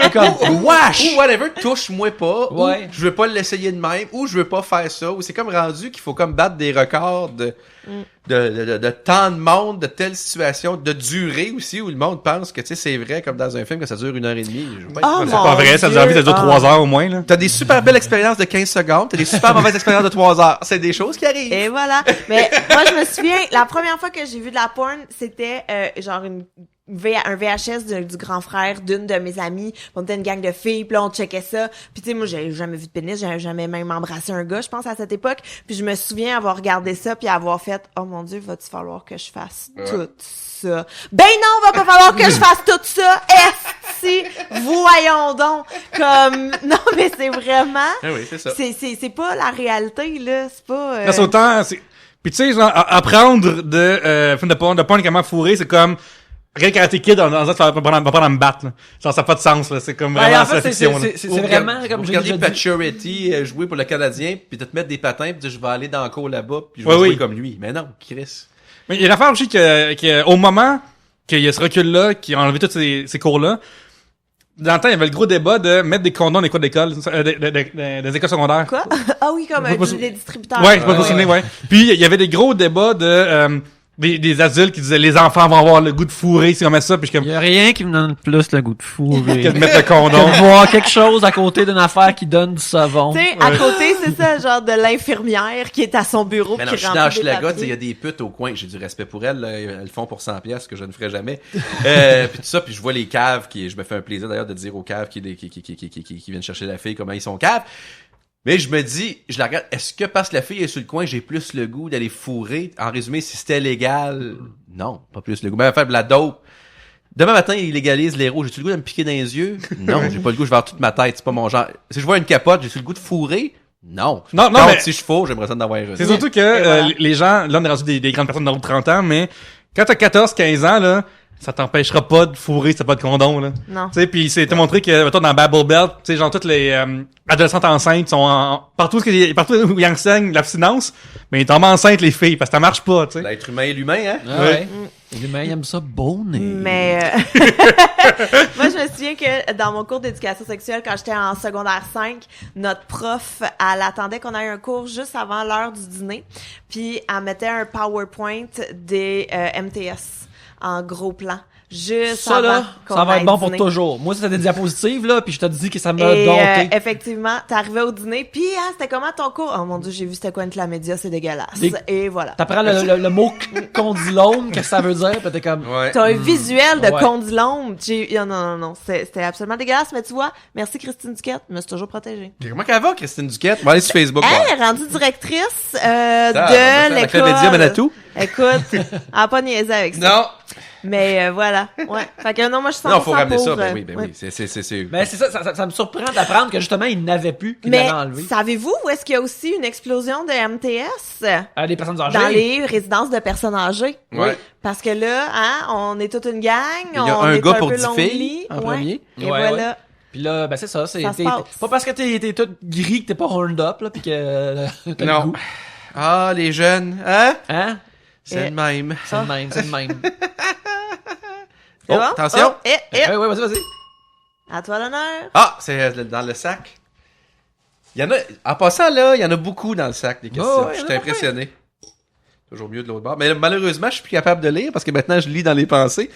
C'est comme, wesh! Ou whatever, touche-moi pas. Ouais. Ou je veux pas l'essayer de même. Ou je veux pas faire ça. Ou c'est comme rendu qu'il faut comme battre des records de temps de monde, de telle situation, de durée aussi, où le monde pense que, tu sais, c'est vrai, comme dans un film, que ça dure 1h30. Je veux pas être Oh comme mon ça. Pas vrai, ça Dieu. a envie de durer 3 heures au moins, là. T'as des super belles expériences de 15 secondes, t'as des super mauvaises expériences de 3 heures. C'est des choses qui arrivent. Et voilà. Mais moi, je me souviens, la première fois que j'ai vu de la porn, c'était genre un VHS du grand frère d'une de mes amies. On était une gang de filles, puis là, on checkait ça. Puis tu sais, moi, j'avais jamais vu de pénis, j'avais jamais même embrassé un gars, je pense, à cette époque. Puis je me souviens avoir regardé ça, puis avoir fait, oh mon Dieu, va-tu falloir que je fasse tout ça? Ben non, va pas falloir que je fasse tout ça! Si, voyons donc! Comme, non, mais c'est vraiment... Ah oui, c'est ça. C'est pas la réalité, là. C'est pas... Là, c'est autant, c'est... Puis tu sais, genre, apprendre de film de porn comment fourrer, c'est comme regarde Karate Kid dans ça, va pas me battre, là. Genre, ça n'a pas de sens, là. C'est comme Ouais, vraiment en fait, la fiction, là. c'est vraiment, comme vous j'ai regardez déjà dit. Paturity jouer pour le Canadien, puis de te mettre des patins, puis dire je vais aller dans le cours là-bas, puis je vais Ouais, jouer oui. comme lui. Mais non, Chris. Mais il y a une affaire aussi que au moment qu'il y a ce recul-là, qui a enlevé tous ces cours-là, dans le temps, il y avait le gros débat de mettre des condoms dans les cours d'école, des écoles secondaires. Quoi? Ah oui, comme Faut pas les distributeurs. Ouais, je peux pas souvenir, ouais. Puis, il y avait des gros débats de, des adultes qui disaient les enfants vont avoir le goût de fourrer si on met ça, puis je suis Il comme, y a rien qui me donne plus le goût de fourrer. que de mettre le condom. De voir quelque chose à côté d'une affaire qui donne du savon. Tu sais, à côté, c'est ça, genre de l'infirmière qui est à son bureau Mais pis non, je qui suis dans remplit des Hochelaga, il y a papiers. des putes au coin, j'ai du respect pour elles, là, elles le font pour 100 pièces que je ne ferai jamais. Puis tout ça, puis je vois les caves je me fais un plaisir d'ailleurs de dire aux caves qui viennent chercher la fille comment ils sont caves. Mais je me dis, je la regarde, est-ce que parce que la fille est sur le coin, j'ai plus le goût d'aller fourrer? En résumé, si c'était légal, Non, pas plus le goût. Même faire de la dope. Demain matin, ils légalisent l'héros. J'ai-tu le goût de me piquer dans les yeux? Non, j'ai pas le goût, je vais avoir toute ma tête. C'est pas mon genre. Si je vois une capote, j'ai-tu le goût de fourrer? Non. Non, mais si je fourre, j'aimerais ça d'en avoir une. c'est surtout que voilà. les gens, là, on est rendu des grandes personnes de 30 ans, mais quand t'as 14-15 ans, là, ça t'empêchera pas de fourrer si t'as pas de condom, là. Non. Tu sais, puis c'est montré que, toi, dans Babel Belt, tu sais, genre, toutes les adolescentes enceintes sont partout où ils enseignent l'abstinence, mais ils tombent enceintes, les filles, parce que ça marche pas, tu sais. L'être humain est l'humain, hein? Ah ouais. L'humain, il aime ça bonner. Mais moi, je me souviens que dans mon cours d'éducation sexuelle, quand j'étais en secondaire 5, notre prof, elle attendait qu'on ait un cours juste avant l'heure du dîner, puis elle mettait un PowerPoint des MTS en gros plan. Juste Ça, avant là, qu'on ça va aille être bon pour dîner. toujours. Moi, c'était des diapositives, là, puis je te dis que ça m'a Et dompté. effectivement, t'arrivais au dîner, puis c'était comment ton cours? Oh mon Dieu, j'ai vu c'était quoi une chlamydia, c'est dégueulasse. Des- Et voilà. T'apprends le mot condylome, qu'est-ce que ça veut dire, pis t'es comme... Ouais. T'as un visuel de Ouais. condylome. Non, c'était absolument dégueulasse, mais tu vois, merci Christine Duquette, je me suis toujours protégée. Comment qu'elle va, Christine Duquette? On va aller sur Facebook. Elle est rendue directrice de de l'école. Média Manitou? Écoute, elle a pas niaisé avec ça. Non. Mais voilà, ouais. Fait que non, moi je suis 100% Non, faut ramener pour, ça. Ben oui, ouais. oui. C'est. Ben, c'est ça me surprend d'apprendre que justement, ils n'avaient plus, qu'ils Mais l'avaient enlevé. savez-vous où est-ce qu'il y a aussi une explosion de MTS? Les personnes âgées. Dans les résidences de personnes âgées. Ouais. Parce que là, hein, on est toute une gang. Il y a on un est gars pour peu 10 lonely. filles, en Ouais. premier. Et Ouais, voilà. ouais. Puis là, ben c'est ça. Ça se T'es passe. pas parce que t'es tout gris que t'es pas horned up, là, pis que t'as le Non. goût. Ah, les jeunes. Hein? Hein? C'est le même. C'est le même, c'est le même. C'est Oh, bon? attention. Oh, Ouais, vas-y. À toi l'honneur. Ah, c'est dans le sac. Il y en a, en passant là, il y en a beaucoup dans le sac, des questions. Oh, ouais, je il y en suis a impressionné. Toujours mieux de l'autre bord. Mais malheureusement, je suis plus capable de lire parce que maintenant, je lis dans les pensées.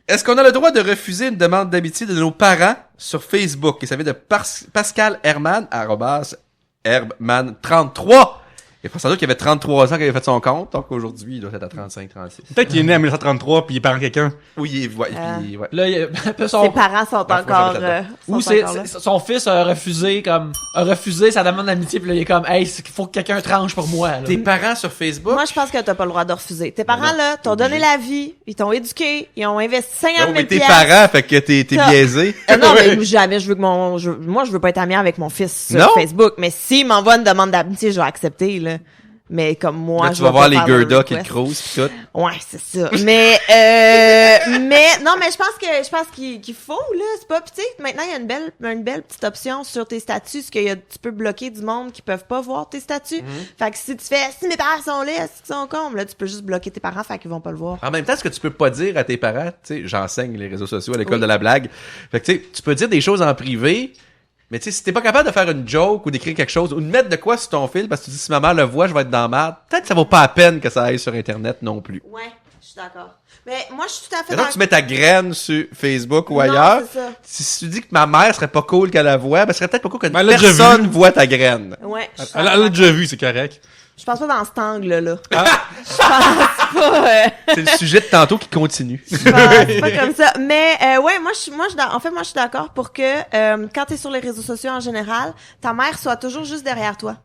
Est-ce qu'on a le droit de refuser une demande d'amitié de nos parents sur Facebook? Et ça vient de Pascal Herman, Herbman33. Il faut savoir qu'il avait 33 ans quand il avait fait son compte, donc aujourd'hui, il doit être à 35, 36. Peut-être qu'il est né en 1933 puis il est parent de quelqu'un. Oui, ouais, puis, ouais. Là, Ses son, parents sont Parfois, encore, j'avais là-dedans. sont ou encore là. son fils a refusé sa demande d'amitié, puis là, il est comme, hey, il faut que quelqu'un tranche pour moi, là. Tes parents sur Facebook? Moi, je pense que t'as pas le droit de refuser. Tes parents, là, t'ont donné la vie, ils t'ont éduqué, ils ont investi 50 Non, 000 mais tes piastres. parents, fait que t'es Ça. biaisé. Non, mais jamais je veux que moi, je veux pas être amie avec mon fils sur Non? Facebook. Mais s'il m'envoie une demande d'amitié, je vais accepter, là. Mais comme moi, Là, je tu vas vais voir pas les faire le Gerda qui te request. crousent pis tout. Ouais, c'est ça. mais non, mais je pense qu'il faut là, c'est pas, pis tu sais, maintenant il y a une belle petite option sur tes statuts, tu peux bloquer du monde qui peuvent pas voir tes statuts. Fait que si tu fais si mes parents sont là, est-ce qu'ils sont cons, là tu peux juste bloquer tes parents, fait qu'ils vont pas le voir. En même temps, ce que tu peux pas dire à tes parents, tu sais, j'enseigne les réseaux sociaux à l'école de la blague. Fait que tu sais, tu peux dire des choses en privé, mais tu sais, si t'es pas capable de faire une joke ou d'écrire quelque chose ou de mettre de quoi sur ton fil parce que tu dis si ma mère le voit, je vais être dans la merde, peut-être que ça vaut pas la peine que ça aille sur Internet non plus. Ouais, je suis d'accord. Mais moi je suis tout à fait Maintenant que tu mets ta graine sur Facebook ou Non, ailleurs, c'est ça. si tu dis que ma mère serait pas cool qu'elle la voie, ben ce serait peut-être pas cool que Ben, elle l'a déjà personne vu. voit ta graine. Ouais, je suis Elle l'a déjà vu, c'est correct. Je pense pas dans cet angle-là. Ah. Je pense pas. C'est le sujet de tantôt qui continue. Je pense pas comme ça. Mais ouais, moi je suis d'accord pour que quand t'es sur les réseaux sociaux en général, ta mère soit toujours juste derrière toi.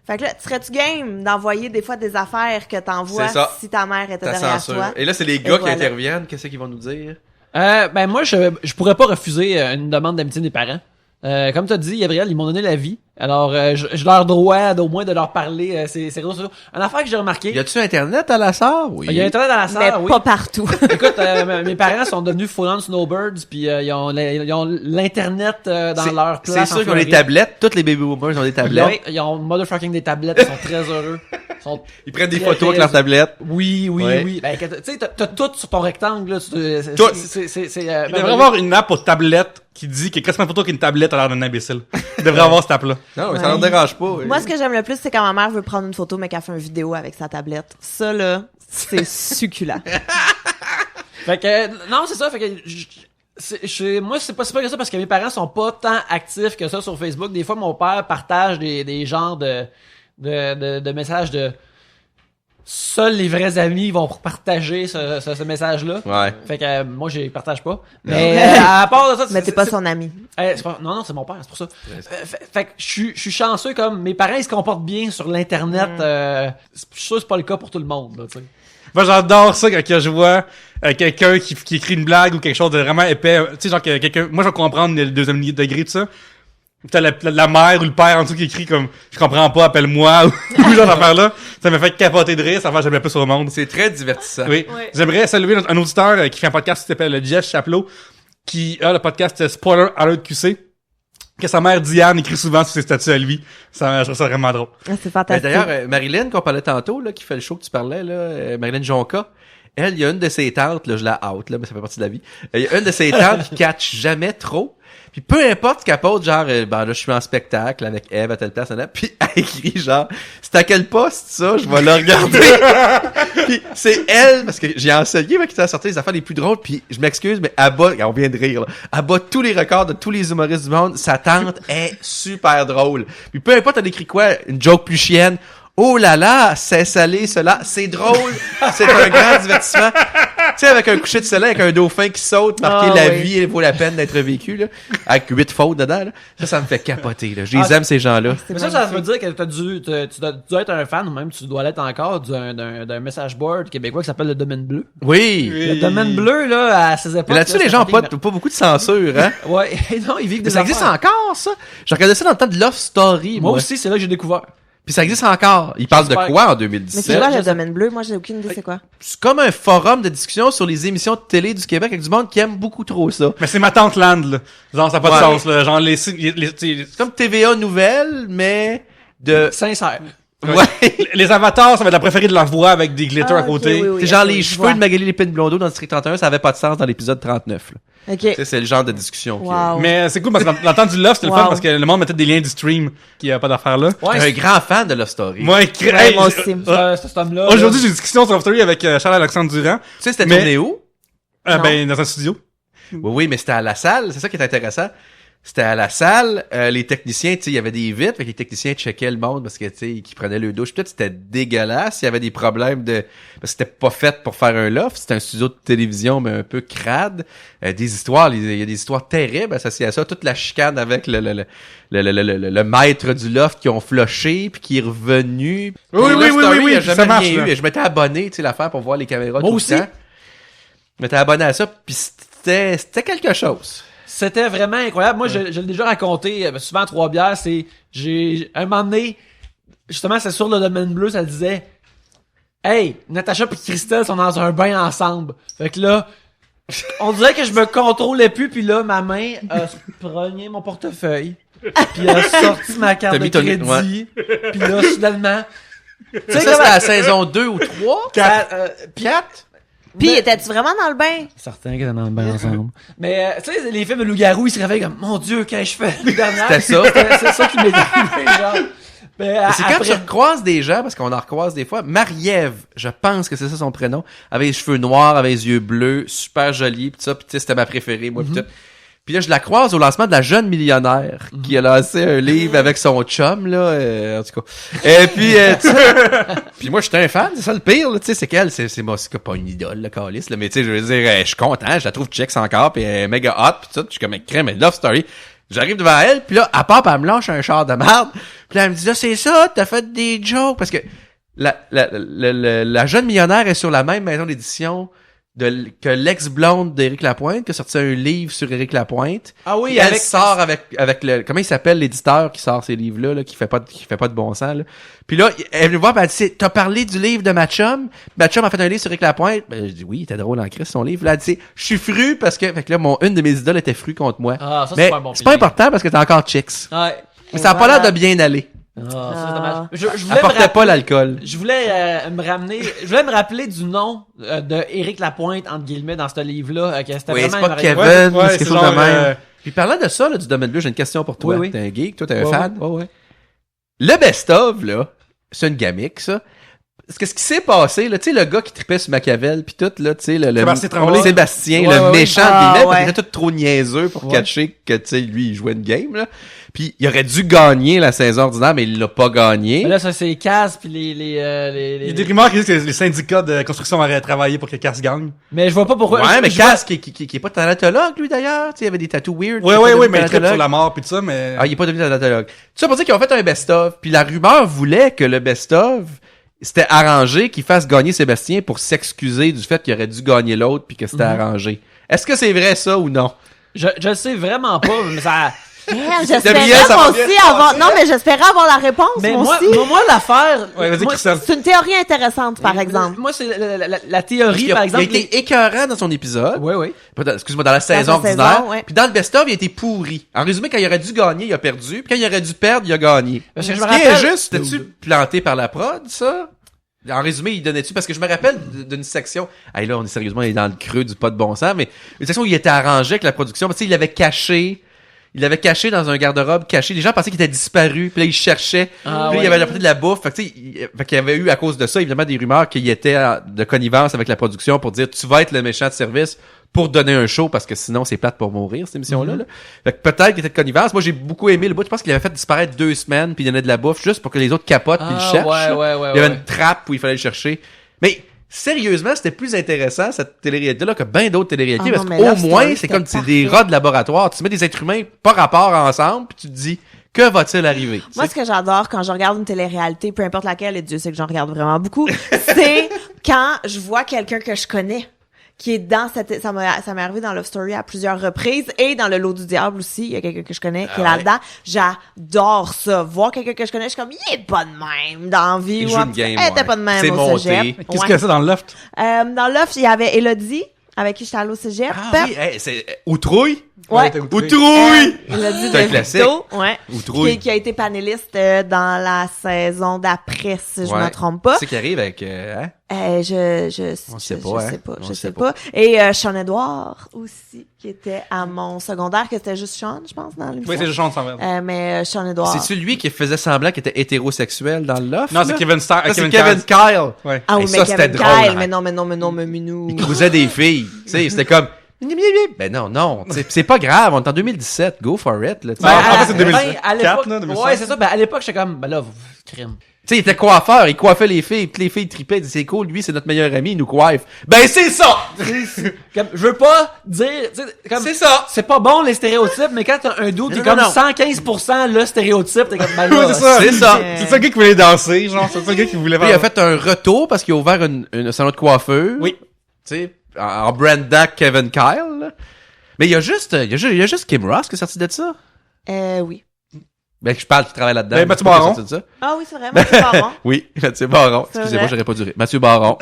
Fait que là, serais-tu game d'envoyer des fois des affaires que t'envoies C'est ça. si ta mère était Ta derrière censure. toi? Et là, c'est les gars qui voilà. interviennent. Qu'est-ce qu'ils vont nous dire? Ben moi, je pourrais pas refuser une demande d'amitié des parents. Comme t'as dit, Gabriel, ils m'ont donné la vie. Alors, je leur dois au moins de leur parler ces réseaux sociaux. Une affaire que j'ai remarqué. Y a-tu Internet à la sœur? Oui. Il y a Internet dans la Mais salle, oui. pas partout. Écoute, mes parents sont devenus full-on snowbirds, puis ils ont l'internet dans C'est- leur C'est place. en sûr qu'ils ont des Floride. tablettes. Toutes les baby boomers ont des tablettes. Ils ont motherfucking des tablettes, ils sont très heureux. Ils sont Ils prennent des très, photos avec très- leur tablette. Oui. Ouais. Ben, tu sais, t'as tout sur ton rectangle, là. Tout. C'est Il devrait avoir une app pour tablette qui dit que quand tu mets une photo qu'une tablette a l'air d'un imbécile. Il devrait avoir cette app-là. Non, mais ça leur dérange pas. Moi, ce que j'aime le plus, c'est quand ma mère veut prendre une photo, mais qu'elle fait une vidéo avec sa tablette. Ça, là, c'est succulent. Fait que, non, c'est ça, fait que, moi, c'est pas que ça parce que mes parents sont pas tant actifs que ça sur Facebook. Des fois, mon père partage des genres de messages de, seuls les vrais amis vont partager ce message-là. Ouais. Fait que moi, je les partage pas. Mais à part de ça... Mais t'es pas son ami. Non, c'est mon père, c'est pour ça. Fait que je suis chanceux, comme mes parents ils se comportent bien sur l'Internet. Je suis sûr que c'est pas le cas pour tout le monde, là, tu sais. Moi, j'adore ça quand je vois quelqu'un qui écrit une blague ou quelque chose de vraiment épais. Tu sais, genre que quelqu'un... Moi, je vais comprendre le deuxième degré de ça. T'as la mère ou le père en dessous qui écrit comme « Je comprends pas, appelle-moi » ou genre d'affaire-là. Ça me fait capoter de rire, ça va jamais plus au monde. C'est très divertissant. Oui. Ouais. J'aimerais saluer un auditeur qui fait un podcast qui s'appelle Jeff Chapelot, qui a le podcast Spoiler Alert QC, que sa mère Diane écrit souvent sur ses statuts à lui. Je trouve ça vraiment drôle. Ah, c'est Ben, fantastique. d'ailleurs, Marilyn, qu'on parlait tantôt, là, qui fait le show que tu parlais, là, Marilyn Jonca, elle, il y a une de ses tantes, là, je la out, là, mais ça fait partie de la vie. Il y a une de ses tantes qui catch jamais trop. Puis peu importe ce qu'elle pose, genre, ben là, je suis en spectacle avec Eve à telle place, là, puis elle écrit genre, c'est à quel poste ça, je vais le regarder. Puis c'est elle, parce que j'ai enseigné, qui t'a sorti les affaires les plus drôles, puis je m'excuse, mais elle bat, on vient de rire, là, elle bat tous les records de tous les humoristes du monde, sa tante est super drôle. Puis peu importe elle écrit quoi, une joke plus chienne, oh là là, c'est salé, cela, c'est drôle, c'est un grand divertissement. Tu sais, avec un coucher de soleil, avec un dauphin qui saute, marqué la vie, elle vaut la peine d'être vécue, là, avec 8 fautes dedans, là. Ça me fait capoter, là. Je les aime, ces gens-là. Mais ça veut dire que tu dois être un fan, ou même tu dois l'être encore, d'un message board québécois qui s'appelle le Domaine Bleu. Oui. Le Domaine Bleu, là, à ses époques. Mais là-dessus, là, les gens ont pas beaucoup de censure, hein. Ouais, non, ils vivent Mais des ça existe affaires. encore, ça. J'ai regardé ça dans le temps de Love Story, Moi aussi, c'est là que j'ai découvert. Puis ça existe encore. Ils parlent de J'espère. quoi en Mais c'est 2017? quoi le domaine bleu? Moi, j'ai aucune idée c'est quoi. C'est comme un forum de discussion sur les émissions de télé du Québec avec du monde qui aime beaucoup trop ça. Mais c'est ma tante Land, là. Genre, ça n'a pas de Ouais. sens, là. Genre, C'est comme TVA Nouvelles, mais de... Sincère. Ouais. les avatars, ça va être la préférée de la voix avec des glitters Ah, à côté. ok, oui, oui. C'est genre ok, les je cheveux vois. de Magali Lépine-Blondeau dans District 31, ça avait pas de sens dans l'épisode 39. Là. OK. Tu sais, c'est le genre de discussion qui Wow. Mais c'est cool parce que dans le temps du Love, c'était le fun Wow. parce que le monde mettait des liens du stream qui a pas d'affaires là. Ouais, est. Un grand fan de Love Story. Moi, Ouais, moi aussi. cet homme-là. Aujourd'hui, j'ai une discussion sur Love Story avec Charles-Alexandre Durand. Tu sais, c'était Mais- tourné où? Non. Ben, dans un studio. Oui, mais c'était à la salle. C'est ça qui est intéressant. C'était à la salle, les techniciens, tu sais, il y avait des vitres, fait que les techniciens checkaient le monde parce que, tu sais, qui prenaient le douche. Peut-être c'était dégueulasse. Il y avait des problèmes de... Parce que c'était pas fait pour faire un loft. C'était un studio de télévision, mais un peu crade. Des histoires, il y a des histoires terribles associées à ça. Toute la chicane avec le maître du loft qui ont flushé puis qui est revenu. Oui, Love Story, il y a ça jamais marche, rien là. eu. Et je m'étais abonné, tu sais, l'affaire pour voir les caméras Moi tout aussi. le temps. Je m'étais abonné à ça, puis c'était quelque chose. C'était vraiment incroyable. Moi, je l'ai déjà raconté, souvent à Trois-Bières, un moment donné, justement, c'est sur le Domaine Bleu, ça disait, hey, Natacha et Christelle sont dans un bain ensemble. Fait que là, on dirait que je me contrôlais plus, puis là, ma main a prenait mon portefeuille, puis a sorti ma carte T'as de mis ton- crédit, puis là, soudainement, tu Ça, sais, c'était à la saison 2 ou 3? 4? Puis, étais-tu vraiment dans le bain? Certains qui étaient dans le bain ensemble. Mais, tu sais, les films de loup-garou, ils se réveillent comme, mon Dieu, qu'ai-je fait l'année dernière? C'était ça. C'est ça qui m'est arrivé, genre. Mais C'est quand après, tu recroises des gens, parce qu'on en recroise des fois, Marie-Ève, je pense que c'est ça son prénom, avait les cheveux noirs, avait les yeux bleus, super jolie, pis ça, pis tu sais, c'était ma préférée, moi, pis tout. Puis là, je la croise au lancement de La Jeune Millionnaire, qui a lancé un livre avec son chum, là, en tout cas. Et puis, tu sais, puis moi, j'étais un fan, c'est ça le pire, là, tu sais, c'est qu'elle, c'est pas une idole, le calice, là, mais tu sais, je veux dire, je suis content, je la trouve checks encore, pis elle est méga hot, pis tout, je suis comme, crème, mais Love Story. J'arrive devant elle, puis là, à part, pis elle me lâche un char de merde, puis là, elle me dit, là, c'est ça, t'as fait des jokes, parce que la Jeune Millionnaire est sur la même maison d'édition que l'ex-blonde d'Éric Lapointe, qui a sorti un livre sur Éric Lapointe. ah oui, Puis elle avec, sort avec le, comment il s'appelle l'éditeur qui sort ces livres-là, là, qui fait pas de bon sens, là. Puis là, elle vient me voir, pis elle dit, t'as parlé du livre de ma chum? Ma chum a fait un livre sur Éric Lapointe. Ben, je dis, oui, il était drôle en Christ, son livre. Là, elle dit, je suis fru parce que, fait que là, une de mes idoles était fru contre moi. ah, ça, c'est Mais pas un bon c'est pas pilier. important parce que t'as encore chicks. Ouais. Mais ça a pas l'air de bien aller. Ah, ça, c'est dommage. Je voulais Apportait pas l'alcool. Je voulais je voulais me rappeler du nom de Éric Lapointe, entre guillemets, dans ce livre-là, que c'était Oui, vraiment c'est pas merveilleux. Kevin, Ouais, c'est quelque c'est chose de genre, même. Puis parlant de ça, là, du domaine bleu, j'ai une question pour toi. Oui, oui. T'es un geek, toi, t'es un Ouais, fan. ouais, ouais. Le best-of, là, c'est une gamique, ça. ce qui s'est passé, là, tu sais, le gars qui tripait sur Machiavel pis tout, là, tu sais, Sébastien Tremblay. Sébastien, Ouais, le ouais, méchant ouais. de Ah, Binet, ouais. il était tout trop niaiseux pour catcher que, tu sais, lui, il jouait une game, là. Puis il aurait dû gagner la saison ordinaire, mais il l'a pas gagné. Mais là, ça, c'est Cass pis Il y a des rumeurs qui disent que les syndicats de construction auraient travaillé pour que Cass gagne. Mais je vois pas pourquoi. Ouais, mais je Cass, qui est pas thanatologue, lui, d'ailleurs. Tu sais, il avait des tatous weird. Ouais, Il est pas devenu mais il tripe thanatologue. sur la mort pis tout ça, mais... Ah, il est pas devenu thanatologue. Tout ça pour dire qu'ils ont fait un best-of, puis la rumeur voulait que le best-of, c'était arrangé qu'il fasse gagner Sébastien pour s'excuser du fait qu'il aurait dû gagner l'autre puis que c'était arrangé. Est-ce que c'est vrai ça ou non? Je le sais vraiment pas, mais ça. J'espérais Gabriel, ça moi va bien aussi se avoir... Non, mais j'espérais avoir la réponse, Mais moi moi, aussi. moi, l'affaire. Ouais, vas-y, moi, Christelle. C'est une théorie intéressante, par exemple. Moi, c'est la théorie, par exemple. Il a été écœurant dans son épisode. Oui, oui. Excuse-moi, dans la saison la ordinaire. saison, ouais. Puis dans le best-of, il a été pourri. En résumé, quand il aurait dû gagner, il a perdu. Puis quand il aurait dû perdre, il a gagné. Parce que je Ce me qui est rappelle- juste, t'as-tu planté par la prod, ça? En résumé, il donnait-tu? Parce que je me rappelle d'une section... Hey, là, on est dans le creux du pas de bon sens, mais une section où il était arrangé avec la production. Tu sais, il l'avait caché. Il l'avait caché dans un garde-robe caché. Les gens pensaient qu'il était disparu. Puis là, ils cherchaient. Ah, puis là, ouais. il avait apporté de la bouffe. Fait que, tu sais, fait qu'il y avait eu, à cause de ça, évidemment, des rumeurs qu'il était de connivence avec la production pour dire, tu vas être le méchant de service pour donner un show parce que sinon, c'est plate pour mourir, cette émission-là, là. Fait que peut-être qu'il était de connivence. Moi, j'ai beaucoup aimé le bout. Je pense qu'il avait fait disparaître 2 semaines puis il donnait de la bouffe juste pour que les autres capotent puis le cherchent. là. Ouais. Il y avait une trappe où il fallait le chercher. Mais, sérieusement, c'était plus intéressant, cette télé-réalité-là, que bien d'autres télé-réalités, Ah parce non, mais qu'au Love moins, Story, c'est comme, c'était c'est des parfait. rats de laboratoire. Tu mets des êtres humains pas rapport ensemble, puis tu te dis, que va-t-il arriver? Moi, ce que j'adore quand je regarde une télé-réalité, peu importe laquelle, et Dieu sait que j'en regarde vraiment beaucoup, c'est quand je vois quelqu'un que je connais qui est dans cette... Ça m'est arrivé dans Love Story à plusieurs reprises, et dans Le Lot du Diable aussi, il y a quelqu'un que je connais qui est ouais. là-dedans. J'adore ça. Voir quelqu'un que je connais, je suis comme, il est pas de même dans la vie. Il ou joue en une tout cas, game, elle était ouais. pas de même C'est au monté. cégep. Qu'est-ce Ouais. qu'il y a ça dans le loft? Dans Love, il y avait Elodie, avec qui j'étais allée au cégep. Ah oui, hey, c'est Outrouille? Ouais. Outrouille! Elodie C'est un de classique. Vito, ouais. Outrouille. Qui a été panéliste dans la saison d'après, si je Ouais. me trompe pas. C'est qui arrive avec, hein? Je sait pas, hein. On je sait sais pas. pas. Et Sean Edouard aussi, qui était à mon secondaire, que c'était juste Sean, je pense, dans l'émission. Oui, c'est juste Sean Sanvel. Mais Sean Edouard. C'est-tu lui qui faisait semblant qu'il était hétérosexuel dans le loft? Non, c'est là? Kevin Starr. Ça, c'est Kevin Kyle. Ouais. Ah oui, Et mais ça, c'était Kevin drôle, Kyle, hein. mais Minou. Il cruisait des filles. Tu sais, c'était comme... Ben non. C'est pas grave, on est en 2017. Go for it, là. Tu sais. Ben, en fait, c'est 2004, à l'époque, là, 2005. ouais, c'est ça. Ben, à l'époque, j'étais comme, ben là, crime. Tu sais, il était coiffeur, il coiffait les filles, puis les filles tripaient, ils disaient, c'est cool, lui, c'est notre meilleur ami, il nous coiffe. Ben, c'est ça! Comme, je veux pas dire, tu sais, comme, C'est ça! c'est pas bon les stéréotypes, mais quand t'as un doute qui est Non, comme non. 115% le stéréotype, t'es comme, ben Ouais, là, c'est ça. C'est ça. C'est ça le gars qui voulait danser, genre. C'est ça le gars qui voulait Puis il a fait un retour parce qu'il a ouvert un salon de coiffeur. Oui. Tu sais, en brandant Kevin Kyle, là. Mais il y a juste Kim Ross qui est sorti de ça. Oui. Ben, je parle qui travaille là-dedans. Ben, Mathieu Qui est Baron. sorti de ça. Ah oui, c'est vrai, Mathieu Baron. Oui, Mathieu Baron. C'est Excusez-moi, vrai. j'aurais pas duré. Mathieu Baron.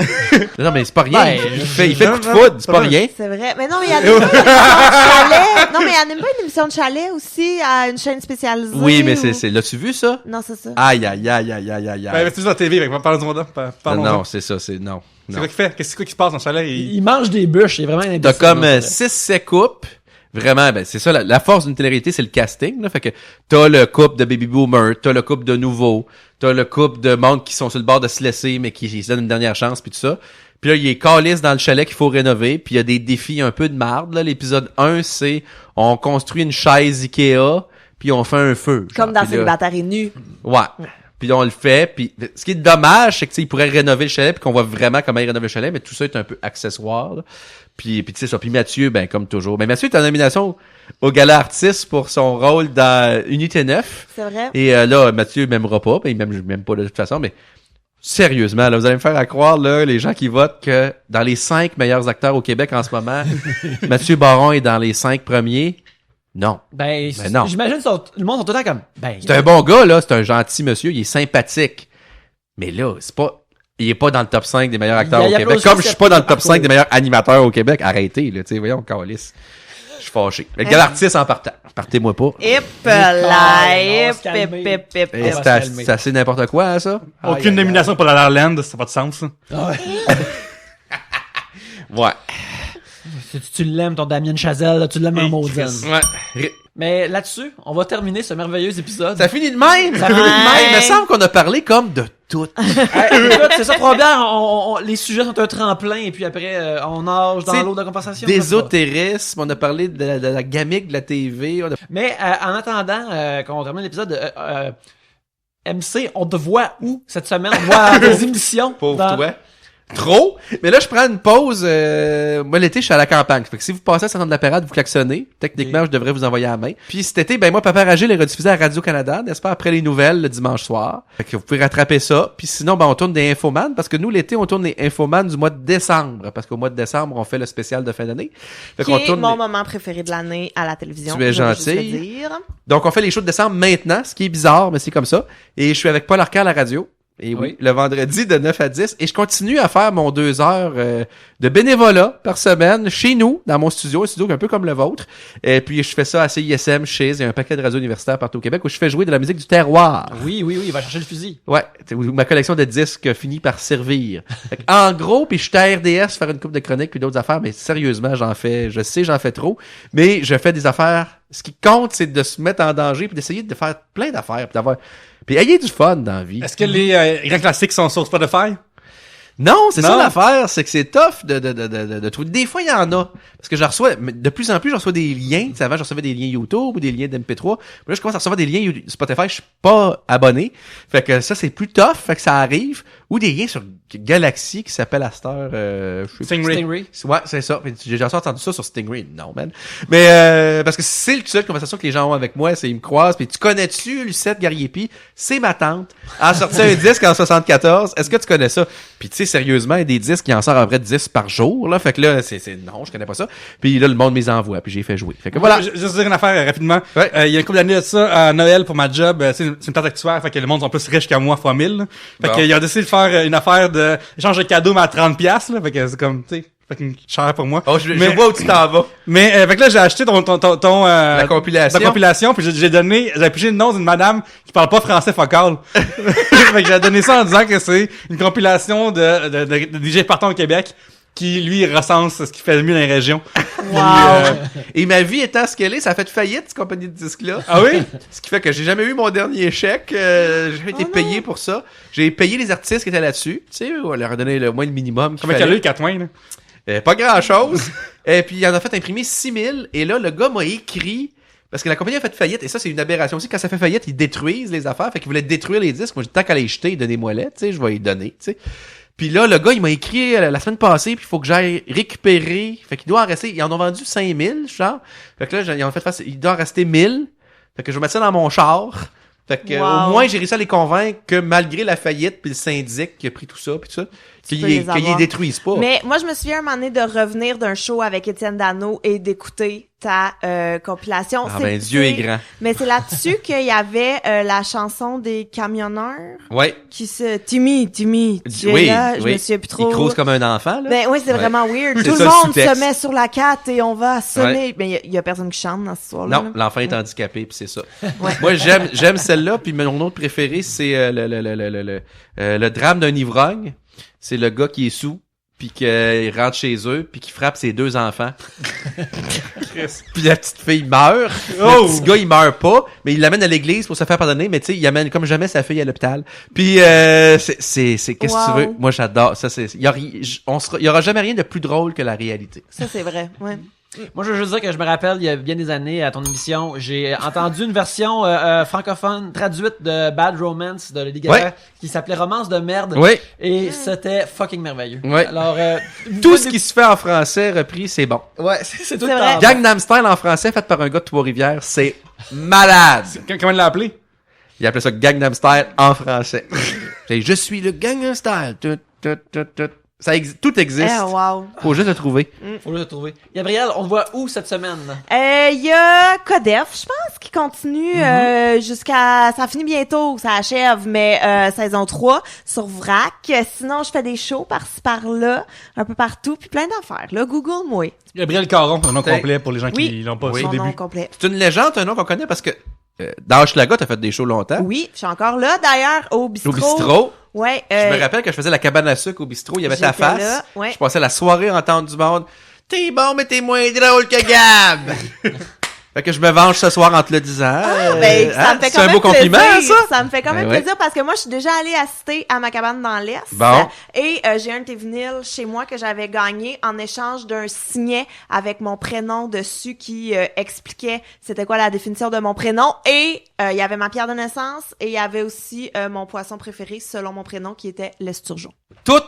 Non, mais c'est pas rien. Ben, il fait coup de non, foudre, c'est non, pas rien. C'est vrai. Mais non, il anime pas une émission de chalet. Non, mais il anime pas une émission de chalet aussi à une chaîne spécialisée. Oui, mais ou- c'est, l'as-tu vu ça? Non, c'est ça. Aïe. Ben, c'est juste la TV, avec parlons-en là. Parlons-en. Non, c'est ça, non. C'est quoi qu'il fait? Qu'est-ce qui se passe dans le chalet? il mange des bûches, il est vraiment un T'as imbécile, comme là, 6-7 couples. Vraiment, ben c'est ça, la force d'une télé-réalité, c'est le casting, là. Fait que t'as le couple de baby boomers, t'as le couple de nouveaux, t'as le couple de monde qui sont sur le bord de se laisser, mais qui se donnent une dernière chance, puis tout ça. Puis là, il est calisse dans le chalet qu'il faut rénover, puis il y a des défis un peu de marde, là. L'épisode 1, c'est on construit une chaise Ikea, puis on fait un feu. genre. Comme dans Puis là- Célibataire et nu. Ouais. Puis là, on le fait. Puis ce qui est dommage, c'est que tu sais, il pourrait rénover le chalet, puis qu'on voit vraiment comment il rénove le chalet, mais tout ça est un peu accessoire. Là. Puis tu sais ça. Puis Mathieu, ben comme toujours. Mais Mathieu est en nomination au Gala Artiste pour son rôle dans Unité 9. C'est vrai. Et là, Mathieu m'aimera pas, ben, il m'aime pas de toute façon, mais sérieusement, là, vous allez me faire à croire, là, les gens qui votent, que dans les 5 meilleurs acteurs au Québec en ce moment, Mathieu Baron est dans les 5 premiers. Non. Ben, Ben non. j'imagine le monde sont tout le temps comme, ben, C'est un bon gars, là. C'est un gentil monsieur. Il est sympathique. Mais là, il est pas dans le top 5 des meilleurs acteurs Il au y a Québec. plus Comme que je suis pas dans le top parcours. 5 des meilleurs animateurs au Québec. Arrêtez, là. Tu sais, voyons, calice. Je suis fâché. Le gars artiste en partant. Partez-moi pas. Hip on là, va hip, se calmer. hip, hip, hip, Et va hip. se calmer. c'est assez n'importe quoi, hein, ça? Aucune nomination pour la La La Land, ça n'a pas de sens, ça. Ah ouais. Ouais. Tu l'aimes, ton Damien Chazelle, là, tu l'aimes en maudine. Ouais. Mais là-dessus, on va terminer ce merveilleux épisode. Ça finit de même! Ça finit de Il me même. semble qu'on a parlé comme de tout. Écoute, c'est ça, Trois-Bières, les sujets sont un tremplin, et puis après, on nage dans C'est l'eau de compensation. D'ésotérisme, on a parlé de la gamique de la TV. Mais en attendant qu'on termine l'épisode, MC, on te voit où cette semaine? On te voit à tes émissions. Pauvre dans- toi. Trop. Mais là, je prends une pause. Moi, l'été, je suis à la campagne. Fait que si vous passez à Saint-Anne de la Parade, vous klaxonnez. Techniquement, je devrais vous envoyer à la main. Puis cet été, ben moi, Papa Ragil est rediffusé à Radio-Canada, n'est-ce pas, après les nouvelles, le dimanche soir. Fait que vous pouvez rattraper ça. Puis sinon, ben on tourne des Infoman, parce que nous, l'été, on tourne les Infoman du mois de décembre. Parce qu'au mois de décembre, on fait le spécial de fin d'année. Fait Qui qu'on est tourne mon les- moment préféré de l'année à la télévision. Tu es je veux juste gentille. le dire. Donc, on fait les shows de décembre maintenant, ce qui est bizarre, mais c'est comme ça. Et je suis avec Paul Arcand à la radio. Et oui, Oui. le vendredi de 9 à 10. Et je continue à faire mon 2 heures de bénévolat par semaine chez nous, dans mon studio, un studio un peu comme le vôtre. Et puis, je fais ça à CISM, chez il y a un paquet de radios universitaires partout au Québec où je fais jouer de la musique du terroir. Oui, il va chercher le fusil. Ouais, où ma collection de disques finit par servir. Fait que, en gros, puis je suis à RDS faire une coupe de chroniques puis d'autres affaires, mais sérieusement, j'en fais trop, mais je fais des affaires. Ce qui compte, c'est de se mettre en danger puis d'essayer de faire plein d'affaires puis d'avoir, puis ayez du fun dans la vie. Est-ce que les grands classiques sont sur Spotify? Non, c'est ça Non. l'affaire, c'est que c'est tough de trouver. Des fois, il y en a. Parce que je reçois, mais de plus en plus, je reçois des liens. Tu sais, avant, je recevais des liens YouTube ou des liens d'MP3. Mais là, je commence à recevoir des liens Spotify, je suis pas abonné. Fait que ça, c'est plus tough, fait que ça arrive. Ou des liens sur Galaxy qui s'appelle à cette heure, je sais Stingray. Stingray. Ouais, c'est ça. J'ai déjà entendu ça sur Stingray. Non, man. Mais parce que c'est le seul conversation que les gens ont avec moi, c'est ils me croisent. Puis tu connais-tu Lucette Gariepi? C'est ma tante. Elle a sorti un disque en 74. Est-ce que tu connais ça? Puis tu sais, sérieusement, il y a des disques qui en sortent à peu près 10 par jour. Là. Fait que là, non, je connais pas ça. Puis là, le monde les envoie. Puis j'ai fait jouer. Fait que voilà. Je vais juste dire une affaire rapidement. Ouais. Il y a une couple d'années de ça, à Noël, pour ma job, c'est une tante actuaire, fait que le monde sont plus riches qu'à moi, fois 1000. Là. Fait Bon. qu'ils ont décidé de faire une affaire de échange de cadeaux, mais à 30$, là. Fait que c'est comme, tu sais, fucking cher pour moi. Oh, je Mais- vois où tu t'en vas. Mais fait que là, j'ai acheté ton La compilation. ta compilation, puis j'ai pigé le nom d'une madame qui parle pas français focal. Fait que j'ai donné ça en disant que c'est une compilation de DJ partant au Québec qui lui recense ce qui fait le mieux dans les régions. Wow. Et ma vie étant ce qu'elle est, ça a fait faillite, cette compagnie de disques-là. Ah oui? Ce qui fait que j'ai jamais eu mon dernier chèque. J'ai jamais été payé pour ça. J'ai payé les artistes qui étaient là-dessus. Tu sais, on leur a donné le moins le minimum qu'il Comment qu'elle a fallait. eu 4 mois, là? Pas grand-chose. Et puis, il en a fait imprimer 6000. Et là, le gars m'a écrit... Parce que la compagnie a fait faillite. Et ça, c'est une aberration aussi. Quand ça fait faillite, ils détruisent les affaires. Fait qu'ils voulaient détruire les disques. Moi, j'ai dit, tant qu'à les jeter, donnez-moi-les. Tu sais, je vais les donner. Tu sais. Puis là, le gars, il m'a écrit la semaine passée, puis il faut que j'aille récupérer. Fait qu'il doit en rester... Ils en ont vendu 5000, genre. Fait que là, ils ont fait face... Il doit en rester 1000. Fait que je vais mettre ça dans mon char. Fait que Wow. au moins, j'ai réussi à les convaincre que malgré la faillite, puis le syndic qui a pris tout ça, puis tout ça, qu'ils peux les qu'ils avoir. détruisent pas. Mais moi, je me souviens un moment donné de revenir d'un show avec Étienne Dano et d'écouter ta compilation. Ah C'est- ben, Dieu est c'est- grand. Mais c'est là-dessus qu'il y avait la chanson des camionneurs Ouais. qui se... Timmy, tu es Oui, là, je oui. me souviens plus trop. Il crouse comme un enfant, là. Ben oui, c'est Ouais. vraiment weird. C'est Tout ça, le le monde sous-texte. se met sur la 4 et on va sonner. Mais il y a personne qui chante dans ce soir-là. Non, l'enfant est handicapé, puis c'est ça. Ouais. Moi, j'aime celle-là, puis mon autre préféré, c'est le drame d'un ivrogne. C'est le gars qui est sous, puis qu'il rentre chez eux, puis qui frappe ses 2 enfants. Puis la petite fille meurt. Oh! Le petit gars, il meurt pas, mais il l'amène à l'église pour se faire pardonner, mais tu sais, il amène comme jamais sa fille à l'hôpital. Puis c'est qu'est-ce que tu Wow. veux? Moi, j'adore ça. Il y aura jamais rien de plus drôle que la réalité. Ça, c'est vrai. Ouais. Moi, je veux juste dire que je me rappelle, il y a bien des années, à ton émission, j'ai entendu une version francophone traduite de Bad Romance de Lady Gaga Ouais. qui s'appelait Romance de merde. Oui. Et c'était fucking merveilleux. Ouais. Alors, Tout ce qui se fait en français repris, c'est bon. Ouais, c'est tout C'est le vrai. temps. Gangnam Style en français, fait par un gars de Trois-Rivières, c'est malade. Comment il l'a appelé? Il appelait ça Gangnam Style en français. Je suis le Gangnam Style. Tout. Tout existe. Eh, wow. Faut juste le trouver. Faut le trouver. Gabriel, on te voit où cette semaine? Il y a Codef, je pense, qui continue jusqu'à... Ça finit bientôt, ça achève, mais saison 3 sur VRAC. Sinon, je fais des shows par-ci, par-là, un peu partout, puis plein d'affaires. Là, Google-moi. Gabriel Caron, un nom T'es- complet pour les gens qui Oui. l'ont pas Oui. su au Mon nom début. complet. C'est une légende, un nom qu'on connaît parce que dans Hochelaga, t'as fait des shows longtemps. Oui, je suis encore là, d'ailleurs, au bistrot. Au bistrot. Ouais. Je me rappelle que je faisais la cabane à sucre au bistrot. Il y avait ta j'étais face. là, ouais. Je passais la soirée à entendre du monde. T'es bon, mais t'es moins drôle que Gab! Fait que je me venge ce soir en te le disant. Ben, ça me fait c'est quand un même beau compliment, plaisir. ça? Ça me fait quand même Ben ouais. plaisir parce que moi, je suis déjà allée assister à ma cabane dans l'Est. Bon. Et j'ai un de tes vinyles chez moi que j'avais gagné en échange d'un signet avec mon prénom dessus qui expliquait c'était quoi la définition de mon prénom. Et il y avait ma pierre de naissance et il y avait aussi mon poisson préféré selon mon prénom qui était l'esturgeon. Tout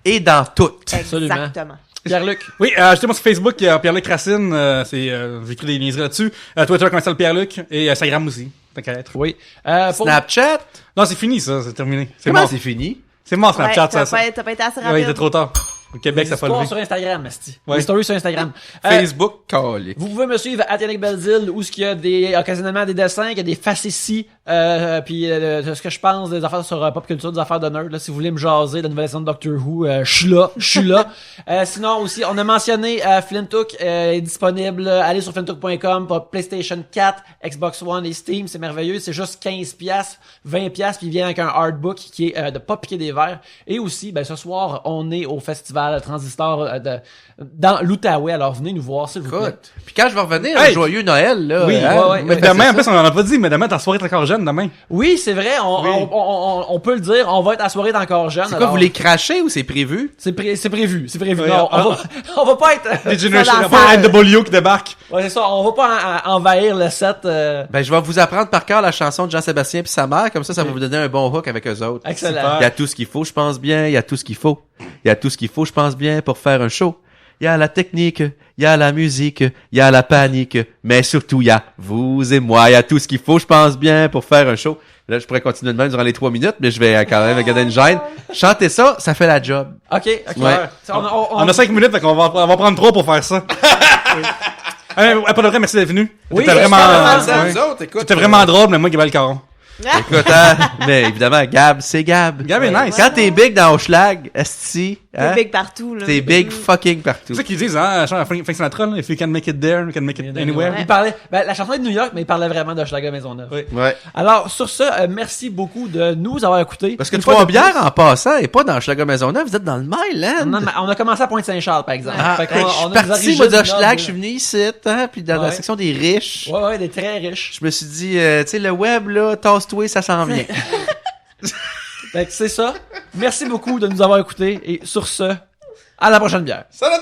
est dans tout. Absolument. Exactement. Pierre-Luc. Oui, justement sur Facebook, il y a Pierre-Luc Racine, j'ai écrit des niaiseries là-dessus. Twitter, commercial Pierre-Luc, et Instagram aussi, tant qu'à être. Oui. Pour- Snapchat? Non, c'est fini ça, c'est terminé. C'est Comment mort. c'est fini? C'est mort Snapchat, Ouais, ça. t'as pas été assez Ouais, rapide. il était trop tard. Au Québec, ça les pas histoires levé. sur Instagram, asti. Ouais. Les stories sur Instagram. Facebook, calique. Vous pouvez me suivre à Yannick Belzil où il y a occasionnellement des dessins, qu'il y a des facéties, puis de ce que je pense des affaires sur pop culture, des affaires de nerd. Là, si vous voulez me jaser de la nouvelle saison de Doctor Who, je suis là. Sinon aussi, on a mentionné Flintook est disponible. Allez sur flintook.com pour PlayStation 4, Xbox One et Steam, c'est merveilleux. C'est juste 15$, 20$, puis il vient avec un artbook qui est de pas piquer des verres. Et aussi, ben ce soir, on est au festival Transistor dans l'Outaouais. Alors venez nous voir, s'il vous plaît. Écoute. Puis quand je vais revenir, Hey! joyeux Noël, là. Oui, hein? ouais, Mais demain, en plus, on en a pas dit, mais demain, ta soirée est encore jeune, demain. Oui, c'est vrai, on peut le dire, on va être à la soirée d'encore jeune. C'est quoi, alors- vous les crachez ou c'est prévu? C'est prévu. Oui, Non, on va pas être... Des Generation, dans la pas salle. NWO qui débarque. Ouais, c'est ça, on va pas envahir le set. Ben, je vais vous apprendre par cœur la chanson de Jean-Sébastien puis sa mère, comme ça va vous donner un bon hook avec eux autres. Excellent. Il y a tout ce qu'il faut, je pense bien, il y a tout ce qu'il faut. Il y a tout ce qu'il faut, je pense bien, pour faire un show. Il y a la technique, il y a la musique, il y a la panique, mais surtout, il y a vous et moi. Il y a tout ce qu'il faut, je pense bien, pour faire un show. Là, je pourrais continuer de même durant les 3 minutes, mais je vais quand même garder une gêne. Chanter ça, ça fait la job. Ok. Ouais. On a 5 minutes, fait qu'on va prendre 3 pour faire ça. Pas de vrai, merci d'être venu. Oui, C'était vraiment, merci à ouais. Nous autres, écoute. C'était vraiment drôle, mais moi, Gabriel Caron. Écoute, hein, mais évidemment, Gab, c'est Gab. Gab est nice. Quand t'es big dans Hochelag, esti, hein, T'es big partout, là. t'es big fucking partout. C'est ça qu'ils disent, hein, Frank Sinatra, là, if you can make it there, you can make it anywhere. Il parlait, la chanson est de New York, mais il parlait vraiment de Schlager Maisonneuve. Oui. Ouais. Alors, sur ce, merci beaucoup de nous avoir écoutés. Parce que Une fois de Trois-Bières, plus, en passant, est pas dans Hochelag Maisonneuve, vous êtes dans le Myland. on a commencé à Pointe-Saint-Charles, par exemple. Ah, Fait qu'on- hey, je on suis a des parti, origines moi, du Nord, d'Hochelag, je suis venu ici, hein, puis dans la Ouais. section des riches. Ouais, des très riches. Je me suis dit, tu sais, le web, là, tasse-toi, ça s'en vient. Fait que c'est ça. Merci beaucoup de nous avoir écoutés. Et sur ce, à la prochaine bière. Salut,